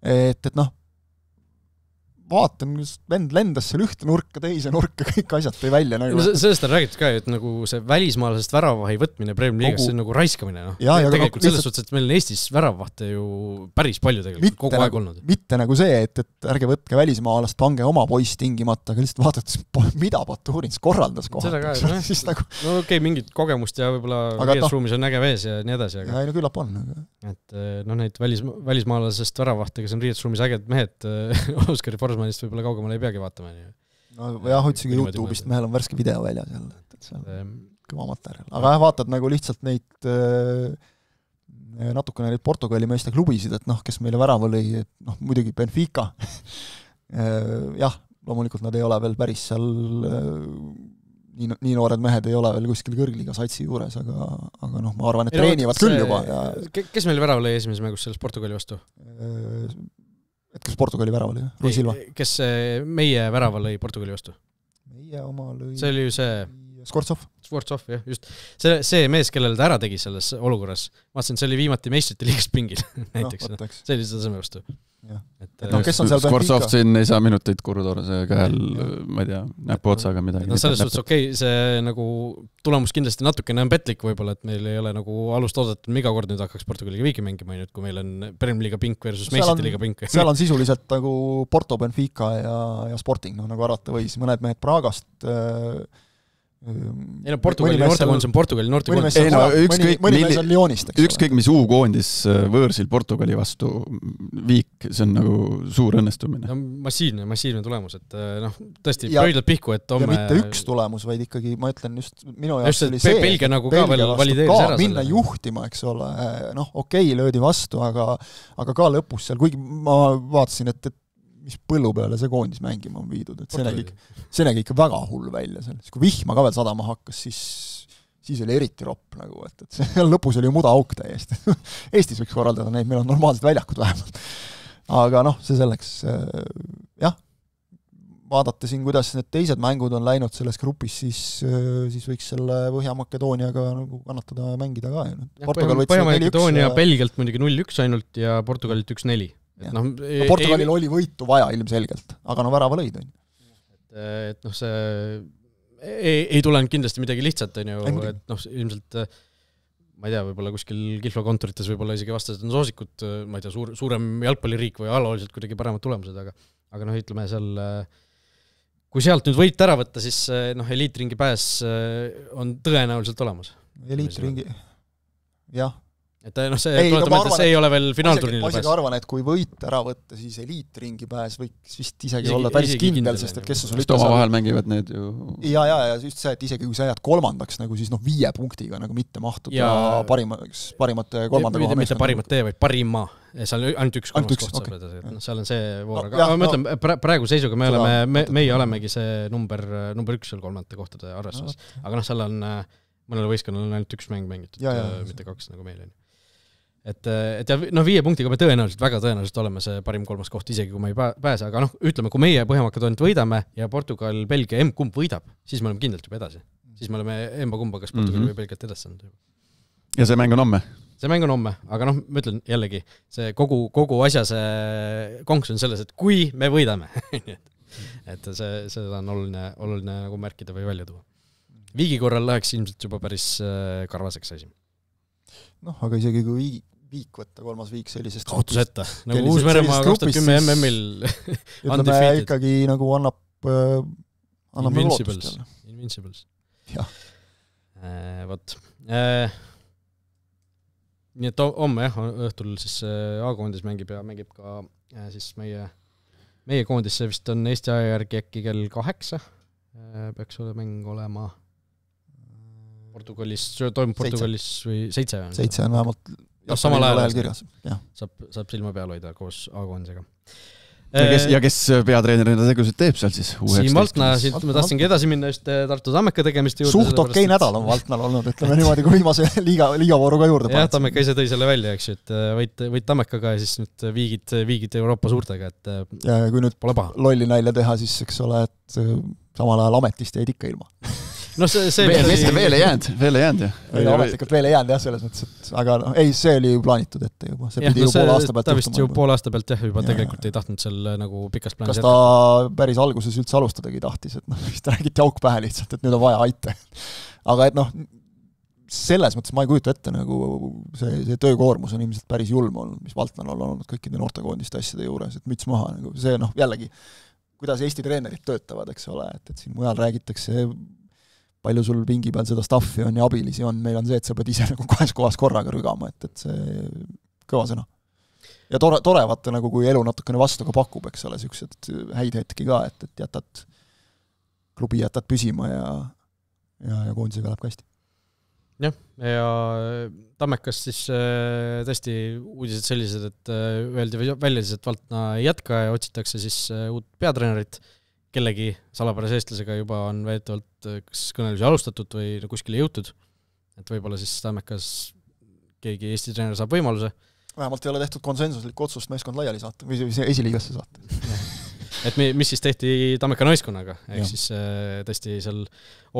Et vaatan, vend lendas seal ühte nurka, teise nurka, kõik asjad tõi välja. Nagu... Sellest on räägitud ka, et nagu see välismaalasest väravavahi võtmine Premier Leagues, see on nagu raiskamine. Tegelikult selles suhtes, et meil on Eestis väravavahte ju päris palju tegelikult, kogu aeg olnud. Mitte nagu see, et ärge võtke välismaalast, pange oma poiss tingimata, aga lihtsalt vaadates, mida Baturins korraldas kohalt. Seda ka, no okei, mingit kogemust ja võib-olla riiesruumis on näge vees ja nii edasi. Ja no küllap on. Et neid välismaalasest väravahte, kes on riiesruumis äged mehed, Oskari Forsmanist võib-olla kaugemale ei peagi vaatama. No jah, otsige YouTube'ist, mehel on värske video väljas jälle, et see on kõva materjal. Aga vaatad nagu lihtsalt neid natukene neid Portugali meeste klubisid, et kes meile värava lõi, muidugi Benfica. Jah, loomulikult nad ei ole veel päris seal, nii noored mehed ei ole veel kuskil kõrgliga satsi juures, aga ma arvan, et treenivad küll juba. Kes meil värava lõi esimeses mängus selles Portugali vastu? Et kes Portugali värava lõi? Rui Silva. Kes meie värava lõi Portugali vastu? Meie oma lõi... See oli ju see... Skortsov, jah, just. See mees, kellele ta ära tegi selles olukorras, vaatasin, see oli viimati meistrite liigast pingil näiteks. See oli seda sõme vastu. Kes on seal Skortsov siin ei saa minuteid Kurudorase käel, ma ei tea, näpu otsaga midagi. Selles suhtes okei, see nagu tulemus kindlasti natukene on petlik võib-olla, et meil ei ole nagu alust oodata, et iga kord nüüd hakkaks Portugali viiki mängima, kui meil on Premier Liiga pink versus meistrite liiga pink. Seal on sisuliselt nagu Porto, Benfica ja Sporting, nagu arvata võis. Mõned mehed Praagast Portugali noortekoondis on Portugali noortekoondis. Mõni mees on Lyonist, eks ole. Ükskõik mis U-koondis võõrsil Portugali vastu viik, see on nagu suur õnnestumine. Massiivne tulemus, et tõesti pöidlad pihku, et ja mitte üks tulemus, vaid ikkagi, ma ütlen just minu jaoks oli see, Belgia nagu ka veel valideeris ära minna juhtima, eks ole, okei, löödi vastu, aga ka lõpus seal, kuigi ma vaatasin, et mis põllu peale see koondis mängima on viidud, et see nägi ikka väga hull välja seal. Kui vihma ka veel sadama hakkas, siis oli eriti ropp nagu, et see lõpus oli ju muda auk täiesti. Eestis võiks korraldada neid, meil on normaalsed väljakud vähemalt. Aga see selleks, jah, vaadata siin, kuidas need teised mängud on läinud selles grupis, siis võiks selle Põhja-Makedooniaga nagu kannatada mängida ka. Põhja-Makedoonia Belgialt muidugi 0-1 ainult ja Portugalilt 1-4. Portugalil oli võitu vaja ilmselgelt, aga värava lõid. Et see ei tulenud kindlasti midagi lihtsat, et ilmselt ma ei tea, võib-olla kuskil Kihla kontorites võib-olla isegi vastased on soosikud, ma ei tea, suurem jalgpalliriik või ajalooliselt kuidagi paremad tulemused, aga ütleme seal, kui sealt nüüd võit ära võtta, siis eliitringi pääs on tõenäoliselt olemas. Eliitringi, jah. Et see ei ole veel finaalturniil pääs. Ma isegi arvan, et kui võit ära võtta, siis eliitringi pääs võiks vist isegi olla päris kindel, sest et kes sul ikka oma vahel mängivad need ju... Ja just see, et isegi kui sa jääd kolmandaks, nagu siis 5 punktiga nagu mitte mahtuda parimate kolmanda koha mitte parimat tee, vaid parima. Seal on ainult üks kolmas koht saab. Seal on see voor. Aga ma mõtlen, praegu seisuga meie olemegi see number 1 seal kolmandate kohtade arvestuses. Aga seal on mõnele võistkonnal on ainult üks mäng mängitud, mitte 2 nagu meil on. et ja 5 punktiga me väga tõenäoliselt oleme see parim 3. koht, isegi kui me ei pääse, aga ütleme, kui meie Põhjamaakad ainult võidame ja Portugal, Belgia, kumb võidab, siis me oleme kindlalt juba edasi. Siis me oleme kumba, kas Portugal või Belgiat edasi saanud. Ja see mäng on homme? See mäng on homme, aga ma ütlen jällegi, see kogu asja see konks on selles, et kui me võidame, et seda on oluline nagu märkida või välja tuua. Viigi korral läheks ilmselt juba päris karvaseks asi. Aga isegi kui viik võtta, 3. viik sellisest kaotuseta, nagu Uus-Meremaa 2010 MM-il undefeated. Ikkagi nagu annab Invincibles. Invincibles. Jah. Võt. Nii et homme õhtul siis A-koondis mängib ja mängib ka siis meie koondis, see vist on Eesti aja järgi äkki kell 8 peaks mäng olema Portugalis, toimub Portugalis või 7 on? 7 on vähemalt samal ajal kirjas. Saab silma peal hoida koos A-koondisega. Ja kes peatreenerina tegusid teeb seal siis? Siim Valtna, siit ma tahtsingi edasi minna just Tartu Tammeka tegemist juurde. Suht okei nädal on Valtnal olnud, ütleme niimoodi, kui viimase liigavooruga juurde paned. Jah, Tammeka ise tõi selle välja, eks ju, et võid Tammekaga ja siis nüüd viigid Euroopa suurtega, et ja kui nüüd pole paha. Lolli näile teha, siis eks ole, et samal ajal ametist jäid ikka ilma. No veel ei jäänud jah. Ametlikult veel ei jäänud jah, selles mõttes, et aga ei, see oli ju plaanitud ette juba. See pidi ju poole aasta pealt ta vist ju poole aasta pealt juba tegelikult ei tahtnud seal nagu pikas plaanis. Kas ta päris alguses üldse alustadagi tahtis, et vist räägiti auk pähe lihtsalt, et nüüd on vaja aite. Aga et selles mõttes ma ei kujuta ette nagu see töökoormus on ilmselt päris julm olnud, mis Valtnal on olnud kõikide noortekoondiste asjade juures, et müts maha nagu see jällegi, kuidas Eesti treenerid töötavad, eks ole, et siin mujal räägitakse palju sul pingi peal seda staffi on ja abilisi on, meil on see, et sa pead ise nagu 2 kohas korraga rügama, et see kõva sõna. Ja tore vaata, nagu kui elu natukene vastu ka pakub, eks ole, siuksed häid hetki ka, et klubi jätad püsima ja koondisega läheb ka hästi. Jah, ja Tammekas siis tõesti uudised sellised, et öeldi välja siis, et Valtna ei jätka ja otsitakse siis uut peatreenerit, kellegi salapärase eestlasega juba on väidetavalt kas kõnelusi alustatud või kuskile jõutud, et võib-olla siis Tammekas keegi Eesti treener saab võimaluse. Vähemalt ei ole tehtud konsensuslik otsust meeskond laiali saata või esiliigasse saata. Et mis siis tehti Tammeka naiskonnaga, ehk siis tõesti seal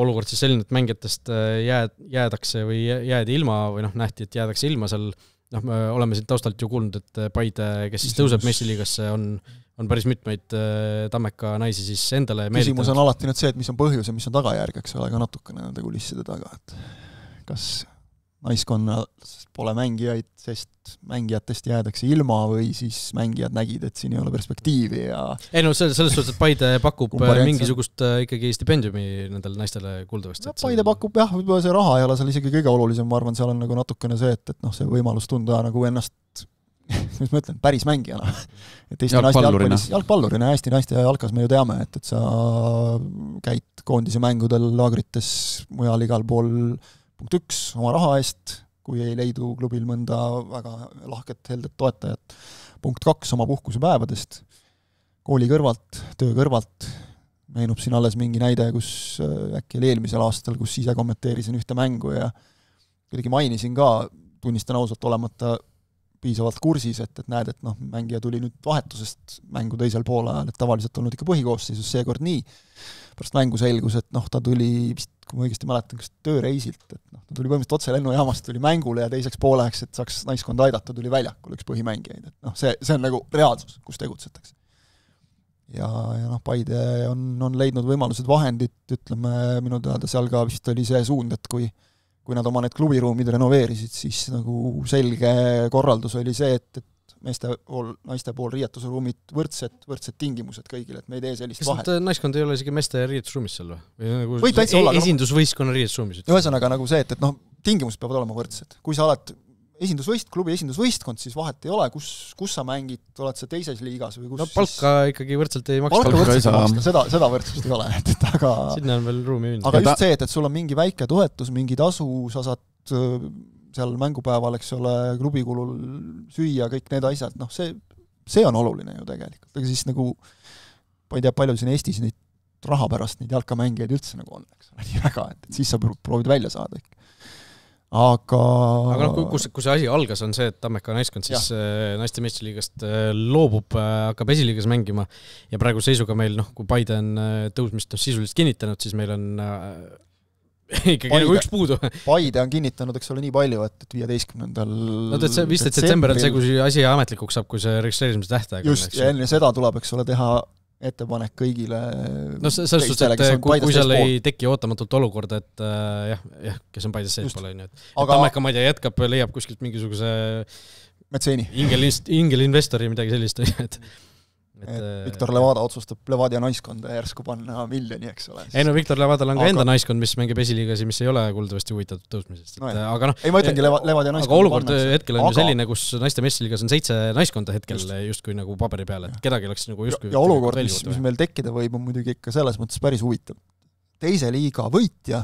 olukord siis selline, et mängijatest jäädakse või jäädi ilma või nähti, et jäädakse ilma seal, me oleme siin taustalt ju kuulnud, et Paide, kes siis tõuseb messiliigasse, on päris mitmeid Tammeka naisi siis endale meelitanud. Küsimus on alati nüüd see, et mis on põhjus ja mis on tagajärg, eks ole, ka natukene nende kulisside taga, et kas naiskonnal pole mängijaid, sest mängijatest jäädakse ilma või siis mängijad nägid, et siin ei ole perspektiivi ja ei selles suhtes, et Paide pakub mingisugust ikkagi stipendiumi nendele naistele kuuldavast. Paide pakub jah, võib-olla see raha ei ole seal isegi kõige olulisem, ma arvan, seal on nagu natukene see, et see võimalus tunda nagu ennast mis ma ütlen, päris mängijana. Et Eesti jalgpallurina, Eesti naiste jalkas me ju teame, et sa käid koondise mängudel laagrites mujal igal pool punkt 1 oma raha eest, kui ei leidu klubil mõnda väga lahket, heldet toetajat. Punkt 2 oma puhkusepäevadest, kooli kõrvalt, töö kõrvalt. Meenub siin alles mingi näide, kus äkki oli eelmisel aastal, kus ise kommenteerisin ühte mängu ja kuidagi mainisin ka, tunnistan ausalt olemata piisavalt kursis, et näed, et mängija tuli nüüd vahetusest mängu teisel poolajal, et tavaliselt olnud ikka põhikoosseisus seekord nii. Pärast mängu selgus, et ta tuli vist, kui ma õigesti mäletan, kas tööreisilt, et ta tuli põhimõtteliselt otse lennujaamast, tuli mängule ja teiseks pooleks, et saaks naiskonda aidata, tuli väljakul üks põhimängijaid. Et see on nagu reaalsus, kus tegutsetakse. Ja Paide on leidnud võimalused vahendid, ütleme, minu teada seal ka vist oli see suund, et kui nad oma need klubiruumid renoveerisid, siis nagu selge korraldus oli see, et meeste pool, naiste pool riietusruumid võrdsed tingimused kõigile, et me ei tee sellist vahet. Kas naiskond ei ole isegi meeste riietusruumis seal või? Võib täitsa olla. Esindusvõistkonna riietusruumis. Ühesõnaga nagu see, et tingimused peavad olema võrdsed. Kui sa oled klubi esindusvõistkond, siis vahet ei ole, kus sa mängid, oled sa teises liigas või kus palka ikkagi võrdselt ei maksta. Palka võrdselt ei maksta, seda võrdsust ei ole. Aga sinna on veel ruumi minna. Aga just see, et sul on mingi väike toetus, mingi tasu, sa saad seal mängupäeval, eks ole, klubikulul süüa, kõik need asjad, see on oluline ju tegelikult. Aga siis nagu, ma ei tea, palju siin Eestis neid raha pärast neid jalkamängijaid üldse nagu on, eks ole, nii väga, et siis sa proovid välja saada ikka. aga kus see asi algas, on see, et Tammeka naiskond siis naiste meistriliigast loobub, hakkab esiliigas mängima ja praegu seisuga meil, kui Paide on tõusmist sisuliselt kinnitanud, siis meil on ikkagi Paide, nagu üks puudu. Paide on kinnitanud, eks ole, nii palju, et 15. see 15. detsember on see, kui asi ametlikuks saab, kui see registreerimise tähtaeg just, ja enne seda tuleb, eks ole, teha ettepanek kõigile selles suhtes, et kui seal ei teki ootamatult olukorda, et kes on Paides sees pole, Tammeka, ma ei tea, jätkab, leiab kuskilt mingisuguse metseeni ingelinvestori midagi sellist, et Viktor Levada otsustab Levadia naiskonda järsku panna miljoni, eks ole. Ei Viktor Levadal on ka enda naiskond, mis mängib esiliigasi, mis ei ole kuldavasti huvitatud tõusmisest. Aga ei, ma ütlengi Levadia naiskonda. Aga olukord hetkel on ju selline, kus naiste meistriliigas on 7 naiskonda hetkel justkui nagu paberi peal, et kedagi oleks nagu justkui ja olukord, mis meil tekkida võib, on muidugi ikka selles mõttes päris huvitav. Teise liiga võitja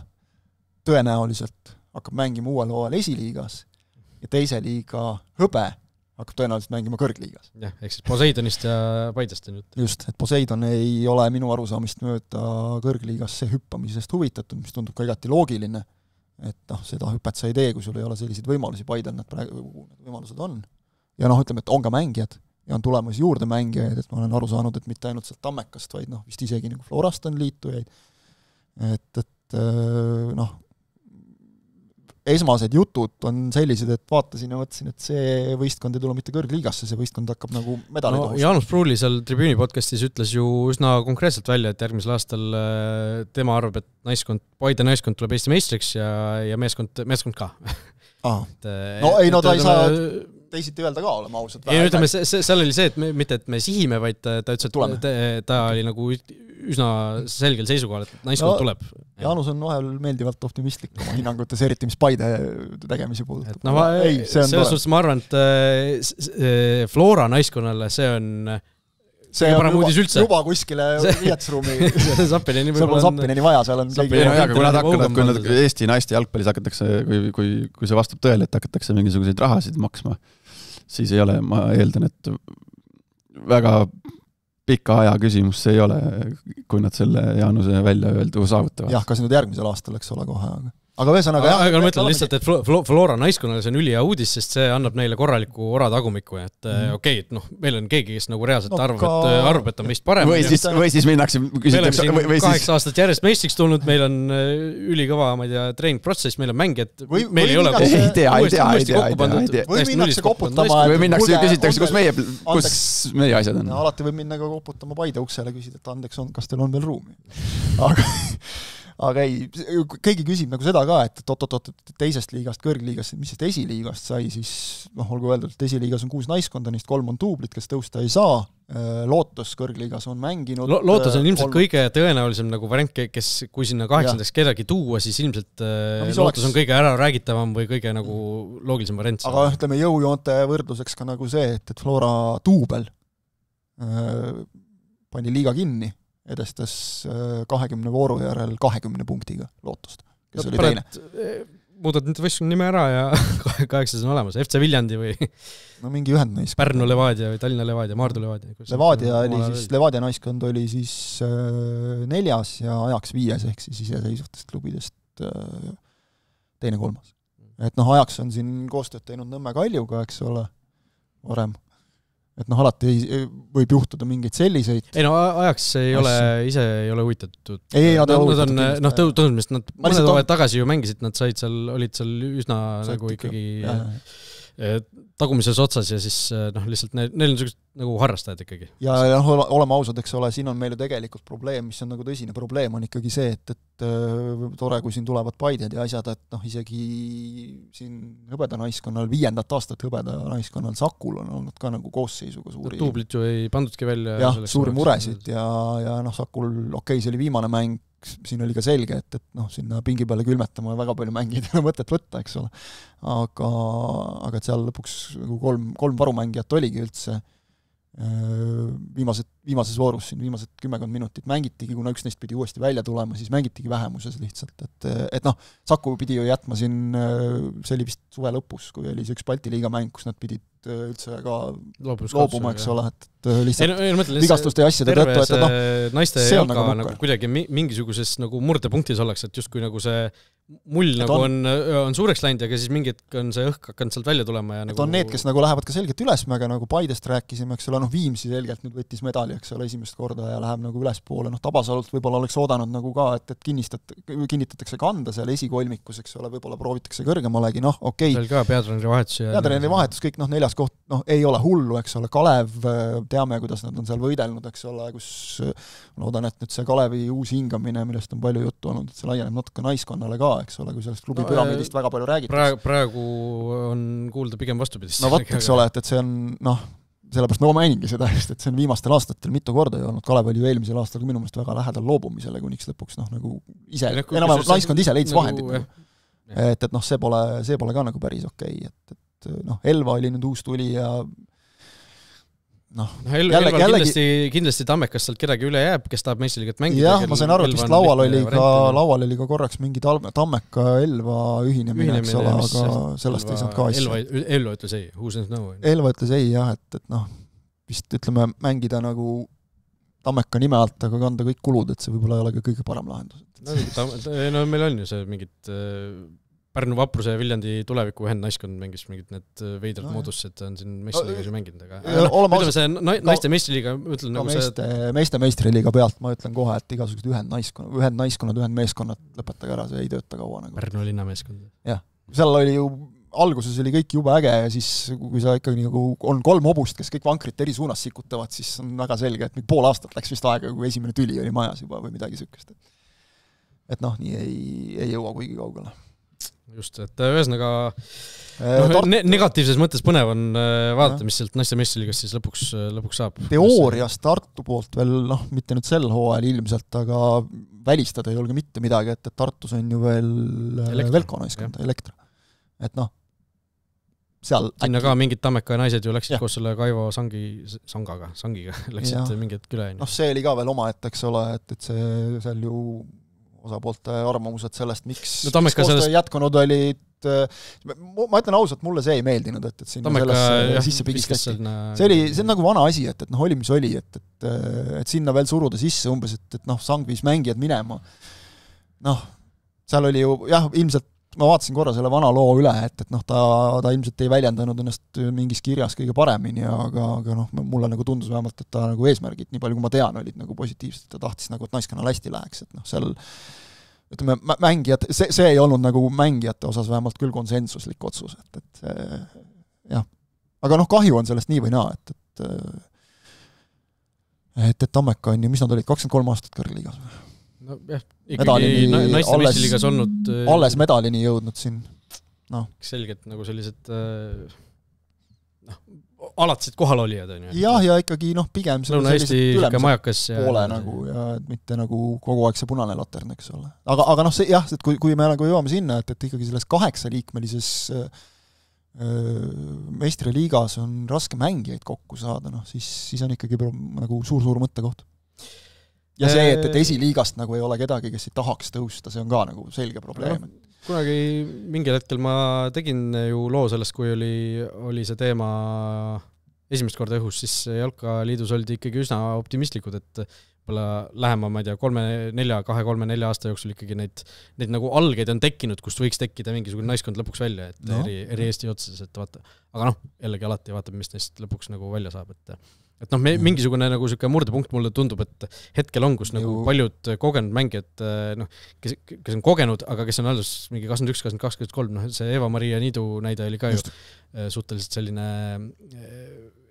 tõenäoliselt hakkab mängima uuel hooajal esiliigas ja teise liiga hõbe hakkab tõenäoliselt mängima kõrgliigas. Jah, ehk siis Poseidonist ja Paidest on jutt. Just, et Poseidon ei ole minu arusaamist mööda kõrgliigasse hüppamisest huvitatud, mis tundub ka igati loogiline, et seda hüpet sa ei tee, kui sul ei ole selliseid võimalusi, Paidel need praegu need võimalused on. Ja ütleme, et on ka mängijad ja on tulemas juurde mängijaid, et ma olen aru saanud, et mitte ainult sealt Tammekast, vaid vist isegi nagu Florast on liitujaid. Et esmased jutud on sellised, et vaatasin ja mõtlesin, et see võistkond ei tule mitte kõrgliigasse, see võistkond hakkab nagu medali kohust. Jaanus Pruuli seal Tribüüni podcastis ütles ju üsna konkreetselt välja, et järgmisel aastal tema arvab, et Paide naiskond tuleb Eesti meistriks ja meeskond ka. Ta ei saa teisiti öelda ka, olema ausalt. Ei, ütleme, seal oli see, et mitte, et me sihime, vaid ta ütles, et ta oli nagu üsna selgel seisukohal, et naiskond tuleb. Jaanus on vahel meeldivalt optimistlik oma hinnangutes, eriti mis Paide tegemisi puudutab. Selles suhtes ma arvan, et Flora naiskonnale see on juba kuskile riietusruumi Sappineni vaja, seal on kui nad Eesti naiste jalgpallis hakatakse, kui see vastab tõele, et hakatakse mingisuguseid rahasid maksma, siis ei ole, ma eeldan, et väga pika aja küsimus see ei ole, kui nad selle Jaanuse välja öeldu saavutavad. Jah, kas nüüd järgmisel aastal, eks ole kohe, aga ühesõnaga aga ma mõtlen lihtsalt, et Flora naiskonnale see on ülihea uudis, sest see annab neile korraliku oratagumiku, et okei, et meil on keegi, kes nagu reaalselt arvab, et on meist parem. Või siis minnakse küsitakse. Meil on 8 aastat järjest meistriks tulnud, meil on ülikõva, ma ei tea, treeningprotsess, meil on mängijad, meil ei ole või minnakse koputama või minnakse küsitakse, kus meie asjad on. Alati võib minna ka koputama Paide uksele, küsida, et andeks on, kas teil on veel ruumi. Aga ei, keegi küsib nagu seda ka, et teisest liigast kõrgliigast, mis esiliigast sai, siis olgu öeldud, et esiliigas on 6 naiskonda, neist 3 on duublit, kes tõusta ei saa. Lootus kõrgliigas on mänginud. Lootus on ilmselt kõige tõenäolisem nagu variant, kes, kui sinna 8. kedagi tuua, siis ilmselt Lootus on kõige ära räägitavam või kõige nagu loogilisem variant. Aga ütleme jõujoonte võrdluseks ka nagu see, et Flora duubel pani liiga kinni, edestas 20 vooru järel 20 punktiga Lootust, kes oli teine. Muudad nüüd võistkonna nime ära ja 8 on olemas. FC Viljandi või mingi ühend naiskond. Pärnu Levadia või Tallinna Levadia, Maardu Levadia. Levadia naiskond oli siis 4. ja Ajax 5, ehk siis iseseisvatest klubidest 2-3. Et Ajax on siin koostööd teinud Nõmme Kaljuga, eks ole, varem. Et alati võib juhtuda mingeid selliseid. Ei Ajax ei ole huvitatud. Nad on tõusmist, nad mõned hooajad tagasi ju mängisid, nad olid seal üsna nagu ikkagi tagumises otsas ja siis lihtsalt neil on sellised nagu harrastajad ikkagi. Ja oleme ausad, eks ole, siin on meil ju tegelikult probleem, mis on nagu tõsine probleem, on ikkagi see, et tore, kui siin tulevad Paided ja asjad, et isegi siin hõbeda naiskonnal, 5. aastat hõbeda naiskonnal Sakul on olnud ka nagu koosseisuga suuri. Tuublit ju ei pandudki välja. Jah, suuri muresid ja Sakul, see oli viimane mäng, siin oli ka selge, et sinna pingi peale külmetama väga palju mängida ja mõtet võtta, eks ole. Aga et seal lõpuks nagu 3 varumängijat oligi üldse viimases voorus, siin viimased 10 minutit mängitigi, kuna üks neist pidi uuesti välja tulema, siis mängitigi vähemuses lihtsalt, et Saku pidi ju jätma siin, see oli vist suve lõpus, kui oli see üks Balti liiga mäng, kus nad pidid üldse ka loobuma, eks ole, et lihtsalt vigastuste ja asjade tõttu, et naiste jalga nagu kuidagi mingisuguses nagu murdepunktis oleks, et justkui nagu see mull nagu on suureks läinud, aga siis mingi hetk on see õhk hakanud sealt välja tulema ja nagu... on need, kes nagu lähevad ka selgelt ülesmäge, nagu Paidest rääkisime, eks ole, Viimsi selgelt nüüd võttis medali, eks ole, esimest korda ja läheb nagu ülespoole, Tabasalult võib-olla oleks oodanud nagu ka, et kinnitatakse kanda seal esikolmikus, eks ole, võib-olla proovitakse kõrgemalegi, okei. Veel ka peatreeneri vahetus. Peatreeneri vahetus, kõik 4. koht, ei ole hullu, eks ole, Kalev, teame, kuidas nad on seal võidelnud, eks ole, kus loodan, et nüüd see Kalevi uus hingamine, millest on palju juttu olnud, et see laieneb natuke naiskonnale ka, eks ole, kui sellest klubi püramiidist väga palju räägitakse. Praegu on kuulda pigem vastupidist. Eks ole, et see on, sellepärast ma mainingi seda just, et see on viimastel aastatel mitu korda ju olnud. Kalev oli ju eelmisel aastal minu meelest väga lähedal loobumisele, kuniks lõpuks nagu ise, enam naiskond ise leidis vahendid. Et see pole ka nagu päris okei. Et Elva oli nüüd uus tuli ja Elval kindlasti Tammekas sealt kedagi üle jääb, kes tahab meistriliigat mängida. Jah, ma sain aru, et vist laual oli ka korraks mingi Tammeka Elva ühinemine, eks ole, aga sellest ei saanud ka asja. Elva ütles ei, who's knows no. Elva ütles ei, jah, et vist ütleme mängida nagu Tammeka nime alt, aga kanda kõik kulud, et see võib-olla ei ole ka kõige parem lahendus. Meil on ju see mingid Pärnu Vapruse ja Viljandi tuleviku ühend naiskond mängis mingid need veidrad moodused, on siin meistriliigas ju mänginud, aga ütleme see naiste meistriliiga, ütlen nagu see... Meeste meistriliiga pealt ma ütlen kohe, et igasugused ühend naiskonnad, ühend meeskonnad lõpetage ära, see ei tööta kaua nagu. Pärnu linna meeskond. Jah, seal oli ju, alguses oli kõik jube äge ja siis kui sa ikkagi nagu on 3 hobust, kes kõik vankrit eri suunas sikutavad, siis on väga selge, et pool aastat läks vist aega, kui esimene tüli oli majas juba või midagi sükest. Et nii ei jõua kuigi kaugele. Just, et ühesõnaga negatiivses mõttes põnev on vaadata, mis sealt naiste meistriliigast siis lõpuks saab. Teoorias Tartu poolt veel, mitte nüüd sel hooajal ilmselt, aga välistada ei olge mitte midagi, et Tartus on ju veel Velko naiskond, Elektra. Et seal sinna ka mingid Tammeka naised ju läksid koos selle Kaivo Sangiga läksid mingid küle. See oli ka veel oma ette, eks ole, et see seal ju osapoolte arvamused sellest, miks koostöö jätkunud olid, ma ütlen ausalt, mulle see ei meeldinud, et sinna sellesse sisse pigistati. See on nagu vana asi, et oli mis oli, et sinna veel suruda sisse umbes, et Sang viis mängijad minema. Seal oli ju, jah, ilmselt ma vaatasin korra selle vana loo üle, et ta ilmselt ei väljendanud ennast mingis kirjas kõige paremini, aga mulle nagu tundus vähemalt, et ta nagu eesmärgid, nii palju kui ma tean, olid nagu positiivsed, ta tahtis nagu, et naiskonnal hästi läheks, et seal ütleme, mängijad, see ei olnud nagu mängijate osas vähemalt küll konsensuslik otsus, et jah. Aga kahju on sellest nii või naa, et Tammeka on ju, mis nad olid, 23 aastat kõrgliigas või? Jah, ikkagi naiste meistriliigas olnud alles medalini jõudnud siin selgelt nagu sellised alatised kohalolijad on ju. Jah, ja ikkagi pigem Lõuna-Eesti majakas poole nagu ja mitte nagu kogu aeg see punane latern, eks ole. Aga see jah, et kui me nagu jõuame sinna, et ikkagi selles 8-liikmelises meistriliigas on raske mängijaid kokku saada, siis on ikkagi nagu suur mõttekoht. Ja see, et esiliigast nagu ei ole kedagi, kes ei tahaks tõusta, see on ka nagu selge probleem. Kunagi mingil hetkel ma tegin ju loo sellest, kui oli see teema esimest korda õhus, siis Jalkaliidus oldi ikkagi üsna optimistlikud, et lähema, ma ei tea, 2-3-4 aasta jooksul ikkagi neid nagu algeid on tekkinud, kust võiks tekkida mingisugune naiskond lõpuks välja, et eri Eesti otses, et vaata. Aga jällegi alati vaatab, mis neist lõpuks nagu välja saab, et mingisugune nagu selline murdepunkt mulle tundub, et hetkel on, kus nagu paljud kogenud mängijad, kes on kogenud, aga kes on alles mingi 21, 22, 23, see Eva-Maria Niidu näide oli ka ju suhteliselt selline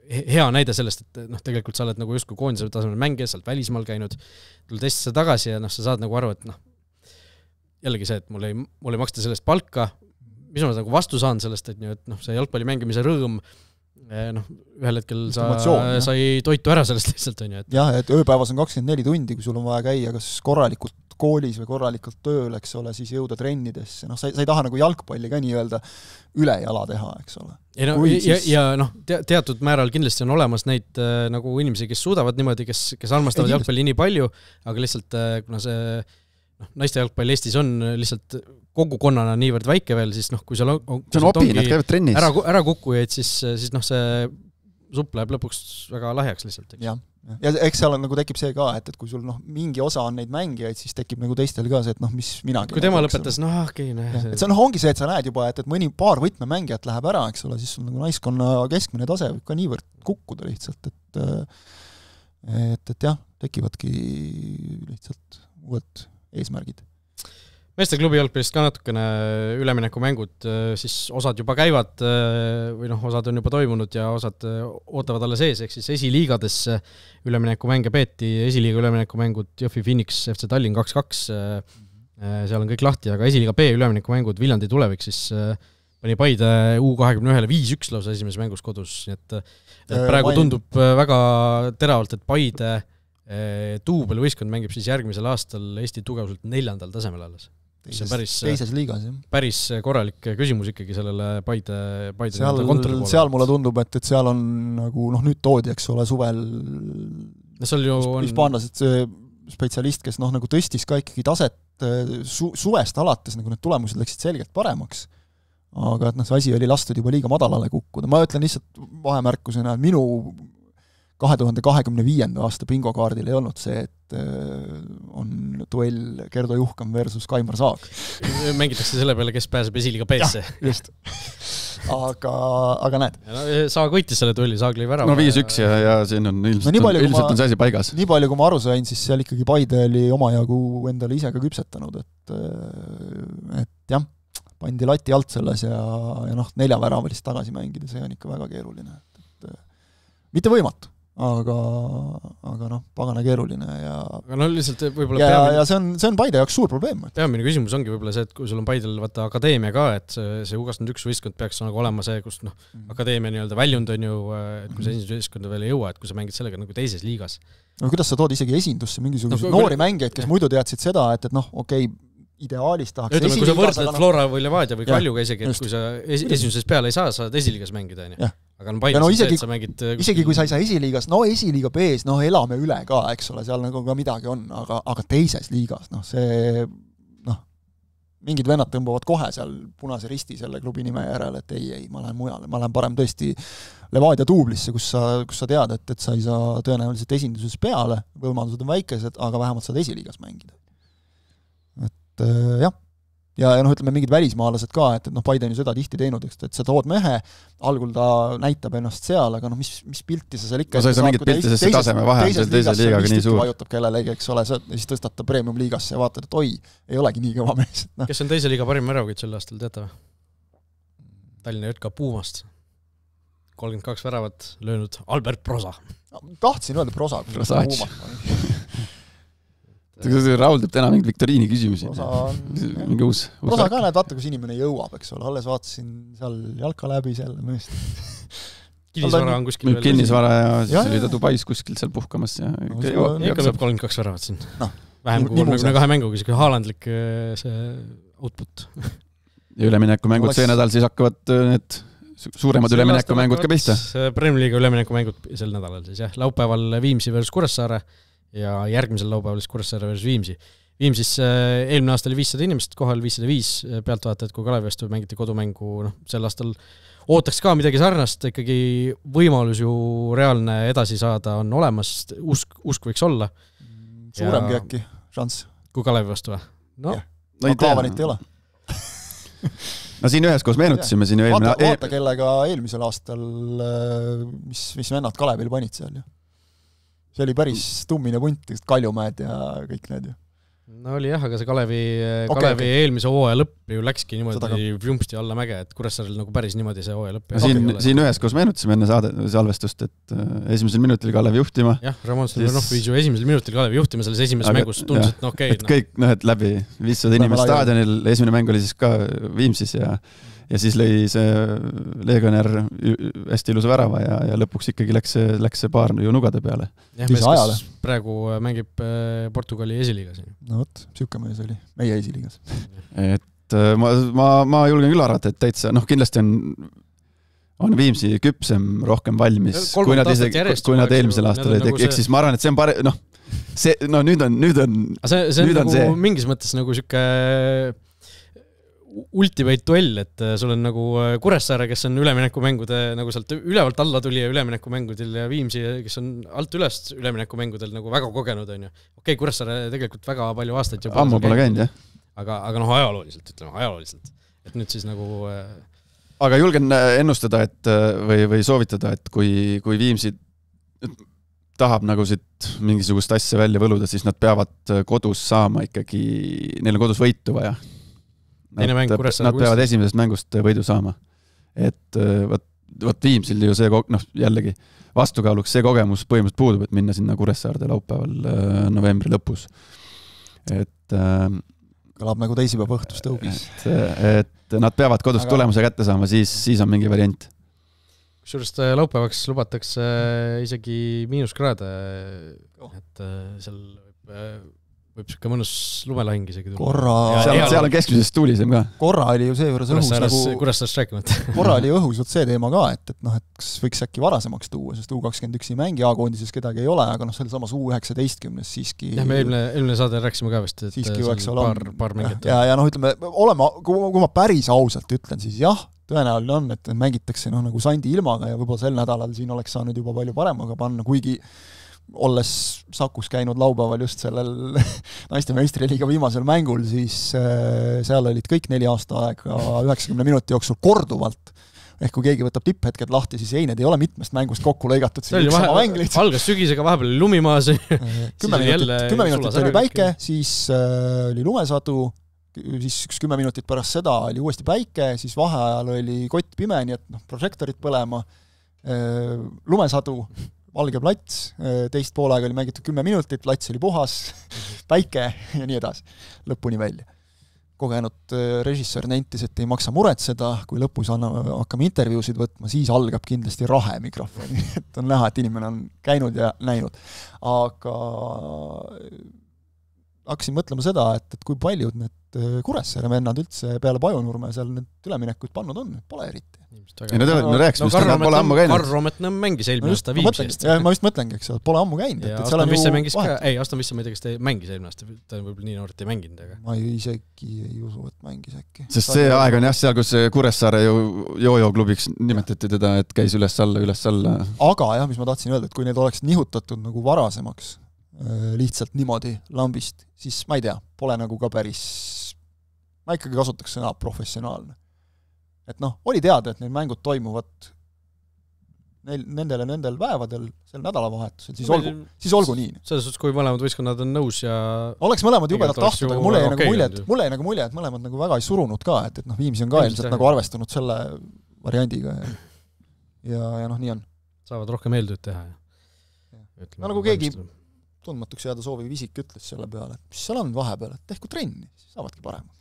hea näide sellest, et tegelikult sa oled nagu justkui koondise tasemel mängija, sa oled välismaal käinud, tuled Eestisse tagasi ja sa saad nagu aru, et jällegi see, et mul ei maksta sellest palka, mis ma nagu vastu saan sellest, et see jalgpalli mängimise rõõm, ühel hetkel sai toitu ära sellest lihtsalt, on ju. Jah, et ööpäevas on 24 tundi, kui sul on vaja käia kas korralikult koolis või korralikult tööl, eks ole, siis jõuda trennidesse. Sa ei taha nagu jalgpalli ka nii-öelda üle jala teha, eks ole. Teatud määral kindlasti on olemas neid nagu inimesi, kes suudavad niimoodi, kes armastavad jalgpalli nii palju, aga lihtsalt kuna see naiste jalgpall Eestis on lihtsalt kogukonnana niivõrd väike veel, siis kui seal see on opi, nad käivad trennis. Ära kukkujaid, siis see supp läheb lõpuks väga lahjaks lihtsalt. Ja eks seal on, nagu tekib see ka, et kui sul mingi osa on neid mängijaid, siis tekib nagu teistel ka see, et mis minagi. Kui tema lõpetas, okei. Et see ongi see, et sa näed juba, et mõni paar võtmemängijat läheb ära, eks ole, siis sul nagu naiskonna keskmine tase võib ka niivõrd kukkuda lihtsalt, et jah, tekivadki lihtsalt uued eesmärgid. Meesteklubi jalgpallist ka natukene üleminekumängud, siis osad juba käivad või osad on juba toimunud ja osad ootavad alles ees, ehk siis esiliigades üleminekumänge peeti, esiliiga üleminekumängud Jõhvi Phoenix, FC Tallinn 2-2, seal on kõik lahti, aga esiliiga B üleminekumängud Viljandi Tulevik siis pani Paide U21-le 5-1 lausa esimeses mängus kodus, nii et praegu tundub väga teravalt, et Paide duubelvõistkond mängib siis järgmisel aastal Eesti tugevuselt 4. tasemel alles. Teises liigas, jah. Päris korralik küsimus ikkagi sellele Paide seal mulle tundub, et seal on nagu, nüüd toodi, eks ole, suvel hispaanlased spetsialist, kes nagu tõstis ka ikkagi taset suvest alates, nagu need tulemused läksid selgelt paremaks. Aga et see asi oli lastud juba liiga madalale kukkuda. Ma ütlen lihtsalt vahemärkusena, et minu 2025. aasta bingokaardil ei olnud see, et on duell Gerdo Juhkam versus Kaimar Saag. Mängitakse selle peale, kes pääseb esiliiga B-sse. Just. Aga näed. Saag võitis selle duelli, Saag lõi värava. 5-1 ja siin on ilmselt on see asi paigas. Nii palju, kui ma aru sain, siis seal ikkagi Paide oli omajagu endale ise ka küpsetanud, et jah, pandi lati alt selles ja 4 väravalist tagasi mängida, see on ikka väga keeruline. Mitte võimatu. Aga pagana keeruline ja lihtsalt võib-olla ja see on Paide jaoks suur probleem. Peamine küsimus ongi võib-olla see, et kui sul on Paidel vaata akadeemia ka, et see U21 võistkond peaks nagu olema see, kus akadeemia nii-öelda väljund on ju, et kui see esimese võistkonda veel ei jõua, et kui sa mängid sellega nagu teises liigas. Kuidas sa tood isegi esindusse mingisuguseid noori mängijaid, kes muidu teadsid seda, et okei, ideaalis tahaks esiliigas. Kui sa võrdled Flora või Levadia või Kaljuga isegi, et kui sa esimeses peale ei saa, saad esiliigas mängida. Aga on Paides see, et sa mängid isegi kui sa ei saa esiliigas, esiliiga B-s, elame üle ka, eks ole, seal nagu ka midagi on, aga teises liigas, see mingid vennad tõmbavad kohe seal punase risti selle klubi nime järele, et ei, ma lähen mujale, ma lähen parem tõesti Levadia duublisse, kus sa tead, et sa ei saa tõenäoliselt esinduses peale, võimalused on väikesed, aga vähemalt saad esiliigas mängida. Et jah, ja ütleme mingid välismaalased ka, et Paide on ju seda tihti teinud, et sa tood mehe, algul ta näitab ennast seal, aga mis pilti sa seal ikka sa ei saa mingit pilti, sest see taseme vahe on teise liigaga nii suur. Vajutab kellelegi, eks ole, siis tõstad ta premium liigasse ja vaatad, et oi, ei olegi nii kõva mees. Kes on teise liiga parim väravkütt sel aastal, teate või? Tallinna Jõtka Puumast. 32 väravat löönud Albert Prosa. Tahtsin öelda Prosa. Raul teeb täna mingid viktoriini küsimusi. Mingi uus Prosa ka näed, vaata, kus inimene jõuab, eks ole. Alles vaatasin seal jalka läbi selle mõist. Kinnisvara on kuskil veel. Kinnisvara ja siis oli ta Dubais kuskil seal puhkamas. Ikka saab 32 väravat siin. Vähem kui 32 mänguga, isegi haalandlik see output. Ja üleminekumängud see nädal siis hakkavad need suuremad üleminekumängud ka pihta. Premier League üleminekumängud sel nädalal siis, jah. Laupäeval Viimsi versus Kuressaare ja järgmisel laupäeval siis Kuressaare versus Viimsi. Viimsis eelmine aasta oli 500 inimest, kohal 505 pealtvaatajad, kui Kalevi vastu mängiti kodumängu. Sel aastal ootaks ka midagi sarnast, ikkagi võimalus ju reaalne edasi saada on olemas, usk võiks olla. Suuremgi äkki, šans. Kui Kalevi vastu või? Kaavanit ei ole. No siin üheskoos meenutasime siin ju eelmine... Vaata kellega eelmisel aastal, mis vennad Kalevil panid seal ju. See oli päris tummine punt, Kaljumäed ja kõik need ju. No oli jah, aga see Kalevi eelmise hooaja lõpp ju läkski niimoodi vjumpsti alla mäge, et Kuressaarel nagu päris niimoodi see hooaja lõpp. Siin üheskoos meenutasime enne salvestust, et esimesel minutil Kalevi juhtima. Jah, Ramon Stelvanov viis ju esimesel minutil Kalevi juhtima selles esimeses mängus, tundus, et okei. Et kõik, et läbi 500 inimest staadionil, esimene mäng oli siis ka Viimsis ja siis lõi see Legionär hästi ilusa värava ja lõpuks ikkagi läks see paar ju nugade peale. Jah, mees, kes praegu mängib Portugali esiliigas. No võt, siuke mees oli meie esiliigas. Et ma julgen küll arvata, et täitsa, kindlasti on Viimsi küpsem rohkem valmis, kui nad eelmisel aastal olid. Eks siis ma arvan, et see on nüüd on see on nagu mingis mõttes nagu siuke ultimate duell, et sul on nagu Kuressaare, kes on üleminekumängude nagu sealt ülevalt alla tuli ja üleminekumängudel ja Viimsi, kes on alt üles üleminekumängudel nagu väga kogenud, on ju. Okei, Kuressaare tegelikult väga palju aastaid juba ammu pole käinud, jah. Aga noh, ajalooliselt. Et nüüd siis nagu... Aga julgen ennustada, et või soovitada, et kui Viimsi tahab nagu siit mingisugust asja välja võluda, siis nad peavad kodus saama ikkagi, neil on kodus võitu vaja. Nad peavad esimesest mängust võidu saama. Et võt Viimsil ju see, jällegi vastukaaluks see kogemus põhimõtteliselt puudub, et minna sinna Kuressaarde laupäeval novembri lõpus. Et kõlab nagu teisipäeva õhtus tõugis. Et nad peavad kodust tulemuse kätte saama, siis on mingi variant. Kusjuures laupäevaks lubatakse isegi miinuskraade, et seal võib siuke mõnus lumelahing isegi tulla. Seal on keskmisest tuulisem ka. Korra oli ju seejuures õhus nagu... Kuressaares rääkimata. Korra oli õhus see teema ka, et kas võiks äkki varasemaks tuua, sest U21 ei mängi, A-koondises kedagi ei ole, aga selle samas U19 siiski... Ja me eelmine saade rääksime ka vist, et siiski paar mängijat. Ja ütleme, kui ma päris ausalt ütlen, siis jah, tõenäoline on, et mängitakse nagu Sandi ilmaga ja võib-olla sel nädalal siin oleks saanud juba palju paremaga panna, kuigi olles Sakus käinud laupäeval just sellel naiste meistriliiga viimasel mängul, siis seal olid kõik 4 aasta aega 90 minuti jooksul korduvalt. Ehk kui keegi võtab tipphetked lahti, siis ei, need ei ole mitmest mängust kokku lõigatud. Algas sügisega, vahepeal oli lumimaas. 10 minutit oli päike, siis oli lumesadu, siis 10 minutit pärast seda oli uuesti päike, siis vaheajal oli kott pime, nii et prožektorid põlema, lumesadu, valge plats, teist poolaega oli mängitud 10 minutit, plats oli puhas, päike ja nii edasi, lõpuni välja. Kogenud režissöör nentis, et ei maksa muretseda, kui lõpus hakkame intervjuusid võtma, siis algab kindlasti rahe mikrofoni, et on näha, et inimene on käinud ja näinud. Aga hakkasin mõtlema seda, et kui paljud need Kuressaare vennad üldse peale Pajunurme seal need üleminekuid pannud on, pole eriti. No rääksime, just pole ammu käinud. Karromet mängis eelmine aasta Viimsi eest. Ma just mõtlengi, eks pole ammu käinud. Aston Visse mängis ka, Aston Visse ma ei tea, kas ta mängis eelmine aasta, ta võib-olla nii noort ei mänginud. Ma isegi ei usu, et mängis äkki. Sest see aeg on jah, seal kus Kuressaare Jojo-klubiks nimetati teda, et käis üles-alla. Aga jah, mis ma tahtsin öelda, et kui need oleks nihutatud nagu varasemaks, lihtsalt niimoodi lambist, siis ma ei tea, pole nagu ka päris, ma ikkagi kasutaks sõna professionaalne. Et oli teada, et need mängud toimuvad nendel päevadel, sel nädalavahetusel, siis olgu nii. Selles suhtes, kui mõlemad võistkonnad on nõus ja... Oleks mõlemad jubedalt tahtnud, aga mulle jäi nagu mulje, et mõlemad nagu väga ei surunud ka, et Viimsi on ka ilmselt nagu arvestanud selle variandiga ja nii on. Saavad rohkem eeltööd teha. Nagu keegi tundmatuks jääda sooviv isik ütles selle peale, et mis seal on vahepeal, et tehku trenni, siis saavadki paremad.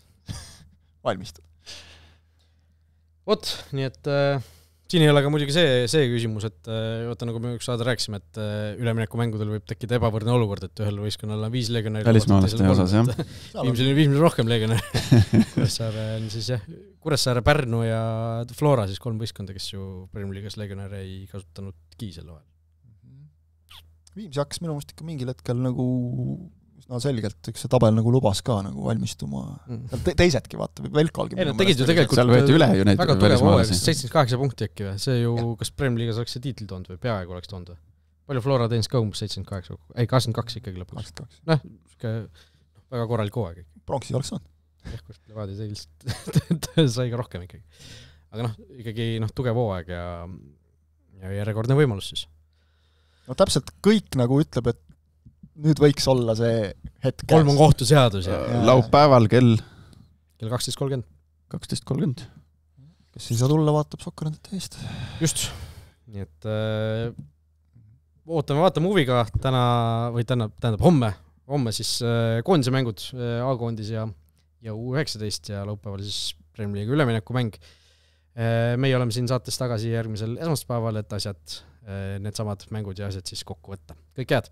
Valmistud. Vot, nii et siin ei ole ka muidugi see küsimus, et nagu me üks saada rääkisime, et üleminekumängudel võib tekkida ebavõrdne olukord, et ühel võistkonnal on 5 legionäri. Välismaalaste osas, jah. Viimsil rohkem legionäri. Kuressaare, Pärnu ja Flora, siis 3 võistkonda, kes ju Premier League'is legionäri ei kasutanudki selle vahel. Viimsi hakkas minu mõist ikka mingil hetkel nagu selgelt, eks see tabel nagu lubas ka nagu valmistuma. Teisedki vaata, Velkalgi. Ei, nad tegid ju tegelikult seal võeti üle ju neid väga tugev hooaeg, 78 punkti äkki või? See ju, kas Premier League'is oleks see tiitel toonud või peaaegu oleks toonud? Palju Flora teenis ka umbes 78? Ei, 22 ikkagi lõpuks. Väga korralik hooaeg. Pronksi oleks saanud. Kust Levadia sai ka rohkem ikkagi. Aga ikkagi tugev hooaeg ja järjekordne võimalus siis. Täpselt kõik nagu ütleb, et nüüd võiks olla see hetk. 3 on kohtuseadus. Laupäeval kell 12.30. 12.30. Kes ei saa tulla, vaatab Sokkerandite eest. Just. Nii et vaatame huviga tähendab homme siis koondise mängud, A-koondis ja U19 ja laupäeval siis Premier League üleminekumäng. Meie oleme siin saates tagasi järgmisel esmaspäeval, et asjad, need samad mängud ja asjad siis kokku võtta. Kõik head!